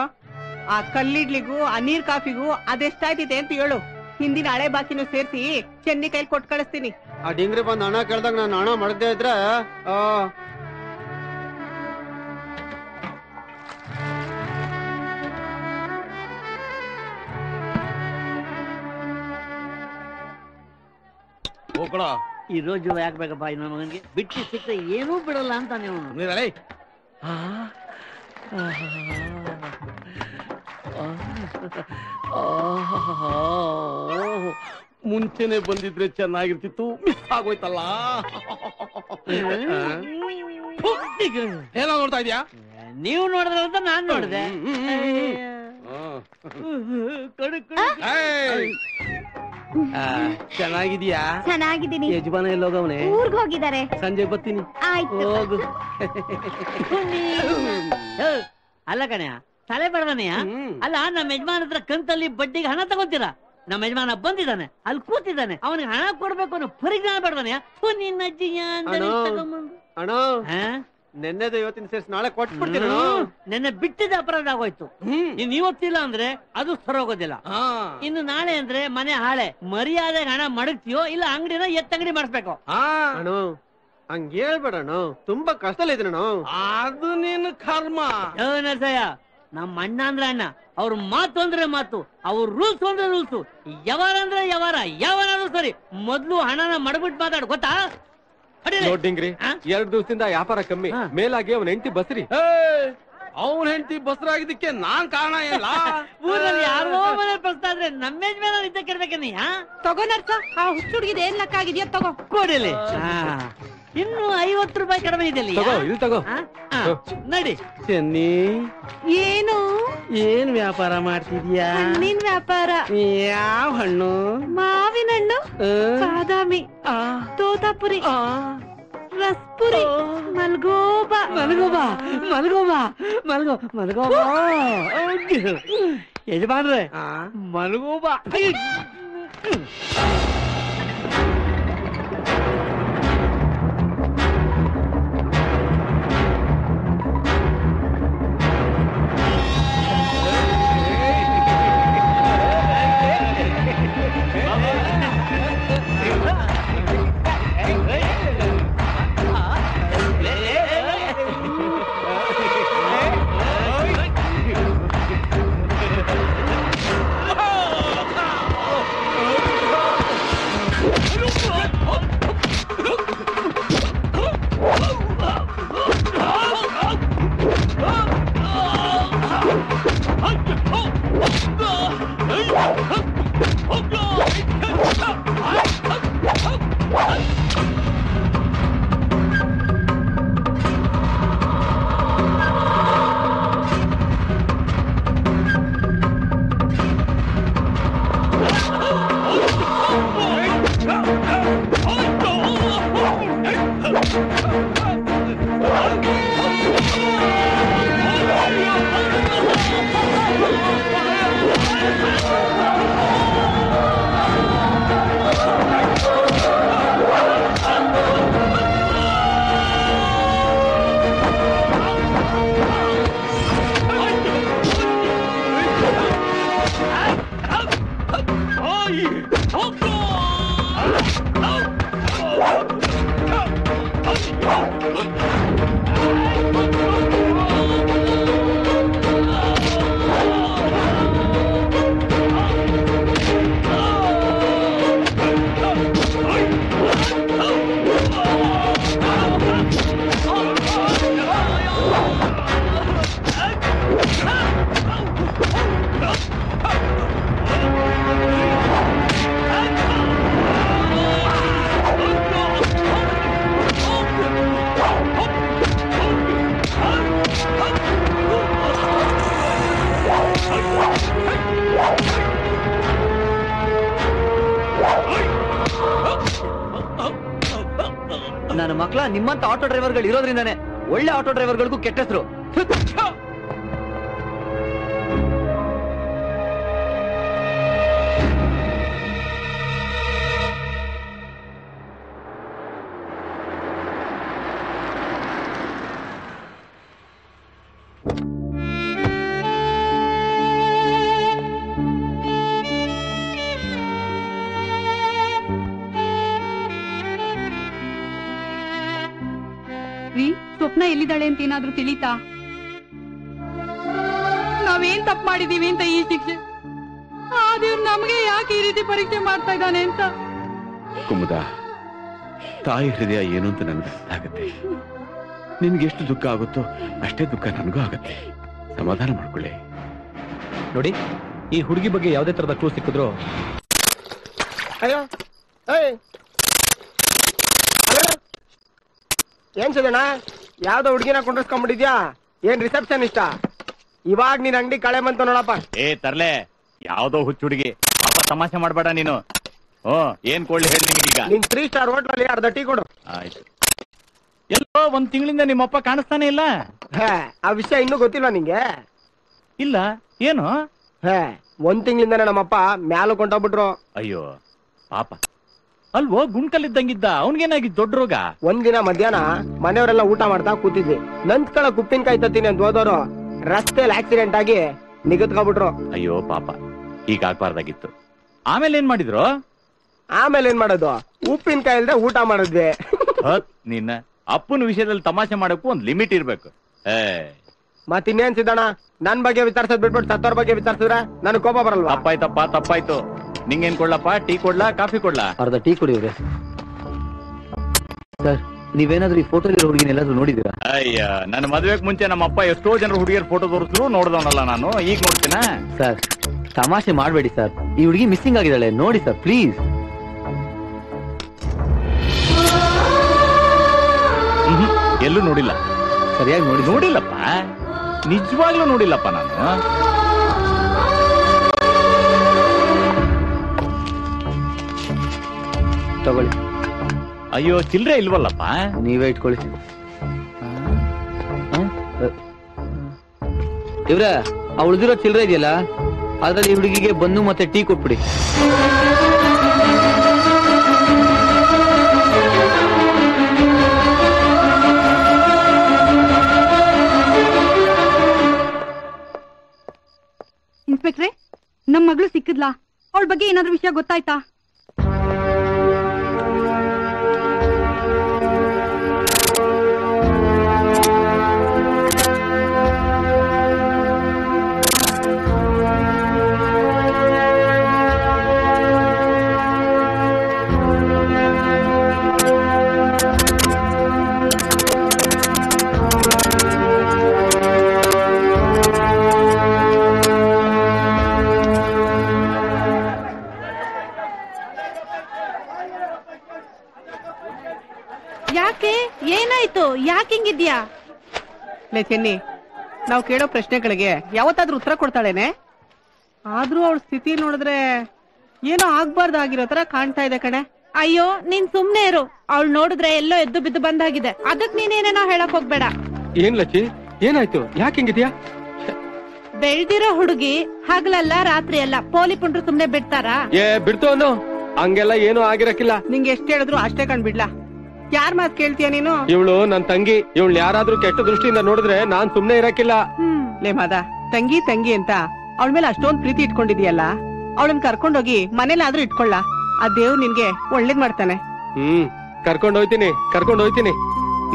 ಆ ಕಲ್ಲಿಡ್ಲಿಗೂ ಆ ನೀರ್ ಕಾಫಿಗೂ ಅದೆಷ್ಟಾಯ್ತಿದೆ ಅಂತ ಹೇಳು. ಹಿಂದಿನ ಹಳೆ ಬಾಕಿನೂ ಸೇರ್ಸಿ ಚೆನ್ನಿ ಕೈಲಿ ಕೊಟ್ಟು ಕಳಿಸ್ತೀನಿ. ಆ ಡಿಂಗ್ರಿ ಬಂದ್ ಹಣ ಕೇಳ್ದಾಗ ನಾನು ಹಣ ಮಾಡದೇ ಇದ್ರೆ ಈ ರೋಜು ಯಾಕೆ ಬೇಕಪ್ಪ ನನ್ನ ಮಗನಿಗೆ? ಬಿಟ್ಟು ಸಿಕ್ಕರೆ ಏನೂ ಬಿಡಲ್ಲ ಅಂತ ನೀವು. ಮುಂಚೆನೆ ಬಂದಿದ್ರೆ ಚೆನ್ನಾಗಿರ್ತಿತ್ತು. ಮಿಸ್ ಆಗೋಯ್ತಲ್ಲ. ಏನೋ ನೋಡ್ತಾ ಇದ್ಯಾ? ನೀವು ನೋಡಿದ್ರೆ ಅಂತ ನಾನ್ ನೋಡಿದೆ. ಚೆನ್ನಾಗಿದ್ಯಾ? ಚೆನ್ನಾಗಿದ್ದೀನಿ. ಯಜಮಾನ ಎಲ್ಲೋಗವನೆ? ಊರ್ಗ್ ಹೋಗಿದ್ದಾರೆ. ಸಂಜೆ ಬರ್ತೀನಿ. ಆಯ್ತು ಹೋಗು. ಅಲ್ಲ ಕಣಯ್ಯ, ತಲೆ ಬಡದನೆಯ. ಅಲ್ಲ, ನಮ್ಮ ಯಜಮಾನ ಹತ್ರ ಕಂತಲ್ಲಿ ಬಡ್ಡಿಗೆ ಹಣ ತಗೋತೀರಾ? ನಮ್ಮ ಯಜಮಾನ ಬಂದಿದ್ದಾನೆ, ಅಲ್ಲಿ ಕೂತಿದ್ದಾನೆ, ಅವನಿಗೆ ಹಣ ಕೊಡ್ಬೇಕು ಅನ್ನೋ ಪರಿಜ್ಞಾನ ಬೇಡದನೆಯ? ನಿನ್ನ ಅಜ್ಜಿಯ ಅಣ್ಣ ನೆನ್ನೆದು ಇವತ್ತಿನ ಸೇರ್ಸಿ ನಾಳೆ ಕೊಟ್ಬಿಡ್ತೀನಿ. ನೆನ್ನೆ ಬಿಟ್ಟಿದ್ದ ಅಪರಾಧ ಆಗೋಯ್ತು. ಇನ್ ಇವತ್ತಿಲ್ಲ ಅಂದ್ರೆ ಅದು ಸರೋಗೋದಿಲ್ಲ. ಇನ್ನು ನಾಳೆ ಅಂದ್ರೆ ಮನೆ ಹಾಳೆ. ಮರ್ಯಾದೆ ಹಣ ಮಡಗ್ತೀಯೋ ಇಲ್ಲ ಅಂಗಡಿನ ಎತ್ತಂಗಡಿ ಮಾಡಿಸ್ಬೇಕು. ಅಣ್ಣ ಹಂಗ ಹೇಳ್ಬೇಡಣ್ಣ, ತುಂಬಾ ಕಷ್ಟದಲ್ಲಿ ಇದ್ರಣ್ಣ. ಅದು ನೀನು ಕರ್ಮ. ನರಸಯ್ಯ, ನಮ್ಮ ಅಣ್ಣ ಅಂದ್ರೆ ಅಣ್ಣ, ಅವ್ರ ಮಾತು ಅಂದ್ರೆ ಮಾತು, ಅವ್ರ ರೂಲ್ಸ್ ಅಂದ್ರೆ ರೂಲ್ಸ್, ಯಾವಾರ ಅಂದ್ರೆ ಯಾವಾರ, ಯಾವನಾದ್ರೂ ಸರಿ ಮೊದ್ಲು ಹಣನ ಮಡಗ್ಬಿಟ್ಟು ಮಾತಾಡು, ಗೊತ್ತಾ? ನೋಡಿಂಗ್ರಿ, 2 ದಿವಸದಿಂದ ವ್ಯಾಪಾರ ಕಮ್ಮಿ, ಮೇಲಾಗಿ ಅವನ ಹೆಂಡತಿ ಬಸ್ರಿ. ಅವನ ಹೆಂಡತಿ ಬಸ್ರಾಗಿದ್ದಕ್ಕೆ ನಾನ್ ಕಾರಣ ಇಲ್ಲ. ಊರಲ್ಲಿ ಯಾರೋ ಮನೆ ಪ್ರಸ್ತಾ ಇದ್ರೆ ನಮ್ಮ ಮೇಲೆ ಇದ್ದ ಕೆಡ್ಬೇಕನ್ನೀ. ತಗೋ ನರ್ಸ, ಆ ಹುಚ್ಚು ಹುಡುಗಿದ ಏನ್ ಲೆಕ್ಕ ಆಗಿದ್ಯಾ ತಗೋ. ಕೊಡಿಲಿ. ಇನ್ನು 50 ರೂಪಾಯಿ ಕಡಿಮೆ ಇದೆಯಲ್ಲಿ. ತಗೋ ನಡಿ. ಚೆನ್ನಿ, ಏನು ಏನ್ ವ್ಯಾಪಾರ ಮಾಡ್ತಿದ್ಯಾ? ಹಣ್ಣಿನ ವ್ಯಾಪಾರ. ಯಾವ ಹಣ್ಣು? ಮಾವಿನ ಹಣ್ಣು, ಬಾದಾಮಿ, ತೋತಾಪುರಿ, ರಸ್ಪುರಿ, ಮಲ್ಗೋಬಾ. ಮಲ್ಗೋಬಾ ಯಜಮಾನ್ರೆ, ಮಲ್ಗೋಬಾ. ನನ್ನ ಮಕ್ಳ ನಿಮ್ಮಂತ ಆಟೋ ಡ್ರೈವರ್ಗಳು ಇರೋದ್ರಿಂದಾನೆ ಒಳ್ಳೆ ಆಟೋ ಡ್ರೈವರ್ಗಳಿಗೂ ಕೆಟ್ಟ ಹೆಸರು. ಸ್ವಪ್ನ ಎಲ್ಲಿದ್ದಾಳೆ ಅಂತ ಏನಾದ್ರೂ ತಿಳಿತಾ? ನಾವೇನ್ ತಪ್ಪು ಮಾಡಿದೀವಿ ಅಂತ ಈ ಶಿಕ್ಷೆ, ಆದ್ರೆ ನಮಗೆ ಯಾಕೆ ಈ ರೀತಿ ಪರೀಕ್ಷೆ ಮಾಡ್ತಾ ಇದ್ದಾನೆ ಅಂತ. ಕುಮುದ, ತಾಯಿ ಹೃದಯ ಏನು ಅಂತ ನನಗೆ ಅರ್ಥ ಆಗುತ್ತೆ. ನಿಮ್ಗೆ ಎಷ್ಟು ದುಃಖ ಆಗುತ್ತೋ ಅಷ್ಟೇ ದುಃಖ ನನಗೂ ಆಗುತ್ತೆ. ಸಮಾಧಾನ ಮಾಡ್ಕೊಳ್ಳಿ. ನೋಡಿ, ಈ ಹುಡುಗಿ ಬಗ್ಗೆ ಯಾವುದೇ ತರದ ಕ್ಲೂ ಸಿಕ್ಕಿದ್ರು. ಅಯ್ಯೋ ಏನ್ ಸಿದಣ್ಣ, ಯಾವ್ದೋ ಹುಡುಗಿನ ಕೊಂಡಿಸ್ಕೊಂಡ್ಬಿಟ್ಟಿದ್ಯಾ? ಏನ್ ರಿಸೆಪ್ಷನ್ ಇಷ್ಟ? ಇವಾಗ ನೀನ್ ಅಂಗಡಿ ಕಳೆ ಬಂತು ನೋಡಪ್ಪ. ತರ್ಲೆ, ಯಾವ್ದೋ ಹುಚ್ಚು ಹುಡುಗಿ, ಪಾಪ ತಮಾಷೆ ಮಾಡ್ಬೇಡ ನೀನು. ಏನ್ ಕೊಡ್ಲಿ ಹೇಳಿ ನಿಮಗೀಗ? ನಿನ್ 3 ಸ್ಟಾರ್ ಹೋಟ್ಲಲ್ಲಿ ಅರ್ಧ ಟೀ ಕೊಡು. ಆಯ್ತು. ಎಲ್ಲೋ ಒಂದ್ ತಿಂಗಳಿಂದ ನಿಮ್ಮಪ್ಪ ಕಾಣಿಸ್ತಾನೆ ಇಲ್ಲ. ಆ ವಿಷಯ ಇನ್ನೂ ಗೊತ್ತಿಲ್ವಾ ನಿಂಗೆ? ಇಲ್ಲ, ಏನು? 1 ತಿಂಗಳಿಂದಾನೆ ನಮ್ಮಪ್ಪ ಮ್ಯಾಲ ಕೊಂಡೋಗ್ಬಿಟ್ರು. ಅಯ್ಯೋ ಪಾಪ. ಅಲ್ವೋ ಗುಂಡ್ಕಲ್ಲಿದ್ದಂಗಿದ್ದ, ಅವನ್ಗೇನಾಗಿದ್ ದೊಡ್ಡ ರೋಗ? ಒಂದಿನ ಮಧ್ಯಾಹ್ನ ಮನೆಯವರೆಲ್ಲ ಊಟ ಮಾಡ್ತಾ ಕೂತಿದ್ವಿ. ನಂತ್ಕಳ ಉಪ್ಪಿನಕಾಯಿ ತತ್ತೀನಿ ಅಂತ ಹೋದವರು ರಸ್ತೆಯಲ್ಲಿ ಆಕ್ಸಿಡೆಂಟ್ ಆಗಿ ನಿಗತ್ಕೊಂಡ್ಬಿಟ್ರು. ಅಯ್ಯೋ ಪಾಪ, ಹೀಗಾಗ್ಬಾರ್ದಾಗಿತ್ತು. ಆಮೇಲೆ ಏನ್ ಮಾಡಿದ್ರು? ಆಮೇಲೆ ಏನ್ ಮಾಡೋದು, ಉಪ್ಪಿನಕಾಯಿ ಇಲ್ದೆ ಊಟ ಮಾಡಿದ್ವಿ. ನಿನ್ನ ಅಪ್ಪನ ವಿಷಯದಲ್ಲಿ ತಮಾಷೆ ಮಾಡಕ್ಕೂ ಒಂದ್ ಲಿಮಿಟ್ ಇರ್ಬೇಕು. ಮತ್ತಿನ್ನೇನ್ ಸಿದ್ದಣ್ಣ, ನನ್ ಬಗ್ಗೆ ವಿಚಾರಿಸೋದ್ ಬಿಟ್ಬಿಟ್ಟು ಸತ್ತೋರ್ ಬಗ್ಗೆ ವಿಚಾರಿಸಿದ್ರೆ ನನಗ್ ಕೋಪ ಬರಲ್ವಾ? ತಪ್ಪಾಯ್ತು. ನಿಂಗೇನ್ ಕೊಡ್ಲಪ್ಪ? ಟೀ ಕೊಡ್ಲಾ, ಕಾಫಿ ಕೊಡ್ಲಾ? ಅರ್ಧ ಟೀ ಕುಡಿಯೋರೆ. ಸರ್, ನೀವೇನಾದ್ರೂ ಈ ಫೋಟೋಲಿ ಹುಡುಗಿನ ಎಲ್ಲಾದ್ರೂ ನೋಡಿದೀರಾ? ಅಯ್ಯ, ನನ್ನ ಮದ್ವೆಗ್ ಮುಂಚೆ ನಮ್ಮಪ್ಪ ಎಷ್ಟೋ ಜನರು ಹುಡುಗಿಯರ್ ಫೋಟೋ ತೋರಿಸಿದ್ರು, ನೋಡ್ದವನಲ್ಲ ನಾನು. ಈಗ ನೋಡ್ತೀನ? ಸರ್, ತಮಾಷೆ ಮಾಡ್ಬೇಡಿ ಸರ್. ಈ ಹುಡುಗಿ ಮಿಸ್ಸಿಂಗ್ ಆಗಿದ್ದಾಳೆ, ನೋಡಿ ಸರ್ ಪ್ಲೀಸ್. ಎಲ್ಲೂ ನೋಡಿಲ್ಲ. ಸರಿಯಾಗಿ ನೋಡಿಲ್ಲಪ್ಪ, ನಿಜವಾಗ್ಲೂ ನೋಡಿಲ್ಲಪ್ಪ ನಾನು. ತಗೊಳ್ಳಿ. ಅಯ್ಯೋ, ಚಿಲ್ರೆ ಇಲ್ವಲ್ಲಪ್ಪ? ನೀವೇ ಇಟ್ಕೊಳ್ಳಿ. ಇವ್ರ, ಆ ಉಳಿದಿರೋ ಚಿಲ್ರೆ ಇದೆಯಲ್ಲ, ಅದ್ರಲ್ಲಿ ಈ ಹುಡುಗಿಗೆ ಬನ್ನು ಮತ್ತೆ ಟೀ ಕೊಟ್ಬಿಡಿ. ಇನ್ಸ್ಪೆಕ್ಟ್ರೆ, ನಮ್ ಮಗಳು ಸಿಕ್ಕಿದ್ಲಾ? ಅವಳ ಬಗ್ಗೆ ಏನಾದ್ರೂ ವಿಷಯ ಗೊತ್ತಾಯ್ತಾ? ಯಾಕೆ, ಏನಾಯ್ತು? ಯಾಕೆ ಹಿಂಗಿದ್ಯಾ? ಲೇ ಚೆನ್ನಿ, ನಾವು ಕೇಳೋ ಪ್ರಶ್ನೆಗಳಿಗೆ ಯಾವತ್ತಾದ್ರೂ ಉತ್ತರ ಕೊಡ್ತಾಳೇನೆ? ಆದ್ರೂ ಅವಳ ಸ್ಥಿತಿ ನೋಡಿದ್ರೆ ಏನೋ ಆಗ್ಬಾರ್ದಾಗಿರೋ ತರ ಕಾಣ್ತಾ ಇದೆ ಕಣೆ. ಅಯ್ಯೋ, ನೀನ್ ಸುಮ್ನೆ ಇರು. ಅವಳು ನೋಡಿದ್ರೆ ಎಲ್ಲೋ ಎದ್ದು ಬಿದ್ದು ಬಂದಾಗಿದೆ. ಅದಕ್ ನೀನೇನೇನೋ ಹೇಳಕ್ ಹೋಗ್ಬೇಡ. ಏನ್ ಲಚ್ಚಿ, ಏನಾಯ್ತು? ಯಾಕೆ ಹಿಂಗಿದ್ಯಾ? ಬೆಳ್ದಿರೋ ಹುಡುಗಿ ಹಗಲಲ್ಲ ರಾತ್ರಿ ಅಲ್ಲ, ಪೋಲಿ ಪುಂಡ್ರು ಸುಮ್ನೆ ಬಿಡ್ತಾರಾ? ಬಿಡ್ತು ಅನ್ನೋ, ಹಂಗೆಲ್ಲ ಏನೂ ಆಗಿರಕ್ಕಿಲ್ಲ. ನಿಂಗೆ ಎಷ್ಟ್ ಹೇಳಿದ್ರು ಅಷ್ಟೇ ಕಂಡ್ಬಿಡ್ಲಾ? ಯಾರ್ ಮಾತ್ ಕೇಳ್ತೀಯ ನೀನು? ಇವಳು ನನ್ ತಂಗಿ. ಇವಳು ಯಾರಾದ್ರೂ ಕೆಟ್ಟ ದೃಷ್ಟಿಯಿಂದ ನೋಡಿದ್ರೆ ನಾನ್ ಸುಮ್ನೆ ಇರಕ್ಕಿಲ್ಲ. ಲೇ ಮಾದ, ತಂಗಿ ತಂಗಿ ಅಂತ ಅವಳ ಮೇಲೆ ಅಷ್ಟೊಂದ್ ಪ್ರೀತಿ ಇಟ್ಕೊಂಡಿದ್ಯಲ್ಲ, ಅವಳನ್ನ ಕರ್ಕೊಂಡೋಗಿ ಮನೇಲಾದ್ರೂ ಇಟ್ಕೊಳ್ಳ. ಆ ದೇವ್ರು ನಿನ್ಗೆ ಒಳ್ಳೇದ್ ಮಾಡ್ತಾನೆ. ಕರ್ಕೊಂಡೋಯ್ತೀನಿ.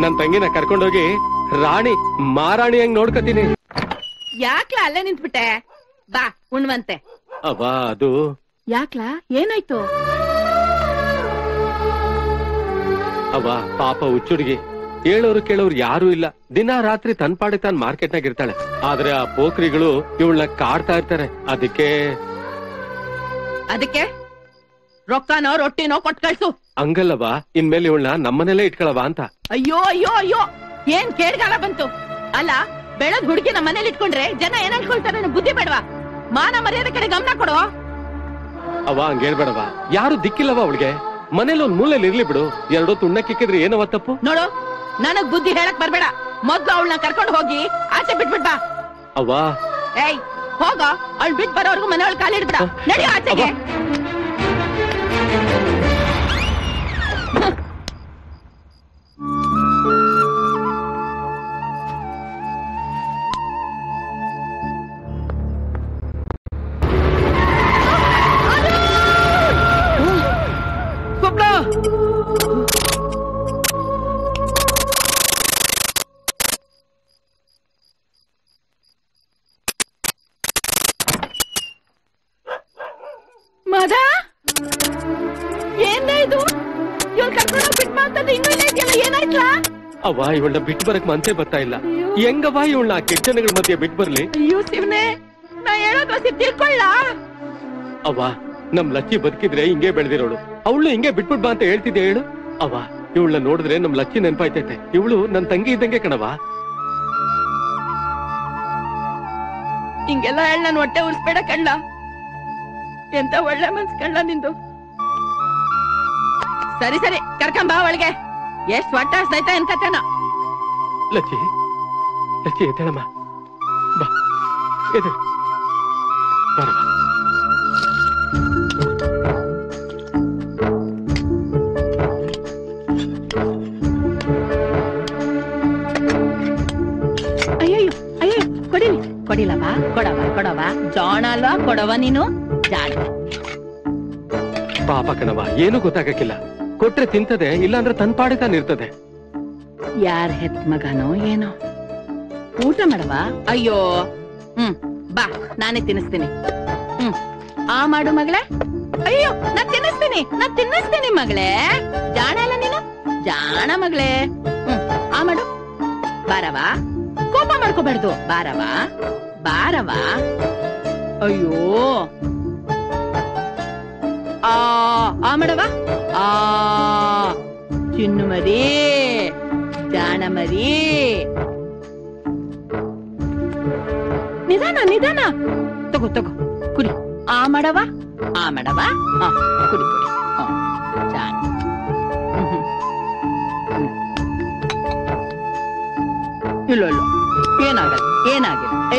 ನನ್ ತಂಗಿನ ಕರ್ಕೊಂಡೋಗಿ ರಾಣಿ ಮಾರಾಣಿ ಹಂಗ್ ನೋಡ್ಕತೀನಿ. ಯಾಕ್ಲಾ ಅಲ್ಲೇ ನಿಂತ್ಬಿಟ್ಟೆ? ಬಾ ಉಣ್ವಂತೆ. ಅಬ್ಬಾ, ಅದು ಯಾಕ್ಲಾ, ಏನಾಯ್ತು? ಅವ್ವ ಪಾಪ ಹುಚ್ಚುಡ್ಗಿ, ಹೇಳೋರು ಕೇಳೋರು ಯಾರು ಇಲ್ಲ. ದಿನ ರಾತ್ರಿ ತನ್ ಪಾಡಿ ತಾನ್ ಮಾರ್ಕೆಟ್ನಾಗ ಇರ್ತಾಳೆ. ಆದ್ರೆ ಆ ಪೋಖ್ರಿಗಳು ಇವಳನ್ನ ಕಾಡ್ತಾ ಇರ್ತಾರೆ. ಅದಕ್ಕೆ ರೊಕ್ಕನೋ ರೊಟ್ಟಿನೋ ಕೊಟ್ ಕಳ್ಸು. ಹಂಗಲ್ಲವಾ, ಇನ್ಮೇಲೆ ಇವಳನ್ನ ನಮ್ಮನೆಲ್ಲೇ ಇಟ್ಕೊಳವಾ ಅಂತ. ಅಯ್ಯೋ ಅಯ್ಯೋ ಅಯ್ಯೋ, ಏನ್ ಕೇಡ್ಗಾಲ ಬಂತು? ಅಲ್ಲ, ಬೆಳಗ್ ಹುಡುಗಿ ನಮ್ಮ ಮನೇಲಿ ಇಟ್ಕೊಂಡ್ರೆ ಜನ ಏನ್ ಅನ್ಕೊಳ್ತಾರೆ? ಬುದ್ಧಿ ಬೇಡವಾ? ಮಾನ ಮರ್ಯಾದೆ ಕಡೆ ಗಮನ ಕೊಡೋ. ಅವ ಹಂಗೇಳ್ಬೇಡವಾ, ಯಾರು ದಿಕ್ಕಿಲ್ಲವ ಅವಳಿಗೆ. ಮನೇಲಿ ಒಂದ್ ಮೂಲೆಯಲ್ಲಿ ಇರ್ಲಿ ಬಿಡು. ಎರಡೋ ತುಣ್ಣಕ್ಕಿಕ್ಕಿದ್ರೆ ಏನವ ತಪ್ಪು? ನೋಡು, ನನಗ್ ಬುದ್ಧಿ ಹೇಳಕ್ ಬರ್ಬೇಡ. ಮೊದ್ಲು ಅವಳನ್ನ ಕರ್ಕೊಂಡು ಹೋಗಿ ಆಚೆ ಬಿಟ್ಬಿಡ್ಬಾ. ಅವ್ವಾ, ಏಯ್ ಹೋಗ, ಅವಳು ಬಿಟ್ ಬರೋವರೆಗೂ ಮನೆ ಒಳಗೆ ಕಾಲಿಡ್ಬಿಡ. ನಡಿ ಆಚೆಗೆ. ಮದ, ಏನಾಯ್ತು? ಇವ್ಳು ಕರ್ಕೊಂಡು ಬಿಟ್ ಮಾಡ್ತದೆ, ಇನ್ನೂ ಇಲ್ಲ ಇದೆಯಲ್ಲ, ಏನಾಯ್ತಲ್ಲ? ಅವ್ವ, ಇವಳನ್ನ ಬಿಟ್ಟು ಬರಕ್ ಮನ್ಸೇ ಬರ್ತಾ ಇಲ್ಲ. ಹೆಂಗವ್ವ ಇವಳನ್ನ ಕೆಟ್ಟ ಜನಗಳ ಮಧ್ಯೆ ಬಿಟ್ಟು ಬರ್ಲಿ? ಅಯ್ಯೋ ಶಿವನೇ, ನಾ ಹೇಳೋದು ತಿಳ್ಕೊಳ್ಳ. ಅವ್ವ, ನಮ್ ಲಚ್ಚಿ ಬದುಕಿದ್ರೆ ಹಿಂಗೆ ಬೆಳೆದಿರೋಳು. ಅವಳು ಹಿಂಗೆ ಬಿಟ್ಬಿಟ್ ಬಾ ಅಂತ ಹೇಳ್ತಿದ್ದೆ ಹೇಳು. ಅವ್ವ, ಇವಳನ್ನ ನೋಡಿದ್ರೆ ನಮ್ ಲಚ್ಚಿ ನೆನಪಾಯ್ತೈತೆ. ಇವಳು ನನ್ ತಂಗಿ ಇದ್ದಂಗೆ ಕಣವ. ಹಿಂಗೆಲ್ಲ ಹೇಳ ನನ್ ಹೊಟ್ಟೆ ಉರ್ಸ್ಬೇಡ ಕಣ್ಣ. ಎಂತ ಒಳ್ಳೆ ಮನ್ಸ್ ಕಣ್ಣ ನಿಂದು. ಸರಿ ಸರಿ, ಕರ್ಕೊಂಬಾ ಒಳಗೆ. ಎಷ್ಟ್ ಹೊಟ್ಟೆ ಹಸ್ದೈತ ಅನ್ಕತ್ತೇನ. ಲಚ್ಚಿ, ಲಚ್ಚಿ ಎದ್ದೇಳಮ್ಮ, ಬಾ ಎದ್ದೇಳು, ಬರವಾ. ಅಯ್ಯೋ ಅಯ್ಯೋ, ಕೊಡಿಲಿ ಕೊಡಿಲವಾ, ಕೊಡವ ಜಾಣ ಅಲ್ವಾ, ಕೊಡವ ನೀನು ಜಾಣ. ಪಾಪ ಕಣವ, ಏನು ಗೊತ್ತಾಗಕ್ಕಿಲ್ಲ. ಕೊಟ್ರೆ ತಿಂತದೆ, ಇಲ್ಲಾಂದ್ರೆ ತನ್ ಪಾಡಿ ತಾನಿರ್ತದೆ. ಯಾರ್ ಹೆತ್ ಮಗನೋ ಏನೋ. ಊಟ ಮಾಡವಾ? ಅಯ್ಯೋ, ಬಾ ನಾನೇ ತಿನ್ನಿಸ್ತೀನಿ. ಆ ಮಾಡು ಮಗಳೇ. ಅಯ್ಯೋ, ನಾ ತಿನ್ನಿಸ್ತೀನಿ ಮಗಳೇ. ಜಾಣ ಅಲ್ಲ ನೀನು, ಜಾಣ ಮಗಳೇ. ಆ ಮಾಡು. ಬಾರವಾ, ಕೋಪ ಮಾಡ್ಕೋಬಾರ್ದು. ಬಾರವಾ. ಅಯ್ಯೋ, ಆ ಮಾಡವ. ಚಿನ್ನು ಮರಿ, ಜಾಣ ಮರಿ. ನಿಧಾನ ತಗೋ ಕುಡಿ. ಆ ಮಾಡವ. ಕುಡಿ ಜಾಣ. ಇಲ್ಲ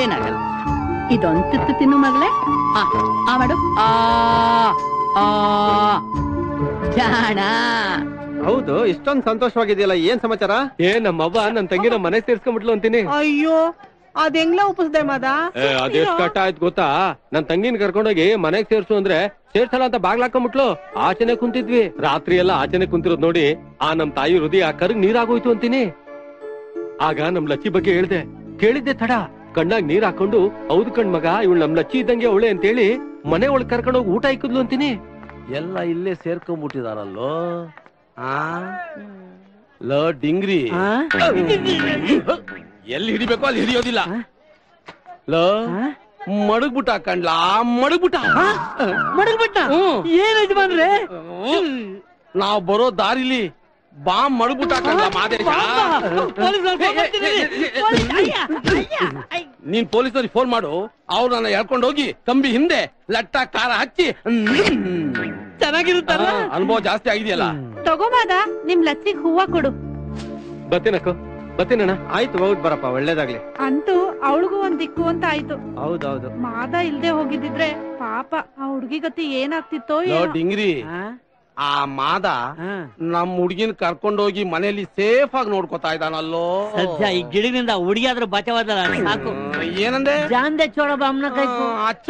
ಏನಾಗಲ್ಲ. ಇದೊಂದು ತುತ್ತು ತಿನ್ನು ಮಗಳೇ. ಆ ಮಾಡು. ಜಾಣ. ಹೌದು, ಇಷ್ಟೊಂದು ಸಂತೋಷವಾಗಿದೆಯಲ್ಲ, ಏನ್ ಸಮಾಚಾರ? ನಮ್ಮವ್ವ ನನ್ ತಂಗಿನ ಮನೆ ಸೇರ್ಸ್ಕೊಂಡ್ಬಿಟ್ಲು ಅಂತೀನಿ. ಅಯ್ಯೋ, ಅದ್ ಹೆಂಗ್ಲ ಉಪಸ್ದೆ ಮದ? ಅದೆಷ್ಟ್ ಕಟ್ಟ ಆಯ್ತು ಗೊತ್ತಾ? ನನ್ ತಂಗಿನ ಕರ್ಕೊಂಡೋಗಿ ಮನೆಗ್ ಸೇರ್ಸು ಅಂದ್ರೆ ಸೇರ್ಸಲ್ಲ ಅಂತ ಬಾಗ್ಲಾಕೊಂಡ್ಬಿಟ್ಲು. ಆಚೆನೆ ಕುಂತಿದ್ವಿ, ರಾತ್ರಿ ಎಲ್ಲ ಆಚೆನೆ ಕುಂತಿರೋದ್ ನೋಡಿ ಆ ನಮ್ ತಾಯಿ ಹೃದಯ ಕರ್ಗ್ ನೀರಾಗೋಯ್ತು ಅಂತೀನಿ. ಆಗ ನಮ್ ಲಚ್ಚಿ ಬಗ್ಗೆ ಹೇಳ್ದೆ, ಕೇಳಿದ್ದೆ ತಡ. ಕಣ್ಣಾಗ್ ನೀರ್ ಹಾಕೊಂಡು, ಹೌದು ಕಣ್ ಮಗ, ಇವಳು ನಮ್ ಲಚ್ಚಿ ಇದ್ದಂಗೆ ಅವಳೆ ಅಂತೇಳಿ ಮನೆ ಒಳಗ್ ಕರ್ಕೊಂಡೋಗಿ ಊಟ ಇಕ್ಕಿದ್ಲು ಅಂತೀನಿ. ಎಲ್ಲ ಇಲ್ಲೇ ಸೇರ್ಕೊಂಡ್ಬಿಟ್ಟಿದಾರಲ್ಲೋ. ಲೋ ಡಿಂಗ್ರಿ, ಎಲ್ಲಿ ಹಿಡಿಬೇಕು ಅಲ್ಲಿ ಹಿಡಿಯೋದಿಲ್ಲ. ಲೋ ಮಡಗ್ಬಿಟ್ಟ ಕಣ್ಲ, ಮಡಗ್ಬಿಟ್ಟ. ಏನಾಯ್ತು ಬಂದ್ರೆ? ನಾವ್ ಬರೋ ದಾರಿಲಿ ಬಾಂಬ್ ಮಡಗ್ಬಿಟ್ಟ ಕಣ್ಲ ಮಾದೇಶ. ನೀನ್ ಪೊಲೀಸರಿಗೆ ಫೋನ್ ಮಾಡು, ಅವ್ರು ನನ್ನ ಹೇಳ್ಕೊಂಡು ಹೋಗಿ ಕಂಬಿ ಹಿಂದೆ ಲಟ್ಟ ಕಾರ ಹಚ್ಚಿ. ಚೆನ್ನಾಗಿರುತ್ತಲ್ಲ, ಅನುಭವ ಜಾಸ್ತಿ ಆಗಿದೆಯಲ್ಲ. ತಗೋಬಾದ, ನಿಮ್ ಲಚ್ಚಿಗ್ ಹೂವ ಕೊಡು. ಬತ್ತೀನಣ್ಣ. ಆಯ್ತು, ಹೋಗ್ಬಿಟ್ಟು ಬರಪ್ಪ, ಒಳ್ಳೇದಾಗ್ಲಿ. ಅಂತೂ ಅವಳಿಗೂ ಒಂದ್ ದಿಕ್ಕು ಅಂತ ಆಯ್ತು. ಹೌದೌದು. ಮಾದ ಇಲ್ದೆ ಹೋಗಿದ್ದಿದ್ರೆ ಪಾಪ ಆ ಹುಡ್ಗಿ ಗತಿ ಏನಾಗ್ತಿತ್ತೋ ಏನೋ. ಡಿಂಗ್ರಿ, ಆ ಮಾದ ನಮ್ ಹುಡ್ಗಿನ ಕರ್ಕೊಂಡೋಗಿ ಮನೇಲಿ ಸೇಫ್ ಆಗಿ ನೋಡ್ಕೊತಾ ಇದ್ದಾನಲ್ಲೋ. ಸದ್ಯ ಈ ಗಿಡದಿಂದ ಹುಡುಗಿಯಾದ್ರೂ ಬಚಾವಾದಲ್ಲ ಸಾಕು. ಏನಂದೆ? ಜಾಂದೆ ಚೋಡ ಬಾಮ್ನ ಕಾಯ್ತು. ಅಚ್ಚ.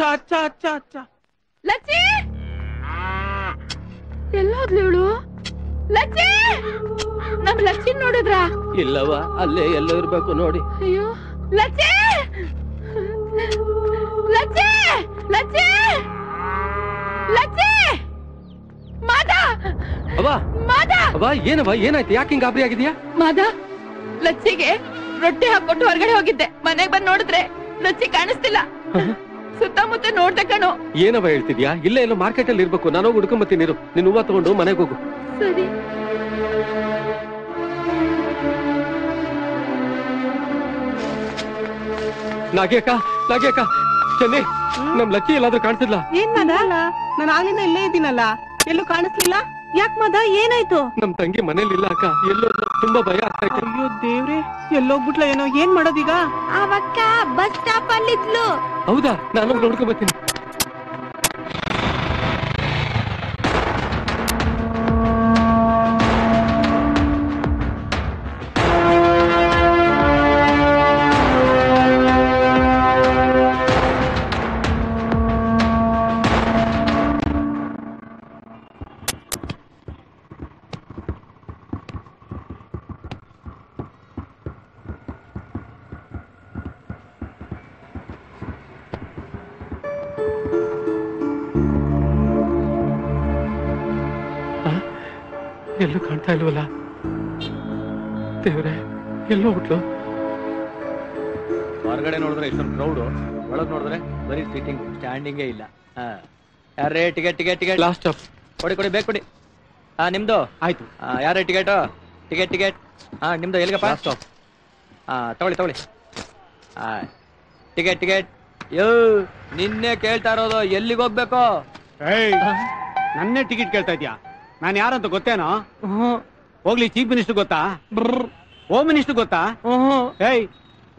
ಲಚ್ಚಿ, ಎಲ್ಲೋದ್ಲು ಇವಳು? ಲಚ್ಚಿ, ನಮ್ ಲಚ್ಚಿ ನೋಡಿದ್ರಾ? ಇಲ್ಲವ, ಅಲ್ಲೇ ಎಲ್ಲೋ ಇರ್ಬೇಕು ನೋಡಿ. ಅಯ್ಯೋ, ಲಚ್ಚಿ. ಅವ್ವ, ಏನವ್ವ, ಏನಾಯ್ತು? ಯಾಕೆ ಹಿಂಗ್ ಗಾಬರಿ ಆಗಿದ್ಯಾ? ಮಾದ, ಲಚ್ಚಿಗೆ ರೊಟ್ಟಿ ಹಾಕೊಟ್ಟು ಹೊರಗಡೆ ಹೋಗಿದ್ದೆ. ಮನೆಗ್ ಬಂದ್ ನೋಡಿದ್ರೆ ಲಚ್ಚಿ ಕಾಣಿಸ್ತಿಲ್ಲ. ಸುತ್ತಮುತ್ತ ನೋಡ್ದೆ ಕಣು. ಏನವ್ವ ಹೇಳ್ತಿದ್ಯಾ? ಇಲ್ಲೇ ಎಲ್ಲೋ ಮಾರ್ಕೆಟ್ ಅಲ್ಲಿ ಇರ್ಬೇಕು. ನಾನು ಹೋಗಿ ಹುಡ್ಕೊಂಬತ್ತೀನಿ ಇರು. ನೀನ್ ಹೂವ ತಗೊಂಡು ಮನೆಗೆ ಹೋಗು. ಸರಿ. ನಾಗ್ಯಾಕ ಚೆನ್ನಿ, ನಮ್ ಲಕ್ಕಿ ಎಲ್ಲಾದ್ರೂ ಕಾಣಿಸಿದ್ಲ? ಏನ್ ಮಾದ? ನಾನು ಆಗ್ಲಿಂದ ಇಲ್ಲೇ ಇದ್ದೀನಲ್ಲ, ಎಲ್ಲೂ ಕಾಣಿಸ್ಲಿಲ್ಲ. ಯಾಕ್ ಮದ ಏನಾಯ್ತು? ನಮ್ ತಂಗಿ ಮನೇಲಿ ಇಲ್ಲ ಅಕ್ಕ, ಎಲ್ಲೋ ತುಂಬಾ ಭಯ ಆಗ್ತಾ ಇದೆ. ಅಯ್ಯೋ ದೇವ್ರೆ, ಎಲ್ಲೋಗ್ಬಿಟ್ಲ ಏನೋ, ಏನ್ ಮಾಡೋದೀಗ? ಅವಕ್ಕ ಬಸ್ ಸ್ಟಾಪ್ ಅಲ್ಲಿದ್ಲು. ಹೌದಾ? ನಾನು ನೋಡ್ಕೊ ಬರ್ತೀನಿ. ಎಲ್ಲೂ ಕಾಣ್ತಾ ಇಲ್ವಲ್ಲ ದೇವ್ರೆ, ಎಲ್ಲೋ ಹುಟ್ಲು. ಹೊರಗಡೆ ನೋಡಿದ್ರೆ ಇಷ್ಟೊಂದು ಕ್ರೌಡ್, ಒಳಗ್ ನೋಡಿದ್ರೆ ಬರೀ ಸೀಟಿಂಗ್, ಸ್ಟ್ಯಾಂಡಿಂಗೇ ಇಲ್ಲ. ಯಾರೇ ticket ticket ticket last stop. ಕೊಡಿ ಬೇಕು ಕೊಡಿ. ನಿಮ್ದು ಆಯ್ತು. ಯಾರೇ ಟಿಕೆಟ್ ಟಿಕೆಟ್ ಟಿಕೆಟ್ ನಿಮ್ದು ಎಲ್ಲಿಗಪ್ಪ? ಸ್ಟಾಪ್. ತಗೊಳ್ಳಿ ಟಿಕೆಟ್ ಟಿಕೆಟ್. ಯೋ ನಿನ್ನೆ ಕೇಳ್ತಾ ಇರೋದು, ಎಲ್ಲಿಗೆ ಹೋಗ್ಬೇಕು? ನನ್ನೇ ಟಿಕೆಟ್ ಕೇಳ್ತಾ ಇದ್ಯಾ? ನಾನು ಯಾರಂತ ಗೊತ್ತೇನೋ? ಹೋಗ್ಲಿ ಚೀಫ್ ಮಿನಿಸ್ಟರ್ ಗೊತ್ತಾ? ಹೋಮ್ ಮಿನಿಸ್ಟರ್ ಗೊತ್ತಾ?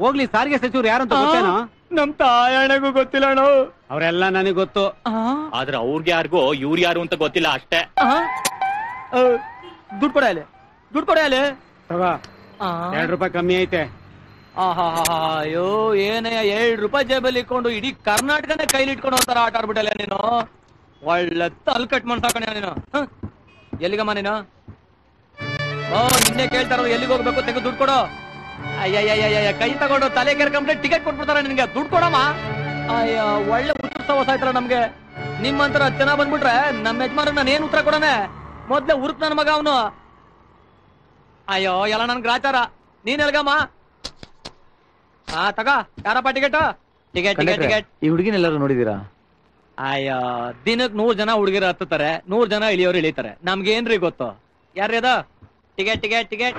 ಹೋಗ್ಲಿ ಸಾರಿಗೆ ಸಚಿವರು ಯಾರಂತ ಗೊತ್ತೇನೋ? ನಮ್ ತಾಯಣಗೂ ಗೊತ್ತಿಲ್ಲ ಅಣ್ಣ. ಅವರೆಲ್ಲ ನನಗೆ ಗೊತ್ತು. ಆದ್ರೆ ಅವ್ರಿಗೆ ಯಾರಿಗೂ ಇವ್ರು ಯಾರು ಅಂತ ಗೊತ್ತಿಲ್ಲ ಅಷ್ಟೇ. ದುಡ್ಡು ಕೊಡಲಿ, ದುಡ್ಡು ಕೊಡಲಿ. ₹2 ಕಮ್ಮಿ ಐತೆ. ಅಯ್ಯೋ ಏನಯ್ಯ, ₹2 ಜೇಬಲ್ಲಿ ಇಟ್ಕೊಂಡು ಇಡೀ ಕರ್ನಾಟಕನೇ ಕೈಲಿ ಇಟ್ಕೊಂಡು ಹೋಗ್ತಾರ ಆಟ ಆಡ್ಬಿಟ್ಟಲ್ಲ ನೀನು. ಒಳ್ಳೆ ತಲ್ ಕಟ್ ಮಾಡ್ಸಾಕಣ್ಣ ನೀನು. ಎಲ್ಲಿಗಮ್ಮ ನೀನು? ನಿನ್ನೆ ಕೇಳ್ತಾ ಇರೋದು ಎಲ್ಲಿಗೆ ಹೋಗ್ಬೇಕು, ತೆಗೆದು ದುಡ್ಡು ಕೊಡು. ಅಯ್ಯ ಕೈ ತಗೊಂಡು ತಲೆ ಕೆರ್ಕೊಂಡ್ರೆ ಟಿಕೆಟ್ ಕೊಟ್ಬಿಡ್ತಾರ ನಿನ್ಗೆ. ದುಡ್ಡು ಕೊಡಮ್ಮ. ಅಯ್ಯ ಒಳ್ಳೆ ಉತ್ಸವ ಆಯ್ತಲ್ಲ ನಮ್ಗೆ. ನಿಮ್ಮಂತರ ಜನ ಬಂದ್ಬಿಟ್ರೆ ನಮ್ಮ ಯಜಮಾನ ನಾನು ಏನ್ ಉತ್ತರ ಕೊಡೋಣ? ಮೊದ್ಲೇ ಉರುಕ್ ನನ್ ಮಗ ಅವನು. ಅಯ್ಯೋ ಎಲ್ಲ ನನ್ ಗ್ರಾಚಾರ. ನೀನ್ ಎಲ್ಗಮ್ಮ? ತಗ ಯಾರಪ್ಪ ಟಿಕೆಟ್? Ticket ticket ticket. ಈ ಹುಡುಗಿನೆಲ್ಲರೂ ನೋಡಿದೀರಾ? ಅಯ್ಯೋ ದಿನಕ್ 100 ಜನ ಹುಡುಗಿರ ಹತ್ತುತ್ತಾರೆ, 100 ಜನ ಇಳಿಯೋರು ಇಳಿತಾರೆ. ನಮ್ಗೇನ್ರಿ ಗೊತ್ತು? ಯಾರ್ರಿ ಅದ? Ticket ticket ticket.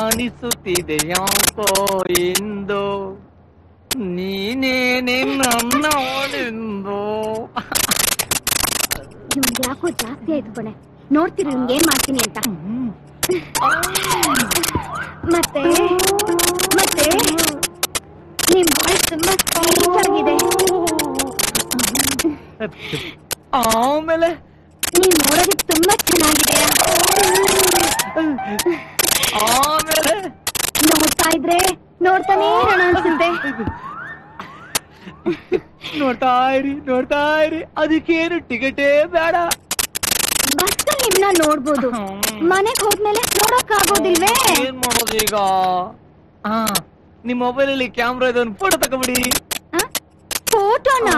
ಅನಿಸುತ್ತಿದೆ ಯಾಕೋ ಇಂದು ನೀನೇನೆ ನನ್ನ ಓಡಿಂದು. ಇವ್ನಿಗೆ ಯಾಕೋ ಜಾಸ್ತಿ ಆಯ್ತು ಕಣೆ. ನೋಡ್ತೀರಿ ಇವ್ನಿಗೆ ಏನ್ ಮಾಡ್ತೀನಿ ಅಂತ. ಮತ್ತೆ ಮತ್ತೆ ನಿಮ್ ವಾಯ್ಸ್ ತುಂಬಾ ಸ್ವೀಟ್ ಆಗಿದೆ. ಆಮೇಲೆ ನೀನ್ ನೋಡೋದಕ್ಕೆ ತುಂಬಾ ಚೆನ್ನಾಗಿದೆ. ಆಮೇಲೆ ನೋಡ್ತಾ ಇದ್ರೆ ನೋಡ್ತಾನೇ ಇರೋಣ ಅನ್ಸುತ್ತೆ. ನೋಡ್ತಾ ಇರಿ ಅದಕ್ಕೇನು ಟಿಕೆಟೇ ಬೇಡ. ಬಸ್ ನಿಮ್ನ ನೋಡ್ಬೋದು, ಮನೆಗ್ ಹೋದ್ಮೇಲೆ ನೋಡಕ್ ಆಗೋದಿಲ್ವೇ? ಏನ್ ಮಾಡೋದು ಈಗ? ನಿಮ್ ಮೊಬೈಲ್ ಅಲ್ಲಿ ಕ್ಯಾಮ್ರಾ ಇದೆ, ಒಂದು ಫೋಟೋ ತಗೊಬಿಡಿ. ಫೋಟೋನ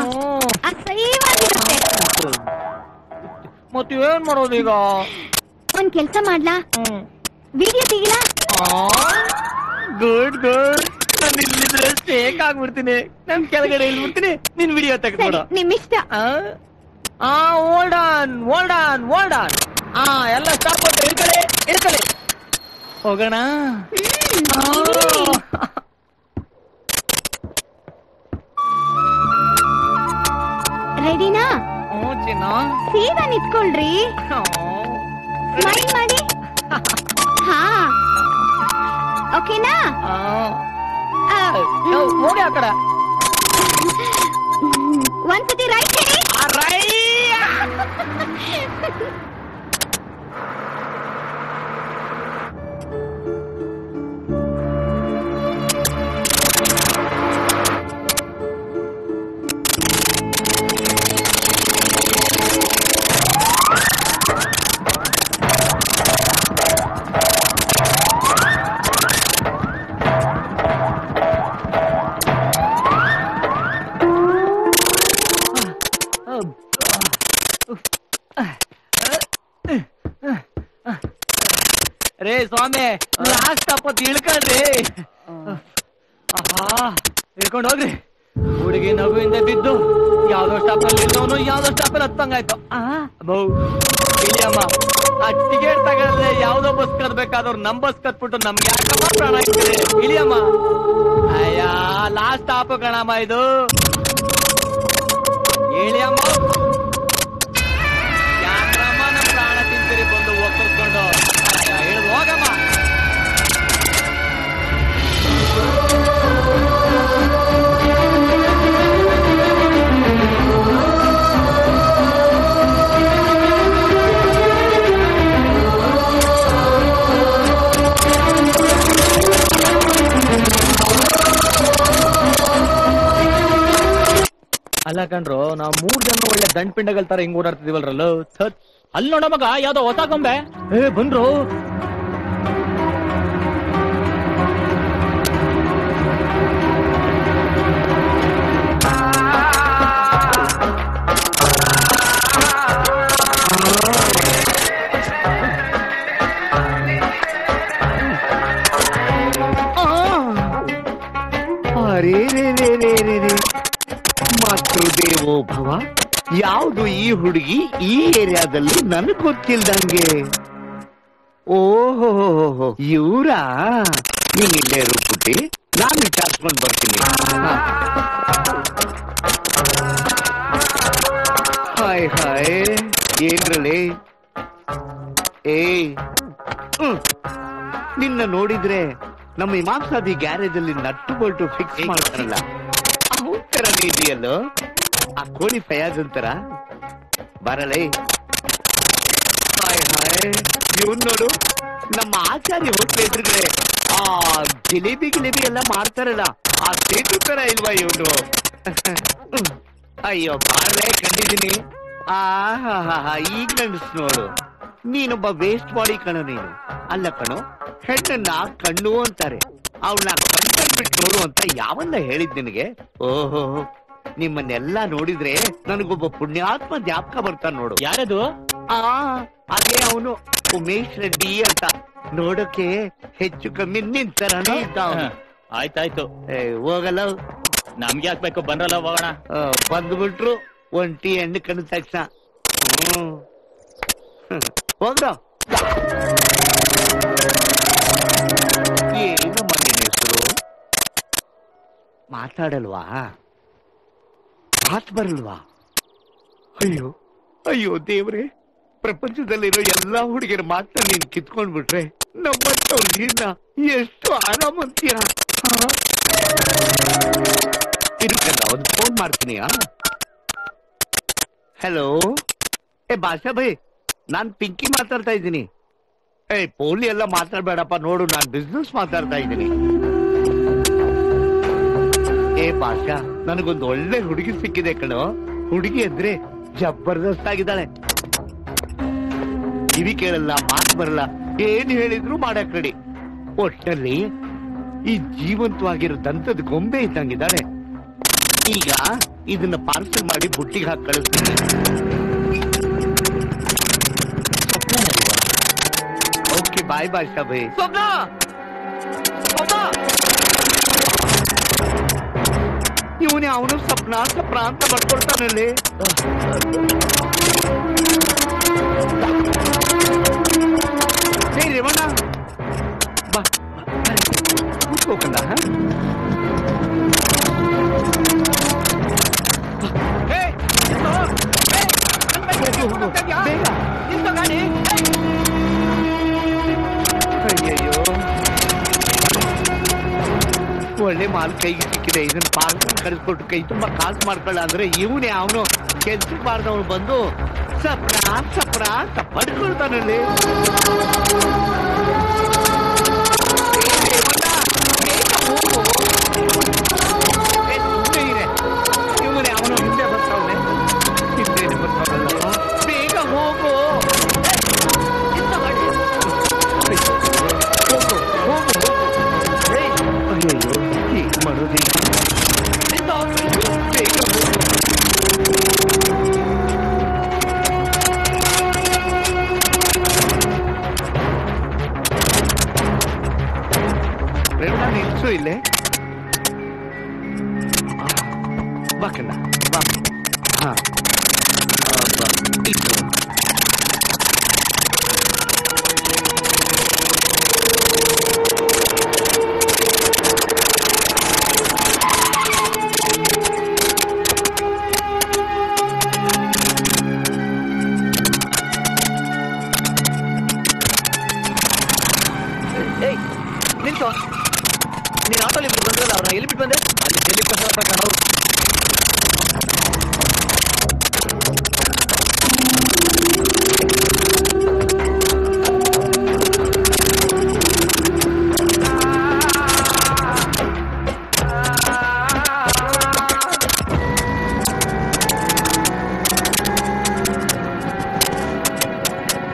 ಅಸಹ್ಯವಾಗಿರುತ್ತೆ. ಮತ್ತೆ ಏನ್ ಮಾಡೋದು ಈಗ? ಒಂದ್ ಕೆಲ್ಸ ಮಾಡ್ಲಾ, ವಿಡಿಯೋ ತೆಗಿಲಾ? ಗುಡ್ ನಾನು ಇಲ್ಲಿದ್ರೆ ಸ್ಟೇಕ್ ಆಗ್ಬಿಡ್ತೀನಿ. ನನ್ ಕೆಳಗಡೆ ಇಲ್ಬಿಡ್ತೀನಿ, ನಿನ್ ವಿಡಿಯೋ ತೆಗೆದ್ಬಿಡು. ನಿಮ್ ಇಷ್ಟ. Hold on. ಎಲ್ಲ ಸ್ಟಾಪ್ ಕೊಟ್ಟು ಇಳ್ಕೊಳ್ಳಿ. ಹೋಗೋಣ. ರೆಡಿನಾ? ಸೀದಾ ನಿಂತ್ಕೊಳ್ರಿ. ಸ್ಮೈಲ್ ಮಾಡಿ. ಹಾ ಓಕೆನಾ? ಹೋಗಿ ಆ ಕಡೆ. ಒಂದ್ಸತಿ ರೈಟ್ ಹೇಳಿ. ರೇ ಸ್ವಾಮಿ, ಲಾಸ್ಟ್ ಅಪ್ಪತ್ತು ಇಳ್ಕೊಳ್ರಿ. ಇಳ್ಕೊಂಡು ಹೋಗ್ರಿ. ಹುಡುಗಿ ನಗುವಿಂದ ಬಿದ್ದು ಯಾವ್ದೋ ಸ್ಟಾಪಲ್ಲಿ ಇಲ್ಲವನು ಯಾವ್ದೋ ಸ್ಟಾಪಲ್ಲಿ ಹತ್ತಂಗಾಯ್ತು. ಇಳಿಯಮ್ಮ, ಆ ಟಿಕೆಟ್ ತಗೊಳ್ಳೆ ಯಾವ್ದೋ ಬಸ್ ಕದ್ಬೇಕಾದವ್ರು ನಮ್ ಬಸ್ ಕತ್ಬಿಟ್ಟು ನಮ್ಗೆ ಯಾಕಮ್ಮ ಪ್ರಾಣ ಇರ್ತದೆ. ಇಳಿಯಮ್ಮ. ಅಯ್ಯ, ಲಾಸ್ಟ್ ಸ್ಟಾಪ್ ಕಣಮ್ಮ ಇದು. ಇಳಿಯಮ್ಮ. ಯಾಕಮ್ಮ ನಮ್ ಪ್ರಾಣ ತಿಂತೀರಿ ಬಂದು ಒಕ್ಕರ್ಸ್ಕೊಂಡು. ಇಳಿದು ಹೋಗಮ್ಮ. ಅಲ್ಲ ಕಣ್ರು, ನಾವ್ 3 ಜನ ಒಳ್ಳೆ ದಂಡ್ ಪಿಂಡಗಳ ತರ ಹಿಂಗ್ ಓಡಾಡ್ತಿದೀವಲ್ರಲ್ಲ. ಅಲ್ಲಿ ನೋಡ ಮಗ, ಯಾವ್ದೋ ಹೊಸ ಗೊಂಬೆ. ಬಂದ್ರು. ಮಾತೃದೇವೋ ಭವ, ಯಾವುದು ಈ ಹುಡುಗಿ ಈ ಏರಿಯಾದಲ್ಲಿ ನನಗ್ ಗೊತ್ತಿಲ್ದಂಗೆ. ಓಹೋ, ಇವ್ರಾ? ನೀನ್ ಇಲ್ಲೇ ರೂಪುಟ್ಟಿ, ನಾನ್ ವಿಚಾರಿಸ್ಕೊಂಡ್ ಬರ್ತೀನಿ. ಹಾಯ್ ಹಾಯ್, ಏನ್ರಲ್ಲಿ? ನಿನ್ನ ನೋಡಿದ್ರೆ ನಮ್ಮ ಇಮಾಮ್ಸಾದಿ ಗ್ಯಾರೇಜ್ ಅಲ್ಲಿ ನಟ್ಟು ಬೋಲ್ಟು ಫಿಕ್ಸ್ ಮಾಡ್ತಾರಲ್ಲ, ಅವತರ ಇದೆಯಲ್ಲೋ ಆ ಕೋಳಿ ಫಯಾಜ್ ಅಂತಾರ. ಬರಲೇ. ಹಾಯ್ ಹಾಯ್, ಇವನ್ ನೋಡು, ನಮ್ಮ ಆಚಾರ್ಯ ಹೋಟ್ಲ್ ಎದುರುಗಡೆ ಆ ಜಿಲೇಬಿ ಎಲ್ಲ ಮಾಡ್ತಾರಲ್ಲ, ಆ ಸೇತು ತರ ಇಲ್ವಾ ಇವನು? ಅಯ್ಯೋ ಬಾರ್ಲೆ, ಕಂಡಿದ್ದೀನಿ. ಈಗ ಗಂಡಸ್ ನೋಡು, ನೀನೊಬ್ಬ ವೇಸ್ಟ್ ಬಾಡಿ ಕಣೋ ನೀನು. ಅಲ್ಲ ಕಣೋ, ಹೆಣ್ಣನ್ನ ಕಣ್ಣು ಅಂತಾರೆ, ಅವಳನ್ನ ಕಣ್ಣಲ್ಲಿ ಬಿಟ್ಟು ನೋಡು ಅಂತ ಯಾವನ್ನ ಹೇಳಿದ್ ನಿನಗೆ? ಓಹೋ, ನಿಮ್ಮನ್ನೆಲ್ಲಾ ನೋಡಿದ್ರೆ ನನಗೊಬ್ಬ ಪುಣ್ಯಾತ್ಮ ಜ್ಞಾಪಕ ಬರ್ತಾನ ನೋಡು. ಯಾರದು? ಅದೇ ಅವನು ಉಮೇಶ್ ರೆಡ್ಡಿ ಅಂತ. ನೋಡೋಕೆ ಹೆಚ್ಚು ಕಮ್ಮಿ ನಿಂತರನೇ ಇದ್ದ. ಆಯ್ತಾಯ್ತು, ಹೋಗಲ್ಲ. ನಮ್ಗೆ ಹಾಕ್ಬೇಕು, ಬಂದ್ರಲ್ಲ ಹೋಗೋಣ. ಬಂದ್ಬಿಟ್ರು ಒಂಟಿ ಹೆಣ್ಣು ಕಣ್ಣ ತಕ್ಷಣ. ಹೋಗ್ರ. ಏನಮ್ಮ ನಿನ್ನ ಹೆಸರು? ಮಾತಾಡಲ್ವಾ? ಮಾತು ಬರಲ್ವಾ? ಅಯ್ಯೋ ಅಯ್ಯೋ ದೇವ್ರೆ, ಪ್ರಪಂಚದಲ್ಲಿರೋ ಎಲ್ಲಾ ಹುಡುಗಿಯರ ಮಾತನ್ನ ನೀನ್ ಕಿತ್ಕೊಂಡ್ಬಿಟ್ರೆ ನಮ್ಮಂತವ್ರು ನಿನ್ನ ಎಷ್ಟು ಆರಾಮಂತೀಯ. ಇರುತ್ತಲ್ಲ, ಒಂದು ಫೋನ್ ಮಾಡ್ತೀನಿ. ಹಲೋ, ಭಾಷಾ ಭೈ, ನಾನ್ ಪಿಂಕಿ ಮಾತಾಡ್ತಾ ಇದ್ದೀನಿ. ಪೋಲಿ ಎಲ್ಲ ಮಾತಾಡ್ಬೇಡಪ್ಪ, ನೋಡು ನಾನ್ ಬಿಸ್ನೆಸ್ ಮಾತಾಡ್ತಾ ಇದ್ದೀನಿ. ಭಾಷಾ, ನನಗೊಂದು ಒಳ್ಳೆ ಹುಡುಗಿ ಸಿಕ್ಕಿದೆ ಕಣೋ. ಹುಡುಗಿ ಅಂದ್ರೆ ಜಬರ್ದಸ್ತ್ ಆಗಿದ್ದಾಳೆ. ಕಿವಿ ಕೇಳಲ್ಲ, ಮಾತು ಬರಲ್ಲ, ಏನ್ ಹೇಳಿದ್ರು ಮಾಡಕ್ ರೆಡಿ. ಒಟ್ಟಲ್ಲಿ ಈ ಜೀವಂತವಾಗಿರೋ ದಂತದ ಗೊಂಬೆ ಇದ್ದಂಗಿದ್ದಾಳೆ. ಈಗ ಇದನ್ನ ಪಾರ್ಸಲ್ ಮಾಡಿ ಬುಟ್ಟಿಗೆ ಹಾಕಿ ಕಳಿಸ್ತೀನಿ. ಓಕೆ, ಬಾಯ್ ಭಾಷಾ ಭೈ. ಇವನೇ ಅವನು ಸ್ವಪ್ನ ಸ್ವಪ್ನ ಅಂತ ಬರ್ಕೊಳ್ತಾನಲ್ಲಿ. ರೇವಣ್ಣ ಬಾ, ಕೂತ್ಕೋಕಂದ. ಅಯ್ಯಯ್ಯೋ, ಒಳ್ಳೆ ಮಾಲ್ ಕೈಗೆ ಸಿಕ್ಕಿದೆ. ಇದನ್ನ ಪಾರ್ಸಲ್ ಕಳಿಸ್ಕೊಟ್ಟು ಕೈ ತುಂಬಾ ಕಾಸು ಮಾಡ್ಕೊಳ್ಳ ಅಂದ್ರೆ ಇವನೇ ಅವನು ಕೆಲ್ಸಕ್ಕೆ ಬಾರ್ದವನು ಬಂದು ಸಪ್ನ ಸಪ್ನ ಅಂತ ಪಡ್ಕೊಳ್ತಾನಲ್ಲಿ. ಇವನೇ ಅವನು ಹಿಂದೆ ಬರ್ತಾವನೆ, ಹಿಂದೆ ಬರ್ತಾವಲ್ಲ. ಬೇಗ ಹೋಗು, ಅಯ್ಯಯ್ಯೋ, ಹೀಗೆ ಮಾಡೋದಿಲ್ಲ. ಬೇಗ ಹೋಗು. ನಿಲ್ಸು ಇಲ್ಲೇ. ಬಾ ಕಣ್ಣ, ಬಾ. ನಿಂತು ನೀನ್ ಆಟೋಲಿ ಬಂದ್ರಲ್ಲ ಅವ್ರನ್ನ ಎಲ್ಲಿ ಬಿಟ್ಟು ಬಂದೆ? ಅಲ್ಲಿ ಡೆಲ್ಲಿ ಪ್ರಸಾದ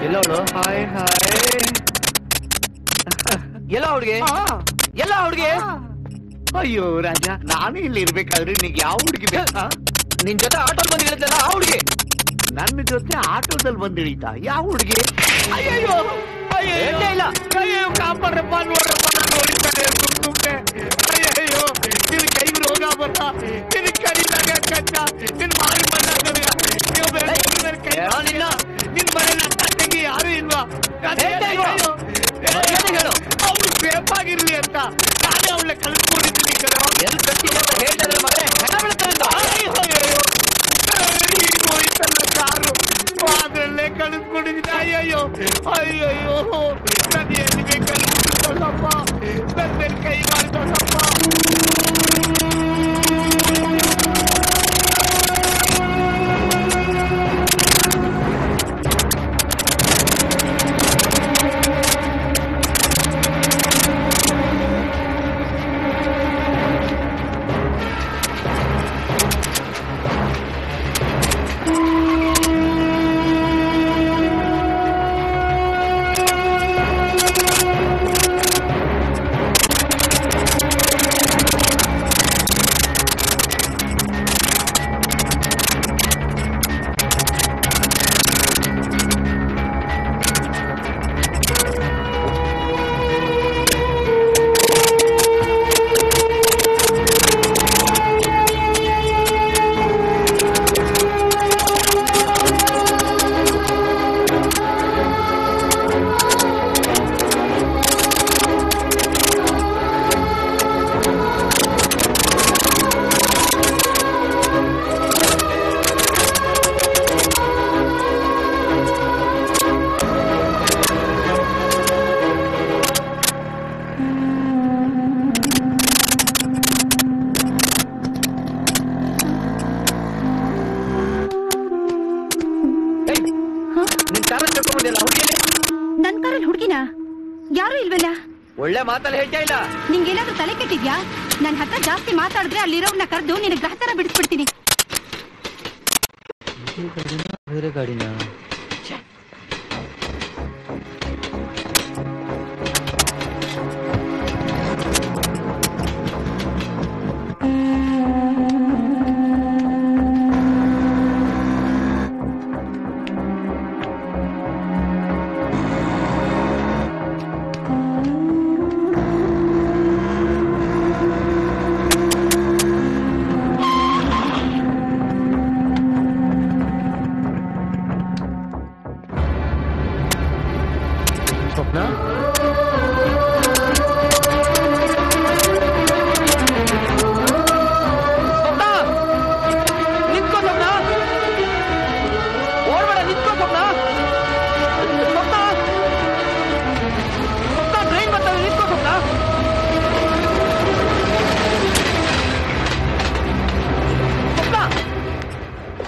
ಎಲ್ಲವಳು? Hi hi. ಎಲ್ಲ ಹುಡುಗಿ ಎಲ್ಲ ಹುಡುಗಿ. ಅಯ್ಯೋ ರಾಜ, ನಾನು ಇಲ್ಲಿ ಇರ್ಬೇಕಾದ್ರೆ ನಿಂಗೆ ಯಾವ ಹುಡುಗಿ ಬೇಕಾ? ನಿನ್ ಜೊತೆ ಆಟೋಲ್ ಬಂದು ಹೇಳಿದ್ನಲ್ಲ ಆ ಹುಡುಗಿ. ನನ್ನ ಜೊತೆ ಆಟೋದಲ್ಲಿ ಬಂದು ಇಳಿತಾ ಯಾವ ಹುಡುಗಿ? ಅಯ್ಯೋ ಅಯ್ಯೋ ಇಲ್ಲ, ಅಯ್ಯೋ ಕಾಪಾಡ್ರಪ್ಪ, ನೋಡ್ರಪ್ಪ, ನಾನು ಹೊಡಿತಾನೆ ಸುಮ್ಮನೆ. ಅಯ್ಯೋ ನಿನ್ ಕೈಗೆ ರೋಗ ಬರ್ತ, ನಿನ್ ಕಡಿದಾಗ ಕಚ್ಚ, ನಿನ್ ಮಾರಿ ಬಂದಾಗ ನಿನ್ ಮನೆ ತಂಗಿ ಯಾರು ಇಲ್ವಾ? ಅವ್ರು ಸೇಫ್ ಆಗಿರ್ಲಿ ಅಂತ ನಾನೇ ಅವಳೆ ಕಳಿಸ್ಕೊಂಡಿದ್ದೀನಿ. ಹೋಯ್ತಲ್ಲ ಕಾರು, ಅದ್ರಲ್ಲೇ ಕಳಿಸ್ಕೊಂಡಿದ್ದೀನಿ. ಅಯ್ಯಯ್ಯೋ ಅಯ್ಯಯ್ಯೋ, ನಾನು ಎಲ್ಲಿ ಬೇಕಲ್ಲಿ ಕಳಿಸ್ಕೊಳ್ಳಪ್ಪ, ನನ್ನ ಕೈ ಮಾಡ್ಕೊಳ್ಳಪ್ಪ. ನನ್ ಕಾರಲ್ಲಿ ಹುಡುಗಿನ ಯಾರು ಇಲ್ವಲ್ಲ? ಒಳ್ಳೆ ಮಾತಲ್ಲಿ ಹೇಳ್ತಾ ಇಲ್ಲ. ನಿಂಗೇನಾದ್ರೂ ತಲೆ ಕೆಟ್ಟಿದ್ಯಾ? ನನ್ ಹತ್ರ ಜಾಸ್ತಿ ಮಾತಾಡಿದ್ರೆ ಅಲ್ಲಿರೋರ್ನ ಕರೆದು ನಿನಗೆ ಗ್ರಹಚಾರ ಬಿಡಿಸ್ಬಿಡ್ತೀನಿ. ಬೇರೆ ಗಾಡಿನ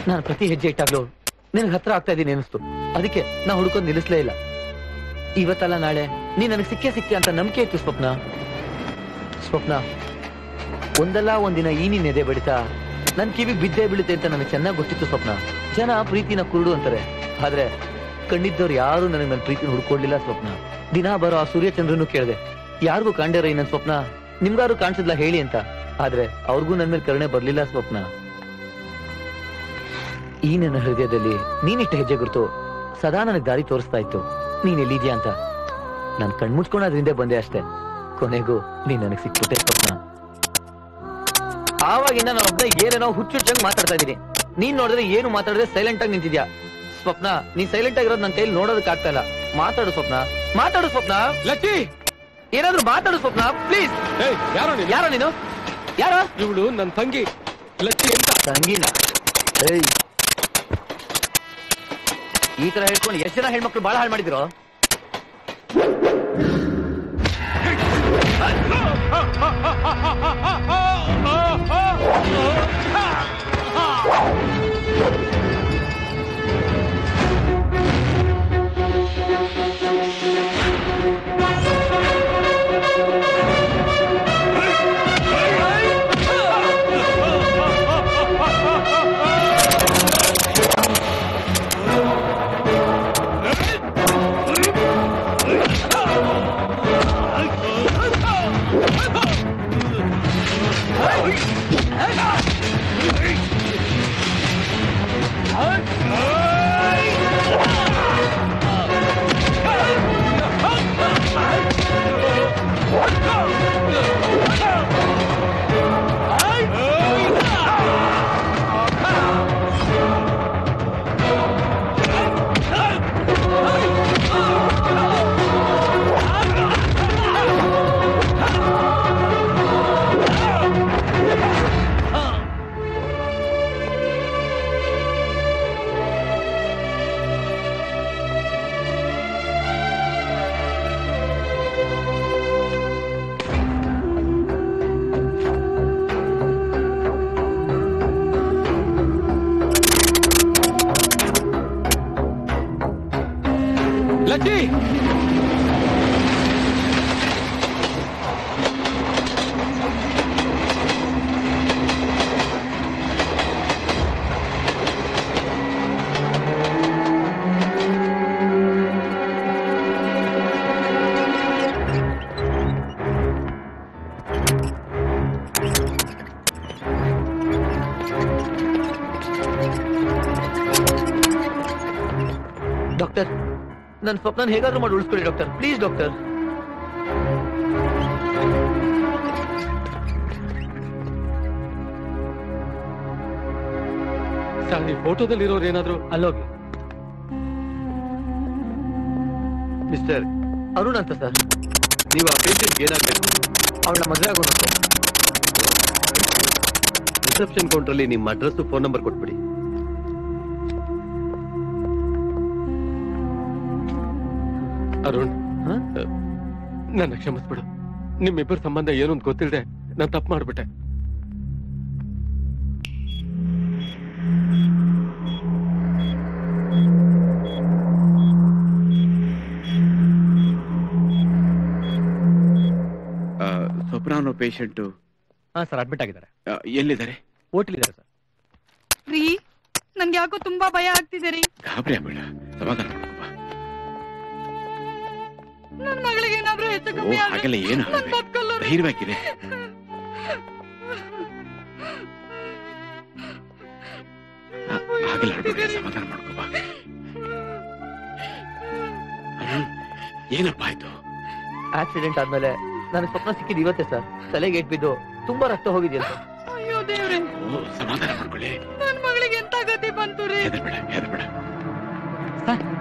ನಾನು ಪ್ರತಿ ಹೆಜ್ಜೆ ಇಟ್ಟಾಗ್ಲೂ ನಿನಗೆ ಹತ್ರ ಆಗ್ತಾ ಇದ್ದೀನಿ ಅನಿಸ್ತು. ಅದಕ್ಕೆ ನಾ ಹುಡುಕೋದು ನಿಲ್ಲಿಸ್ಲೇ ಇಲ್ಲ. ಇವತ್ತಲ್ಲ ನಾಳೆ ನೀ ನನಗೆ ಸಿಕ್ಕೇ ಅಂತ ನಂಬಿಕೆ ಇತ್ತು ಸ್ವಪ್ನ. ಸ್ವಪ್ನ, ಒಂದಲ್ಲ ಒಂದಿನ ಈ ನೀನ್ ಎದೆ ಬಡಿತಾ ನನ್ ಕಿವಿಗೆ ಬಿದ್ದೇ ಬೀಳುತ್ತೆ ಅಂತ ನನಗೆ ಚೆನ್ನಾಗಿ ಗೊತ್ತಿತ್ತು ಸ್ವಪ್ನ. ಜನ ಪ್ರೀತಿನ ಕುರುಡು ಅಂತಾರೆ, ಆದ್ರೆ ಕಣ್ಣಿದ್ದವ್ರು ಯಾರು ನನಗೆ ನನ್ನ ಪ್ರೀತಿನ ಹುಡ್ಕೊಡ್ಲಿಲ್ಲ ಸ್ವಪ್ನ. ದಿನ ಬರೋ ಆ ಸೂರ್ಯಚಂದ್ರನು ಕೇಳಿದೆ, ಯಾರಿಗೂ ಕಾಣ್ದಿರೋ ಈ ನನ್ ಸ್ವಪ್ನ ನಿಮ್ಗಾರು ಕಾಣಿಸಿದ್ಲ ಹೇಳಿ ಅಂತ. ಆದ್ರೆ ಅವ್ರಿಗೂ ನನ್ ಮೇಲೆ ಕರುಣೆ ಬರ್ಲಿಲ್ಲ ಸ್ವಪ್ನ. ಈ ನನ್ನ ಹೃದಯದಲ್ಲಿ ನೀನಿಟ್ಟ ಹೆಜ್ಜೆ ಗುರುತು ಸದಾ ನನಗೆ ದಾರಿ ತೋರಿಸ್ತಾ ಇತ್ತು. ನೀನ್ ಎಲ್ಲಿದ್ಯಾ ಅಂತ. ನಾನ್ ಕಣ್ಮುಚ್ಕೊಂಡು ಅದ್ರಿಂದ ಬಂದೆ ಅಷ್ಟೇ. ಕೊನೆಗೂ ನೀನ್ ನನಗೆ ಸಿಕ್ಬಿಟ್ಟೆ ಸ್ವಪ್ನ. ಆವಾಗಿಂದ ನಾನು ಒಬ್ಬ ಏನೇನೋ ಹುಚ್ಚುಚ್ಚಂಗ್ ಮಾತಾಡ್ತಾ ಇದ್ದೀನಿ. ನೀನ್ ನೋಡಿದ್ರೆ ಏನು ಮಾತಾಡಿದ್ರೆ ಸೈಲೆಂಟ್ ಆಗಿ ನಿಂತಿದ್ಯಾ. ಸ್ವಪ್ನ ನೀನ್ ಸೈಲೆಂಟ್ ಆಗಿರೋದು ನನ್ನ ಕೈಲಿ ನೋಡೋದಕ್ಕೆ ಆಗ್ತಾ ಇಲ್ಲ. ಮಾತಾಡು ಸ್ವಪ್ನ, ಮಾತಾಡು ಸ್ವಪ್ನ. ಲಕ್ಕಿ ಏನಾದ್ರು ಮಾತಾಡು ಸ್ವಪ್ನ ಪ್ಲೀಸ್. ಯಾರೋ ನೀನು? ಯಾರೋ? ಇವಳು ನನ್ನ ತಂಗಿ ಲಕ್ಕಿ ಅಂತ. ತಂಗಿನ? ಈ ತರ ಹೇಳ್ಕೊಂಡು ಎಷ್ಟು ಜನ ಹೆಣ್ಮಕ್ಳು ಬಹಳ ಹಾಳು ಮಾಡಿದ್ರು. ಲಕ್ಕಿ ಡಾಕ್ಟರ್, ನನ್ನ ಸ್ವಪ್ನ ಹೇಗಾದ್ರೂ ಮಾಡಿ ಉಳಿಸ್ಕೊಳ್ಳಿ ಡಾಕ್ಟರ್, ಪ್ಲೀಸ್ ಡಾಕ್ಟರ್. ಸರ್, ಈ ಫೋಟೋದಲ್ಲಿರೋರು ಏನಾದ್ರು ಅಲ್ಲೋಗಿ. ಮಿಸ್ಟರ್ ಅರುಣ್ ಅಂತ ಸರ್. ನೀವು ಆ ಪೇಷಂಟ್ ಏನಾಗಬೇಕು? ಅವಳ ಮದುವೆ ಆಗೋಣ ಸರ್. ರಿಸೆಪ್ಷನ್ ಕೌಂಟರ್ ನಿಮ್ಮ ಅಡ್ರೆಸ್ ಫೋನ್ ನಂಬರ್ ಕೊಟ್ಬಿಡಿ. ಅರುಣ್, ನನ್ನ ಕ್ಷಮಿಸ್ಬಿಡು. ನಿಮ್ಮಿಬ್ಬರ ಸಂಬಂಧ ಏನು ಅಂತ ಗೊತ್ತಿಲ್ಲದೆ ನಾನು ತಪ್ಪು ಮಾಡ್ಬಿಟ್ಟೆ. ಸ್ವಪ್ನ ಅನ್ನೋ ಪೇಷಂಟ್ ಸರ್ ಅಡ್ಮಿಟ್ ಆಗಿದ್ದಾರೆ. ಎಲ್ಲಿದ್ದಾರೆ? ಹೋಟೆಲ್ ಇದ್ದಾರೆ ಸರ್. ರೀ ನನ್ಗೆ ಯಾಕೋ ತುಂಬಾ ಭಯ ಆಗ್ತಿದೆ ರೀ. ಗಾಬರಿ ಆಗ್ಬೇಡ, ಸಮಾಧಾನ ಮಾಡ್ಕೊಪ್ಪ. ನನ್ ಮಗಳಿಗೆ ಏನಾದ್ರೂ ಹೆಚ್ಚು ಕಮ್ಮಿ ಹಾಗೆಲ್ಲ ಏನು ಧೈರ್ಯವಾಗಿದೆ. ಹಾಗೆಲ್ಲ ಆಡ್ಬೇಡ, ಸಮಾಧಾನ ಮಾಡ್ಕೊಪ್ಪ. ಏನಪ್ಪ ಆಯ್ತು? ಆಕ್ಸಿಡೆಂಟ್ ಆದ್ಮೇಲೆ ನನ್ನ ಸ್ವಪ್ನ ಸಿಕ್ಕಿದ್ ಇವತ್ತೇ ಸರ್. ತಲೆಗೆ ಏಟ್ ಬಿದ್ದು ತುಂಬಾ ರಕ್ತ ಹೋಗಿದೆಯಲ್ಲ ಸರ್. ಅಯ್ಯೋ ದೇವ್ರೆ, ಸಮಾಧಾನ ಮಾಡ್ಕೊಳ್ಳಿ. ನನ್ ಮಗಳಿಗೆ ಎಂತ ಗತಿ ಬಂತು ರೀ. ಹೆದರ್ಬೇಡ.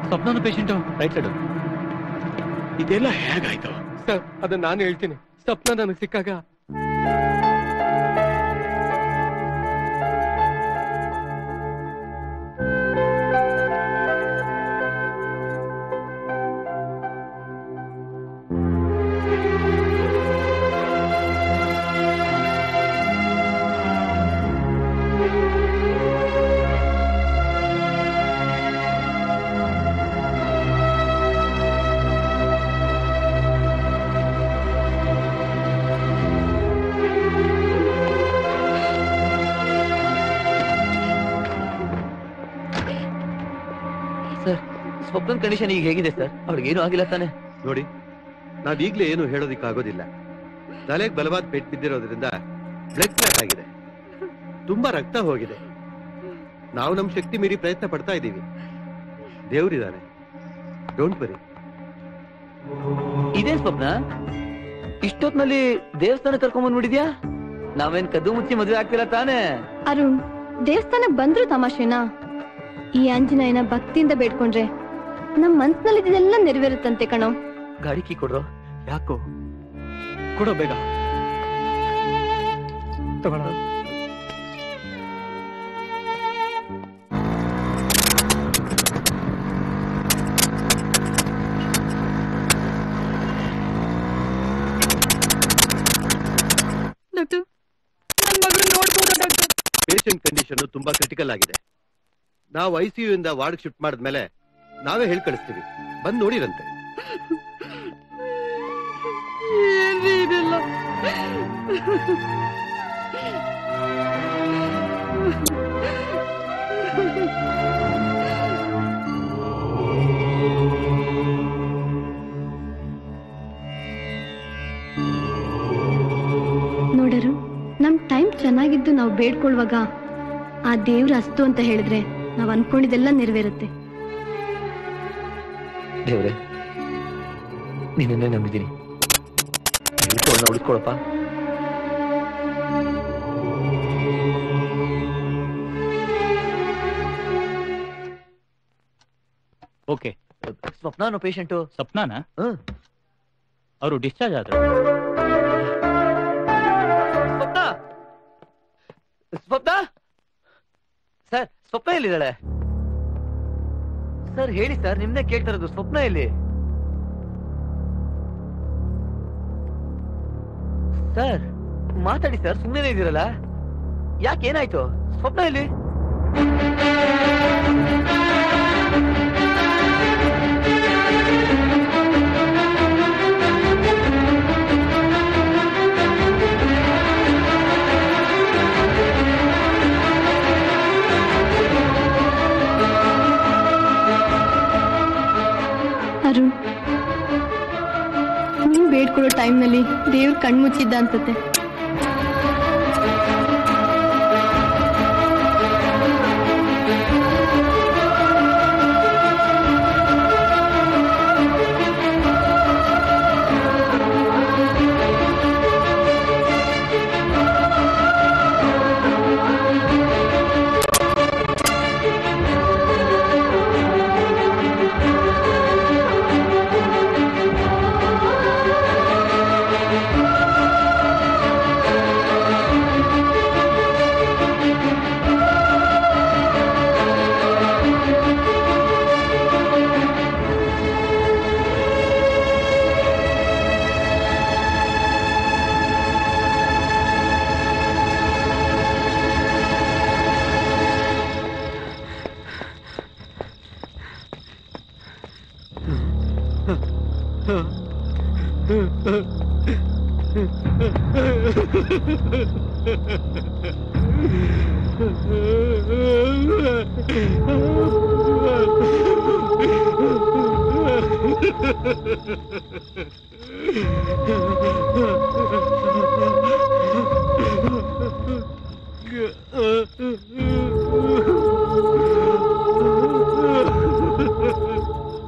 ಸ್ವಪ್ನ ಪೇಷಂಟ್ ರೈಟ್ ಸೈಡ್. ಇದೆಲ್ಲ ಹೇಗಾಯ್ತು ಸರ್? ಅದನ್ನ ನಾನು ಹೇಳ್ತೀನಿ. ಸ್ವಪ್ನ ನನಗೆ ಸಿಕ್ಕಾಗ ಸ್ವಪ್ನ ಕಂಡೀಷನ್ ಈಗ ಹೇಗಿದೆ ಸರ್? ಅವ್ಳಿಗೆ ಏನು ಆಗಿಲ್ಲ ತಾನೆ? ನೋಡಿ, ನಾವೀಗ್ಲೇ ಏನು ಹೇಳೋದಿಕ್ಕಾಗೋದಿಲ್ಲ. ತಲೆಗೆ ಬಲವಾದ ಪೆಟ್ಟು ಬಿದ್ದಿರೋದ್ರಿಂದ ಬ್ಲಡ್ ಕ್ಲಾಟ್ ಆಗಿದೆ, ತುಂಬಾ ರಕ್ತ ಹೋಗಿದೆ. ನಾವು ನಮ್ಮ ಶಕ್ತಿ ಮೀರಿ ಪ್ರಯತ್ನ ಪಡ್ತಾ ಇದ್ದೀವಿ. ದೇವ್ರಿದ್ದಾನೆ, ಡೋಂಟ್ ವರಿ. ಇದೇನ್ ಸ್ವಪ್ನ, ಇಷ್ಟೊತ್ನಲ್ಲಿ ದೇವಸ್ಥಾನ ಕರ್ಕೊಂಡ್ ಬಂದ್ಬಿಟ್ಟಿದ್ಯಾ? ನಾವೇನ್ ಕದ್ದು ಮುಚ್ಚಿ ಮದುವೆ ಆಗ್ತಿಲ್ಲ ತಾನೆ? ಅರುಣ್, ದೇವಸ್ಥಾನಕ್ ಬಂದ್ರು ತಮಾಷೆನಾ? ಈ ಆಂಜನೇಯನ ಭಕ್ತಿಯಿಂದ ಬೇಡ್ಕೊಂಡ್ರೆ ನಮ್ ಮನ್ಸಿನಲ್ಲಿ ಇದೆಲ್ಲ ನೆರವೇರುತ್ತಂತೆ ಕಣೋ. ಗಾಡಿ ಕೀ ಕೊಡ್ರೋ. ಯಾಕೋ ಕೊಡೋ ಬೇಗ. ತಗೊಳ. ಪೇಷಂಟ್ ಕಂಡೀಷನ್ ತುಂಬಾ ಕ್ರಿಟಿಕಲ್ ಆಗಿದೆ. ನಾವು ICU ಇಂದ ವಾರ್ಡ್ ಶಿಫ್ಟ್ ಮಾಡಿದ್ಮೇಲೆ ನಾವೇ ಹೇಳಿ ಕಳಿಸ್ತೀವಿ, ಬಂದ್ ನೋಡಿರಂತೆ. ನೋಡರು, ನಮ್ ಟೈಮ್ ಚೆನ್ನಾಗಿದ್ದು ನಾವು ಬೇಡ್ಕೊಳ್ವಾಗ ಆ ದೇವ್ರ ಅಸ್ತು ಅಂತ ಹೇಳಿದ್ರೆ ನಾವ್ ಅನ್ಕೊಂಡಿದ್ದೆಲ್ಲ ನೆರವೇರುತ್ತೆ. ದೇವ್ರೆ, ನೀನನ್ನೇ ನಂಬಿದ್ದೀನಿ, ಉಳಿಸ್ಕೊಳಪ್ಪ. ಓಕೆ. ಸ್ವಪ್ನಾನು ಪೇಷಂಟು. ಸ್ವಪ್ನಾನ? ಅವರು ಡಿಸ್ಚಾರ್ಜ್ ಆದ್ರು. ಸ್ವಪ್ನ ಸರ್, ಸ್ವಪ್ನ ಎಲ್ಲಿದ್ದಾಳೆ ಸರ್? ಹೇಳಿ ಸರ್, ನಿಮ್ನೆ ಕೇಳ್ತಾ ಇರೋದು. ಸ್ವಪ್ನ ಎಲ್ಲಿ ಸರ್? ಮಾತಾಡಿ ಸರ್, ಸುಮ್ಮನೆ ಇದ್ದೀರಲ್ಲ. ಯಾಕೆ, ಏನಾಯ್ತು? ಸ್ವಪ್ನ ಎಲ್ಲಿ? ಅರುಣ್, ನೀನ್ ಬೇಡ್ಕೊಳ್ಳೋ ಟೈಮ್ನಲ್ಲಿ ದೇವ್ರ ಕಣ್ಮುಚ್ಚಿದ್ದ ಅನ್ಸುತ್ತೆ.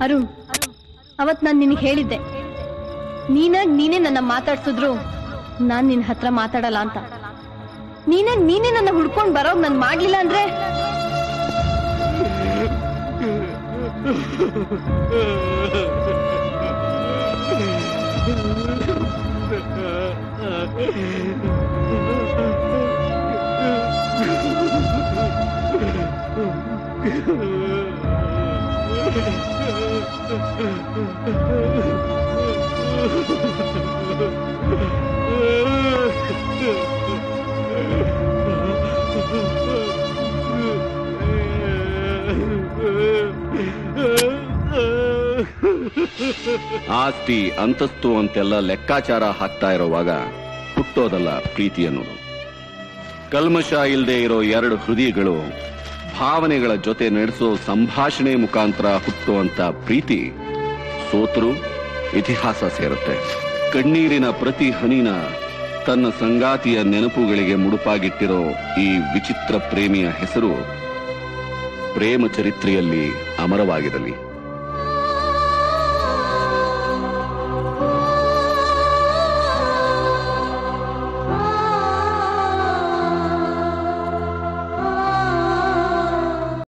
ಅರುಣ್, ಅವತ್ ನಾನ್ ನಿನಗೆ ಹೇಳಿದ್ದೆ, ನೀನೇ ನನ್ನ ಮಾತಾಡ್ಸಿದ್ರು ನಾನ್ ನಿನ್ ಹತ್ರ ಮಾತಾಡಲ್ಲ ಅಂತ. ನೀನೇ ನನ್ನ ಹುಡ್ಕೊಂಡ್ ಬರೋಗ್ ನನ್ ಮಾಡ್ಲಿಲ್ಲ ಅಂದ್ರೆ ಆಸ್ತಿ ಅಂತಸ್ತು ಅಂತೆಲ್ಲ ಲೆಕ್ಕಾಚಾರ ಹಾಕ್ತಾ ಇರೋವಾಗ ಹುಟ್ಟೋದಲ್ಲ ಪ್ರೀತಿ ಅನ್ನೋದು. ಕಲ್ಮಶ ಇಲ್ಲದೆ ಇರೋ ಎರಡು ಹೃದಯಗಳು ಭಾವನೆಗಳ ಜೊತೆ ನಡೆಸೋ ಸಂಭಾಷಣೆ ಮುಖಾಂತರ ಹುಟ್ಟುವಂತ ಪ್ರೀತಿ ಸೋತರು ಇತಿಹಾಸ ಸೇರುತ್ತೆ. ಕಣ್ಣೀರಿನ ಪ್ರತಿ ಹನಿನ ತನ್ನ ಸಂಗಾತಿಯ ನೆನಪುಗಳಿಗೆ ಮುಡುಪಾಗಿಟ್ಟಿರೋ ಈ ವಿಚಿತ್ರ ಪ್ರೇಮಿಯ ಹೆಸರು ಪ್ರೇಮ ಚರಿತ್ರೆಯಲ್ಲಿ ಅಮರವಾಗಿರಲಿ.